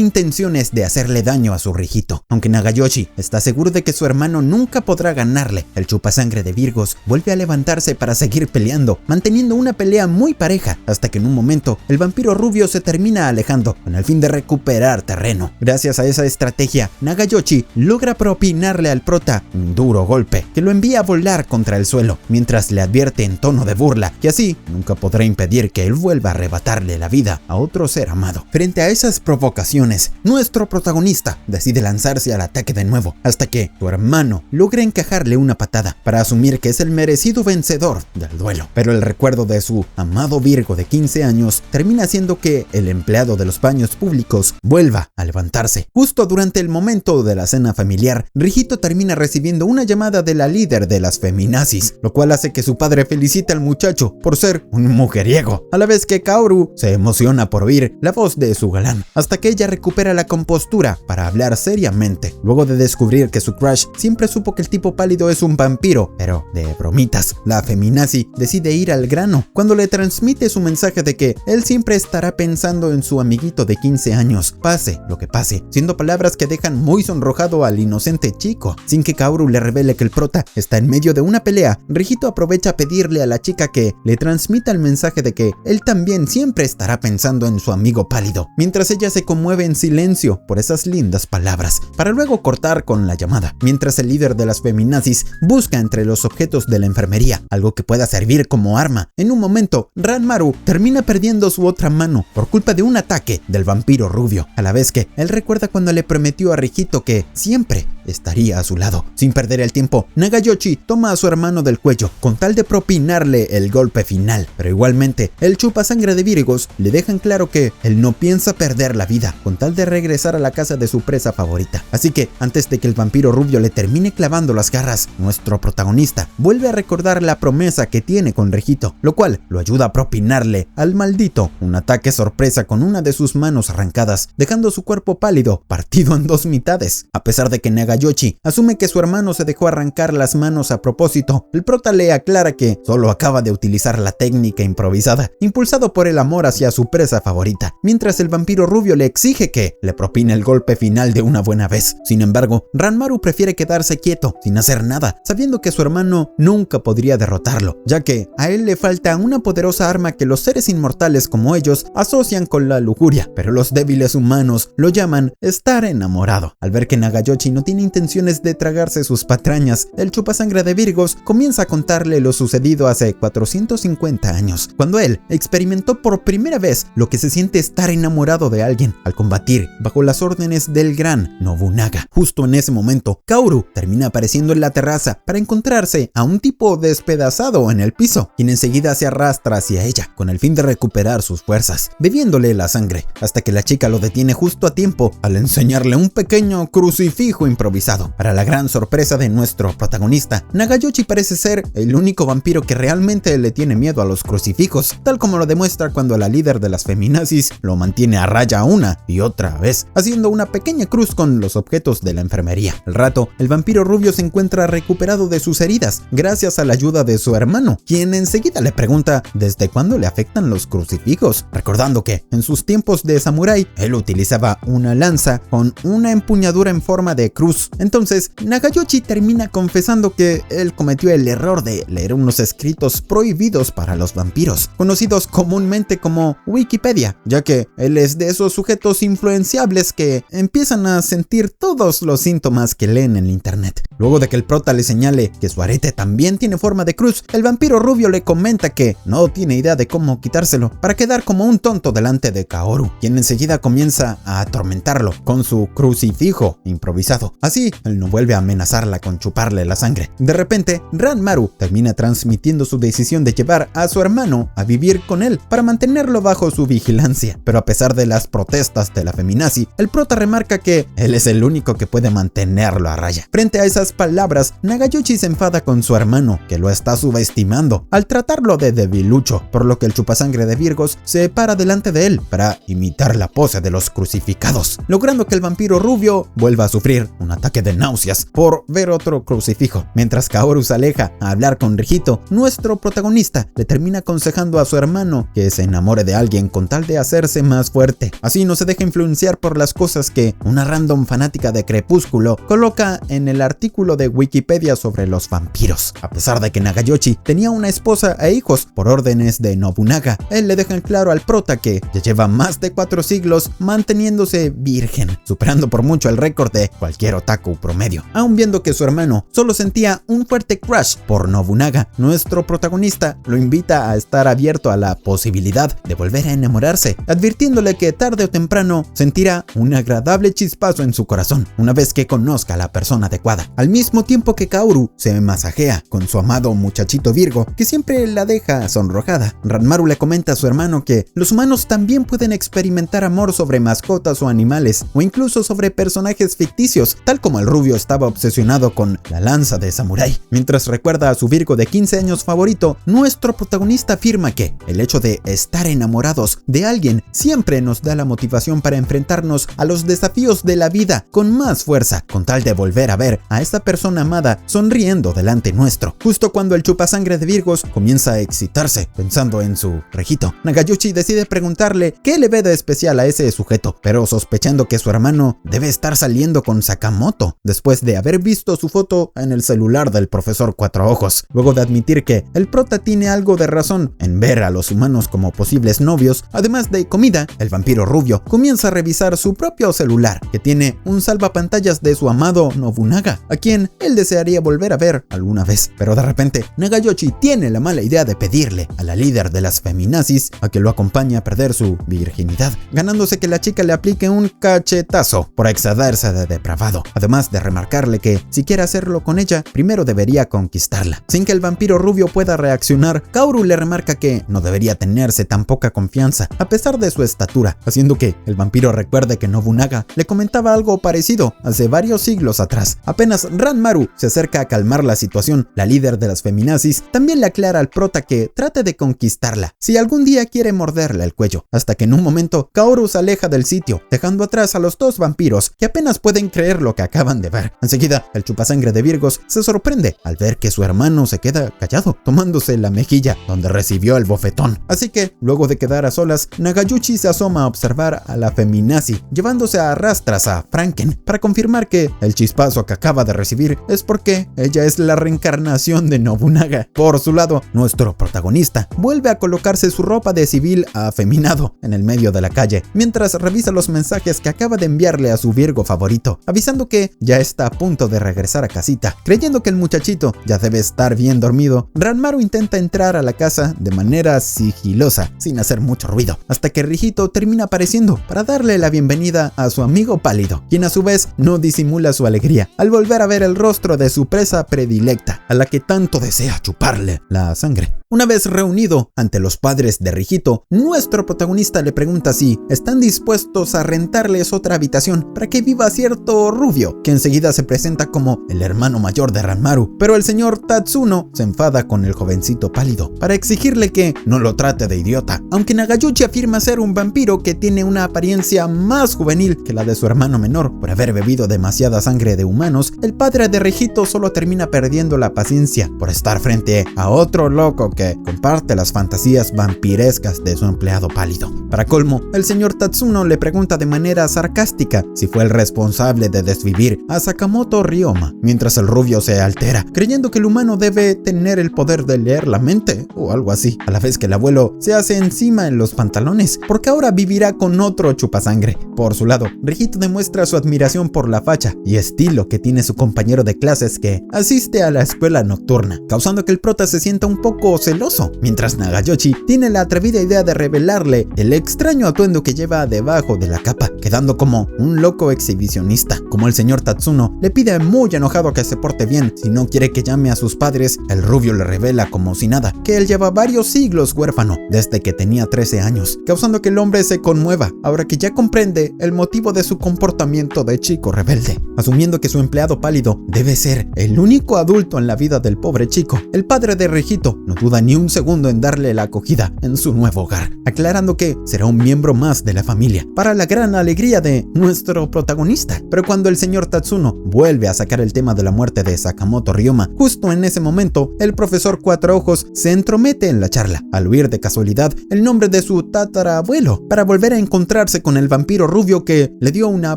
intenciones de hacerle daño a su rijito. Aunque Nagayoshi está seguro de que su hermano nunca podrá ganarle, el chupasangre de Virgos vuelve a levantarse para seguir peleando, manteniendo una pelea muy pareja, hasta que en un momento el vampiro rubio se termina alejando con el fin de recuperar terreno. Gracias a esa estrategia, Nagayoshi logra propinarle al prota un duro golpe que lo envía a volar contra el suelo, mientras le advierte en tono de burla que así nunca podrá impedir que él vuelva a arrebatarle la vida a otro ser amado. Frente a esas provocaciones, nuestro protagonista decide lanzarse al ataque de nuevo, hasta que su hermano logra encajarle una patada para asumir que es el merecido vencedor del duelo. Pero el recuerdo de su amado Virgo de 15 años termina haciendo que el empleado de los baños públicos vuelva a levantarse. Justo durante el momento de la cena familiar, Rijito termina recibiendo una llamada de la líder de las feminazis, lo cual hace que su padre felicite al muchacho por ser un mujeriego, a la vez que Kaoru se emociona por oír la voz de su galán, hasta que ella recupera la compostura para hablar seriamente, luego de descubrir que su crush siempre supo que el tipo pálido es un vampiro, pero de bromitas. La feminazi decide ir al grano cuando le transmite su mensaje de que él siempre estará pensando en su amiguito de 15 años, pase lo que pase, siendo palabras que dejan muy sonrojado al inocente chico. Sin que Kaoru le revele que el prota está en medio de una pelea, Rijito aprovecha a pedirle a la chica que le transmita el mensaje de que él también siempre estará pensando en su amigo pálido, mientras ella se conmueve en silencio por esas lindas palabras, para luego cortar con la llamada, mientras el líder de las feminazis busca entre los objetos de la enfermería algo que pueda servir como arma. En un momento, Ranmaru termina perdiendo su otra mano por culpa de un ataque del vampiro rubio, a la vez que él recuerda cuando le prometió a Rijito que siempre estaría a su lado. Sin perder el tiempo, Nagayoshi toma a su hermano del cuello con tal de propinarle el golpe final, pero igualmente el chupasangre de Virgos le dejan claro que él no piensa perder la vida con tal de regresar a la casa de su presa favorita. Así que antes de que el vampiro rubio le termine clavando las garras, nuestro protagonista vuelve a recordar la promesa que tiene con Rijito, lo cual lo ayuda a propinarle al maldito un ataque sorpresa con una de sus manos arrancadas, dejando su cuerpo pálido partido en dos mitades. A pesar de que Nagayoshi asume que su hermano se dejó arrancar las manos a propósito, el prota le aclara que solo acaba de utilizar la técnica improvisada, impulsado por el amor hacia su presa favorita, mientras el vampiro rubio le exige que le propine el golpe final de una buena vez. Sin embargo, Ranmaru prefiere quedarse quieto, sin hacer nada, sabiendo que su hermano nunca podría derrotarlo, ya que a él le falta una poderosa arma que los seres inmortales como ellos asocian con la lujuria, pero los débiles humanos lo llaman estar enamorado. Al ver que Nagayoshi no tiene intenciones de tragarse sus patrañas, el chupasangre de Virgos comienza a contarle lo sucedido hace 450 años, cuando él experimentó por primera vez lo que se siente estar enamorado de alguien, al combatir bajo las órdenes del gran Nobunaga. Justo en ese momento, Kaoru termina apareciendo en la terraza para encontrarse a un tipo despedazado en el piso, quien enseguida se arrastra hacia ella con el fin de recuperar sus fuerzas, bebiéndole la sangre, hasta que la chica lo detiene justo a tiempo al enseñarle un pequeño crucifijo improvisado improvisado. Para la gran sorpresa de nuestro protagonista, Nagayoshi parece ser el único vampiro que realmente le tiene miedo a los crucifijos, tal como lo demuestra cuando la líder de las feminazis lo mantiene a raya una y otra vez, haciendo una pequeña cruz con los objetos de la enfermería. Al rato, el vampiro rubio se encuentra recuperado de sus heridas, gracias a la ayuda de su hermano, quien enseguida le pregunta desde cuándo le afectan los crucifijos, recordando que en sus tiempos de samurái él utilizaba una lanza con una empuñadura en forma de cruz. Entonces Nagayoshi termina confesando que él cometió el error de leer unos escritos prohibidos para los vampiros, conocidos comúnmente como Wikipedia, ya que él es de esos sujetos influenciables que empiezan a sentir todos los síntomas que leen en internet. Luego de que el prota le señale que su arete también tiene forma de cruz, el vampiro rubio le comenta que no tiene idea de cómo quitárselo para quedar como un tonto delante de Kaoru, quien enseguida comienza a atormentarlo con su crucifijo improvisado. Así, él no vuelve a amenazarla con chuparle la sangre. De repente, Ranmaru termina transmitiendo su decisión de llevar a su hermano a vivir con él para mantenerlo bajo su vigilancia. Pero a pesar de las protestas de la feminazi, el prota remarca que él es el único que puede mantenerlo a raya. Frente a esas palabras, Nagayoshi se enfada con su hermano, que lo está subestimando al tratarlo de debilucho, por lo que el chupasangre de Virgos se para delante de él para imitar la pose de los crucificados, logrando que el vampiro rubio vuelva a sufrir un ataque de náuseas por ver otro crucifijo. Mientras Kaoru se aleja a hablar con Rijito, nuestro protagonista le termina aconsejando a su hermano que se enamore de alguien con tal de hacerse más fuerte. Así no se deja influenciar por las cosas que una random fanática de Crepúsculo coloca en el artículo de Wikipedia sobre los vampiros. A pesar de que Nagayoshi tenía una esposa e hijos por órdenes de Nobunaga, él le deja en claro al prota que ya lleva más de 4 siglos manteniéndose virgen, superando por mucho el récord de cualquier otaku promedio. Aun viendo que su hermano solo sentía un fuerte crush por Nobunaga, nuestro protagonista lo invita a estar abierto a la posibilidad de volver a enamorarse, advirtiéndole que tarde o temprano sentirá un agradable chispazo en su corazón una vez que conozca a la persona adecuada. Al mismo tiempo que Kaoru se masajea con su amado muchachito Virgo, que siempre la deja sonrojada, Ranmaru le comenta a su hermano que los humanos también pueden experimentar amor sobre mascotas o animales, o incluso sobre personajes ficticios, tal como el rubio estaba obsesionado con la lanza de samurái. Mientras recuerda a su Virgo de 15 años favorito, nuestro protagonista afirma que el hecho de estar enamorados de alguien siempre nos da la motivación para enfrentarnos a los desafíos de la vida con más fuerza, con tal de volver a ver a esta persona amada sonriendo delante nuestro. Justo cuando el chupasangre de Virgos comienza a excitarse pensando en su Rijito, Nagayoshi decide preguntarle qué le ve de especial a ese sujeto, pero sospechando que su hermano debe estar saliendo con Sakamoto después de haber visto su foto en el celular del profesor Cuatro Ojos. Luego de admitir que el prota tiene algo de razón en ver a los humanos como posibles novios, además de comida, el vampiro rubio comienza a revisar su propio celular, que tiene un salvapantallas de su amado Nobunaga, a quien él desearía volver a ver alguna vez. Pero de repente, Nagayoshi tiene la mala idea de pedirle a la líder de las feminazis a que lo acompañe a perder su virginidad, ganándose que la chica le aplique un cachetazo por excederse de depravado, además de remarcarle que si quiere hacerlo con ella, primero debería conquistarla. Sin que el vampiro rubio pueda reaccionar, Kaoru le remarca que no debería tenerse tan poca confianza a pesar de su estatura, haciendo que el vampiro recuerde que Nobunaga le comentaba algo parecido hace varios siglos atrás. Apenas Ranmaru se acerca a calmar la situación, la líder de las feminazis también le aclara al prota que trate de conquistarla si algún día quiere morderle el cuello, hasta que en un momento Kaoru se aleja del sitio, dejando atrás a los dos vampiros que apenas pueden creer lo que acaban de ver. Enseguida, el chupasangre de Virgos se sorprende al ver que su hermano se queda callado, tomándose la mejilla donde recibió el bofetón. Así que, luego de quedar a solas, Nagayoshi se asoma a observar a la feminazi, llevándose a rastras a Franken para confirmar que el chispazo que acaba de recibir es porque ella es la reencarnación de Nobunaga. Por su lado, nuestro protagonista vuelve a colocarse su ropa de civil afeminado en el medio de la calle, mientras revisa los mensajes que acaba de enviarle a su Virgo favorito, avisando que ya está a punto de regresar a casita. Creyendo que el muchachito ya debe estar bien dormido, Ranmaru intenta entrar a la casa de manera sigilosa, sin hacer mucho ruido, hasta que Rijito termina apareciendo para darle la bienvenida a su amigo pálido, quien a su vez no disimula su alegría al volver a ver el rostro de su presa predilecta, a la que tanto desea chuparle la sangre. Una vez reunido ante los padres de Rijito, nuestro protagonista le pregunta si están dispuestos a rentarles otra habitación para que viva cierto rubio, que enseguida se presenta como el hermano mayor de Ranmaru, pero el señor Tatsuno se enfada con el jovencito pálido para exigirle que no lo trate de idiota, aunque Nagayuchi afirma ser un vampiro que tiene una apariencia más juvenil que la de su hermano menor. Por haber bebido demasiada sangre de humanos, el padre de Rijito solo termina perdiendo la paciencia por estar frente a otro loco que comparte las fantasías vampirescas de su empleado pálido. Para colmo, el señor Tatsuno le pregunta de manera sarcástica si fue el responsable de desvivir a Sakamoto Ryoma, mientras el rubio se altera, creyendo que el humano debe tener el poder de leer la mente o algo así, a la vez que el abuelo se hace encima en los pantalones, porque ahora vivirá con otro chupasangre. Por su lado, Rijito demuestra su admiración por la facha y estilo que tiene su compañero de clases que asiste a la escuela nocturna, causando que el prota se sienta un poco celoso, mientras Nagayoshi tiene la atrevida idea de revelarle el extraño atuendo que lleva debajo de la capa, quedando como un loco exhibicionista. Como el señor Tatsuno le pide muy enojado que se porte bien si no quiere que llame a sus padres, el rubio le revela como si nada que él lleva varios siglos huérfano desde que tenía 13 años, causando que el hombre se conmueva ahora que ya comprende el motivo de su comportamiento de chico rebelde. Asumiendo que su empleado pálido debe ser el único adulto en la vida del pobre chico, el padre de Rijito no duda ni un segundo en darle la acogida en su nuevo hogar, aclarando que será un miembro más de la familia, para la gran alegría de nuestro protagonista. Pero cuando el señor Tatsuno vuelve a sacar el tema de la muerte de Sakamoto Ryoma, justo en ese momento, el profesor Cuatro Ojos se entromete en la charla, al oír de casualidad el nombre de su tatarabuelo, para volver a encontrarse con el vampiro rubio que le dio una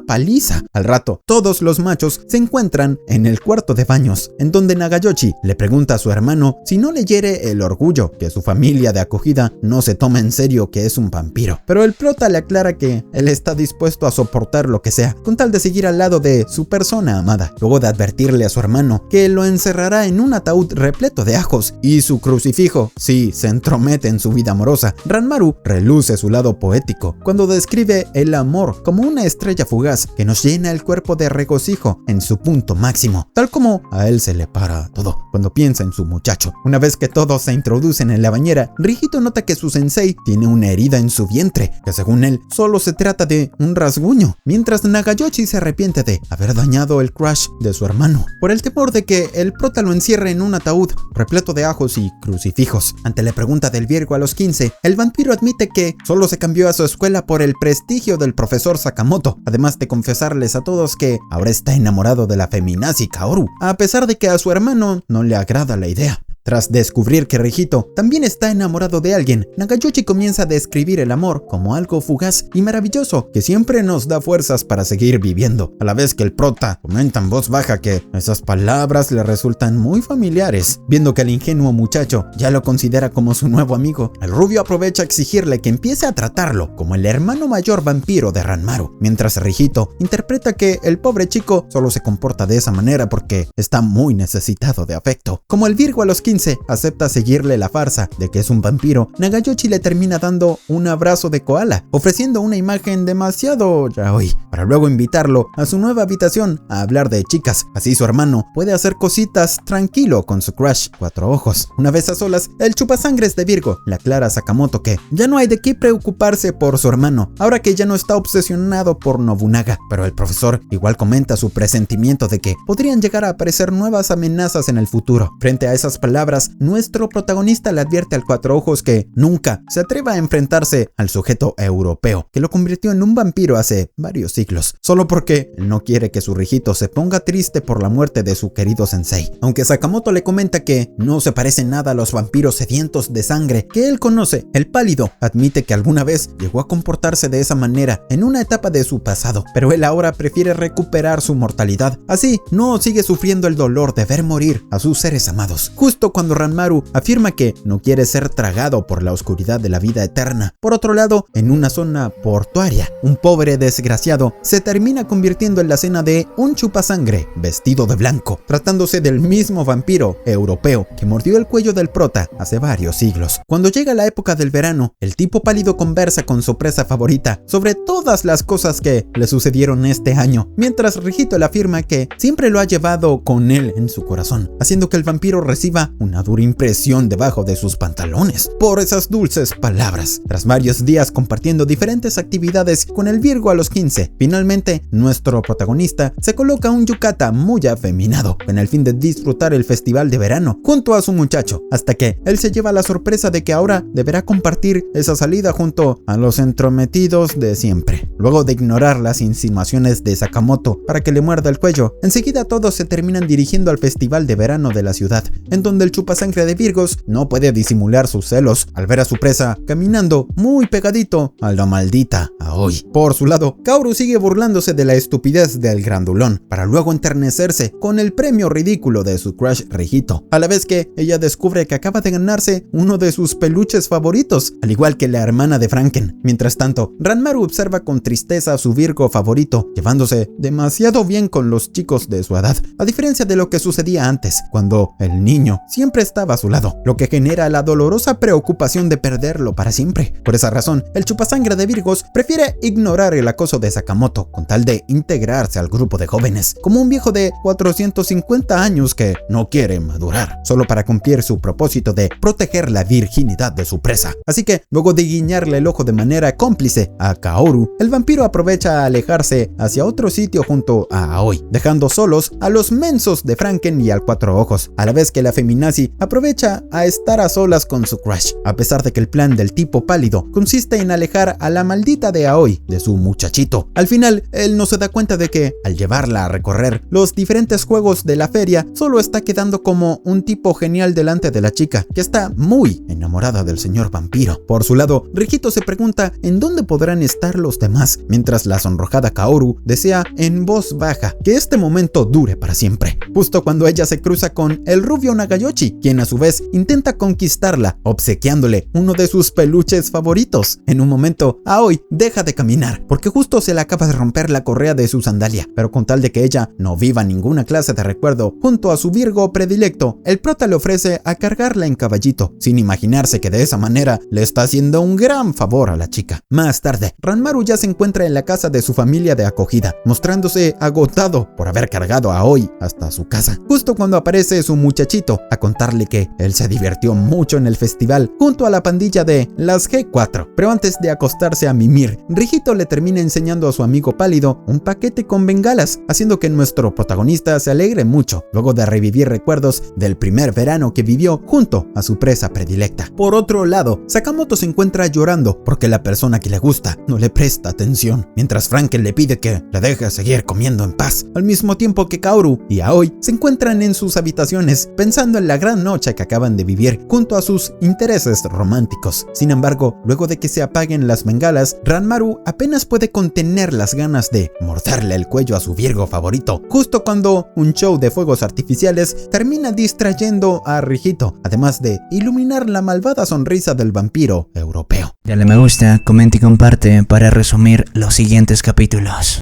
paliza. Al rato, todos los machos se encuentran en el cuarto de baños, en donde Nagayoshi le pregunta a su hermano si no le hiere el orgullo que su familia de acogida no se toma en serio que es un vampiro. Pero el prota le aclara que él está dispuesto a soportar lo que sea, con tal de seguir al lado de su persona amada. Luego de advertirle a su hermano que lo encerrará en un ataúd repleto de ajos y su crucifijo si se entromete en su vida amorosa, Ranmaru reluce su lado poético cuando describe el amor como una estrella fugaz que nos llena el cuerpo de regocijo en su punto máximo, tal como a él se le para todo cuando piensa en su muchacho. Una vez que todos se introducen en la bañera, Rijito nota que su sensei tiene una herida en su vientre, que según él solo se trata de un rasguño, mientras Nagayoshi se arrepiente de haber dañado el crush de su hermano por el temor de que el prota lo encierre en un ataúd repleto de ajos y crucifijos. Ante la pregunta del Virgo a los 15, el vampiro admite que solo se cambió a su escuela por el prestigio del profesor Sakamoto, además de confesarles a todos que ahora está enamorado de la feminazi Kaoru, a pesar de que a su hermano no le agrada la idea. Tras descubrir que Rijito también está enamorado de alguien, Nagayoshi comienza a describir el amor como algo fugaz y maravilloso que siempre nos da fuerzas para seguir viviendo, a la vez que el prota comenta en voz baja que esas palabras le resultan muy familiares. Viendo que el ingenuo muchacho ya lo considera como su nuevo amigo, el rubio aprovecha a exigirle que empiece a tratarlo como el hermano mayor vampiro de Ranmaru, mientras Rijito interpreta que el pobre chico solo se comporta de esa manera porque está muy necesitado de afecto. Como el Virgo a los 15 acepta seguirle la farsa de que es un vampiro, Nagayoshi le termina dando un abrazo de koala, ofreciendo una imagen demasiado yaoi, para luego invitarlo a su nueva habitación a hablar de chicas. Así su hermano puede hacer cositas tranquilo con su crush Cuatro Ojos. Una vez a solas, el chupasangres de Virgo le aclara a Sakamoto que ya no hay de qué preocuparse por su hermano, ahora que ya no está obsesionado por Nobunaga, pero el profesor igual comenta su presentimiento de que podrían llegar a aparecer nuevas amenazas en el futuro. Frente a esas palabras, nuestro protagonista le advierte al Cuatro Ojos que nunca se atreva a enfrentarse al sujeto europeo que lo convirtió en un vampiro hace varios siglos, solo porque él no quiere que su Rijito se ponga triste por la muerte de su querido sensei. Aunque Sakamoto le comenta que no se parece nada a los vampiros sedientos de sangre que él conoce, el pálido admite que alguna vez llegó a comportarse de esa manera en una etapa de su pasado, pero él ahora prefiere recuperar su mortalidad, así no sigue sufriendo el dolor de ver morir a sus seres amados. Justo cuando Ranmaru afirma que no quiere ser tragado por la oscuridad de la vida eterna. Por otro lado, en una zona portuaria, un pobre desgraciado se termina convirtiendo en la cena de un chupasangre vestido de blanco, tratándose del mismo vampiro europeo que mordió el cuello del prota hace varios siglos. Cuando llega la época del verano, el tipo pálido conversa con su presa favorita sobre todas las cosas que le sucedieron este año, mientras Rijito le afirma que siempre lo ha llevado con él en su corazón, haciendo que el vampiro reciba una dura impresión debajo de sus pantalones por esas dulces palabras. Tras varios días compartiendo diferentes actividades con el Virgo a los 15, finalmente nuestro protagonista se coloca un yukata muy afeminado con el fin de disfrutar el festival de verano junto a su muchacho, hasta que él se lleva la sorpresa de que ahora deberá compartir esa salida junto a los entrometidos de siempre. Luego de ignorar las insinuaciones de Sakamoto para que le muerda el cuello, enseguida todos se terminan dirigiendo al festival de verano de la ciudad, en donde el chupasangre de Virgos no puede disimular sus celos al ver a su presa caminando muy pegadito a la maldita Aoi. Por su lado, Kaoru sigue burlándose de la estupidez del grandulón, para luego enternecerse con el premio ridículo de su crush Rihito, a la vez que ella descubre que acaba de ganarse uno de sus peluches favoritos, al igual que la hermana de Franken. Mientras tanto, Ranmaru observa con tristeza a su Virgo favorito, llevándose demasiado bien con los chicos de su edad, a diferencia de lo que sucedía antes, cuando el niño siempre estaba a su lado, lo que genera la dolorosa preocupación de perderlo para siempre. Por esa razón, el chupasangre de Virgos prefiere ignorar el acoso de Sakamoto con tal de integrarse al grupo de jóvenes, como un viejo de 450 años que no quiere madurar, solo para cumplir su propósito de proteger la virginidad de su presa. Así que, luego de guiñarle el ojo de manera cómplice a Kaoru, el vampiro aprovecha a alejarse hacia otro sitio junto a Aoi, dejando solos a los mensos de Franken y al Cuatro Ojos, a la vez que la feminazi aprovecha a estar a solas con su crush, a pesar de que el plan del tipo pálido consiste en alejar a la maldita de Aoi de su muchachito. Al final, él no se da cuenta de que, al llevarla a recorrer los diferentes juegos de la feria, solo está quedando como un tipo genial delante de la chica, que está muy enamorada del señor vampiro. Por su lado, Rihito se pregunta en dónde podrán estar los demás, mientras la sonrojada Kaoru desea en voz baja que este momento dure para siempre, justo cuando ella se cruza con el rubio Nagayoshi, quien a su vez intenta conquistarla, obsequiándole uno de sus peluches favoritos. En un momento, Aoi deja de caminar, porque justo se le acaba de romper la correa de su sandalia, pero con tal de que ella no viva ninguna clase de recuerdo junto a su Virgo predilecto, el prota le ofrece a cargarla en caballito, sin imaginarse que de esa manera le está haciendo un gran favor a la chica. Más tarde, Ranmaru ya se encuentra en la casa de su familia de acogida, mostrándose agotado por haber cargado a Aoi hasta su casa, justo cuando aparece su muchachito a contarle que él se divirtió mucho en el festival junto a la pandilla de las G4. Pero antes de acostarse a mimir, Rihito le termina enseñando a su amigo pálido un paquete con bengalas, haciendo que nuestro protagonista se alegre mucho, luego de revivir recuerdos del primer verano que vivió junto a su presa predilecta. Por otro lado, Sakamoto se encuentra llorando porque la persona que le gusta no le presta atención, mientras Franken le pide que la deje seguir comiendo en paz, al mismo tiempo que Kaoru y Aoi se encuentran en sus habitaciones pensando en la gran noche que acaban de vivir junto a sus intereses románticos. Sin embargo, luego de que se apaguen las bengalas, Ranmaru apenas puede contener las ganas de morderle el cuello a su Virgo favorito, justo cuando un show de fuegos artificiales termina distrayendo a Rihito, además de iluminar la malvada sonrisa del vampiro europeo. Dale me gusta, comenta y comparte para resumir los siguientes capítulos.